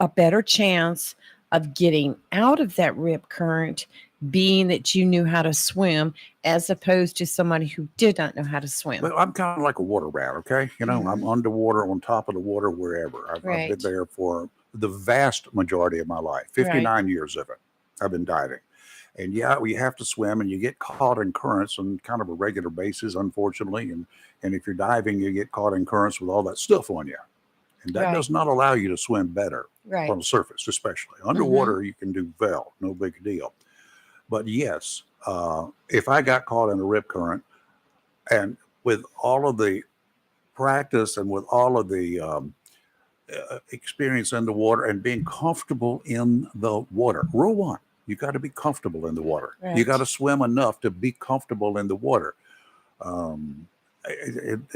a better chance of getting out of that rip current, being that you knew how to swim, as opposed to somebody who did not know how to swim? well, I'm kind of like a water rat, okay? You know, I'm underwater, on top of the water, wherever. I've Right. been there for the vast majority of my life, 59 years of it. I've been diving. And yeah, we have to swim and you get caught in currents on kind of a regular basis, unfortunately. And if you're diving, you get caught in currents with all that stuff on you. And that Right. does not allow you to swim better Right. on the surface, especially. Underwater, you can do well, no big deal. But yes, if I got caught in a rip current and with all of the practice and with all of the experience in the water and being comfortable in the water, rule one, you got to be comfortable in the water. You Right. got to swim enough to be comfortable in the water.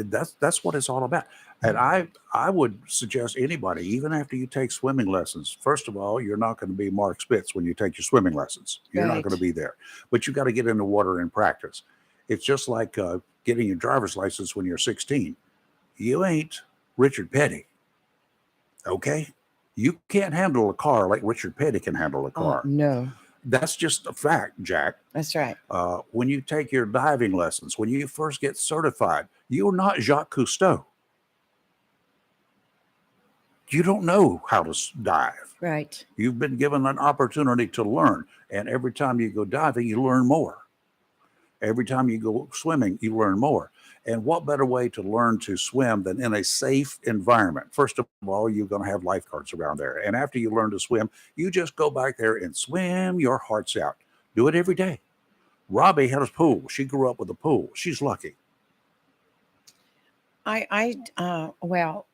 That's what it's all about. And I would suggest anybody, even after you take swimming lessons, first of all, you're not going to be Mark Spitz when you take your swimming lessons. You're not Right. going to be there, but you got to get in the water and practice. It's just like getting your driver's license when you're 16. You ain't Richard Petty, okay? You can't handle a car like Richard Petty can handle a car. No. That's just a fact, Jack. That's right. When you take your diving lessons, when you first get certified, you're not Jacques Cousteau. You don't know how to dive. Right. You've been given an opportunity to learn. And every time you go diving, you learn more. Every time you go swimming, you learn more. And what better way to learn to swim than in a safe environment? First of all, you're going to have lifeguards around there. And after you learn to swim, you just go back there and swim your hearts out. Do it every day. Robbie had a pool. She grew up with a pool. She's lucky. Well,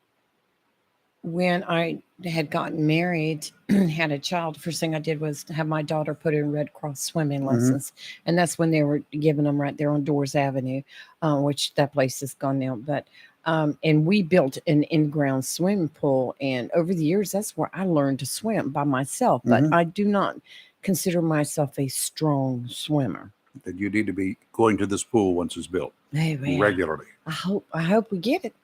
when I had gotten married, had a child, first thing I did was have my daughter put her in Red Cross swimming lessons. And that's when they were giving them right there on Doors Avenue, which that place is gone now. But, and we built an in-ground swimming pool. And over the years, that's where I learned to swim by myself. But I do not consider myself a strong swimmer. That you need to be going to this pool once it's built Hey, man. regularly. I hope we get it.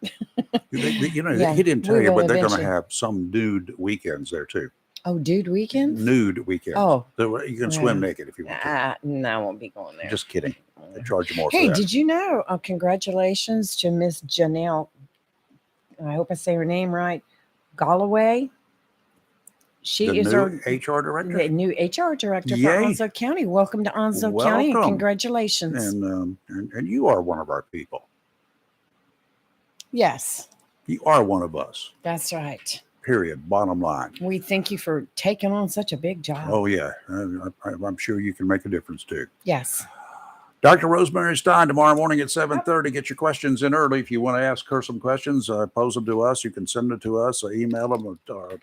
Yeah, He didn't tell we you, will but they're going to eventually. have some nude weekends there too. Oh, dude, weekends? Nude weekends. Oh. You can swim naked if you want to. No, I won't be going there. Just kidding. They charge you more Hey, for that. did you know? Congratulations to Miss Janelle. I hope I say her name right. Galloway. She The is new our HR director? the new HR director Yay. for Onslow County. Welcome to Onslow County and Welcome. congratulations. And you are one of our people. Yes, You are one of us. that's right. Period. Bottom line. We thank you for taking on such a big job. Oh yeah, I'm sure you can make a difference too. Yes. Dr. Rosemary Stein tomorrow morning at 7:30. Get your questions in early. If you want to ask her some questions, pose them to us. You can send them to us, email them, or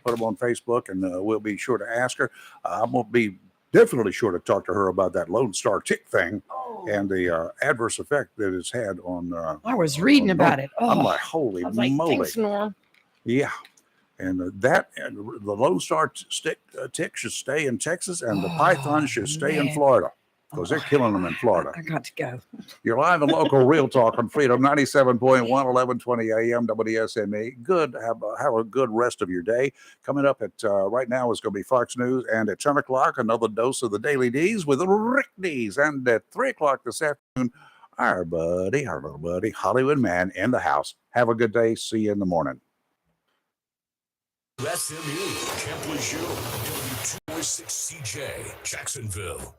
put them on Facebook, and we'll be sure to ask her. I'm going to be definitely sure to talk to her about that Lone Star tick thing and the adverse effect that it's had on. I was reading about it. I'm like, holy I was like, moly. thanks, Norm. Yeah. And the Lone Star tick should stay in Texas, and the python should stay in man. Florida because they're killing them in Florida. I got to go. You're live and local Real Talk on Freedom 97.1, 1120 AM WSME. Good. Have a good rest of your day. Coming up at right now is going to be Fox News, and at 10 o'clock, another dose of the Daily D's with Rick D's. And at 3 o'clock this afternoon, our little buddy, Hollywood Man in the house. Have a good day. See you in the morning. SME, Camp Lejeune, W206CJ, Jacksonville.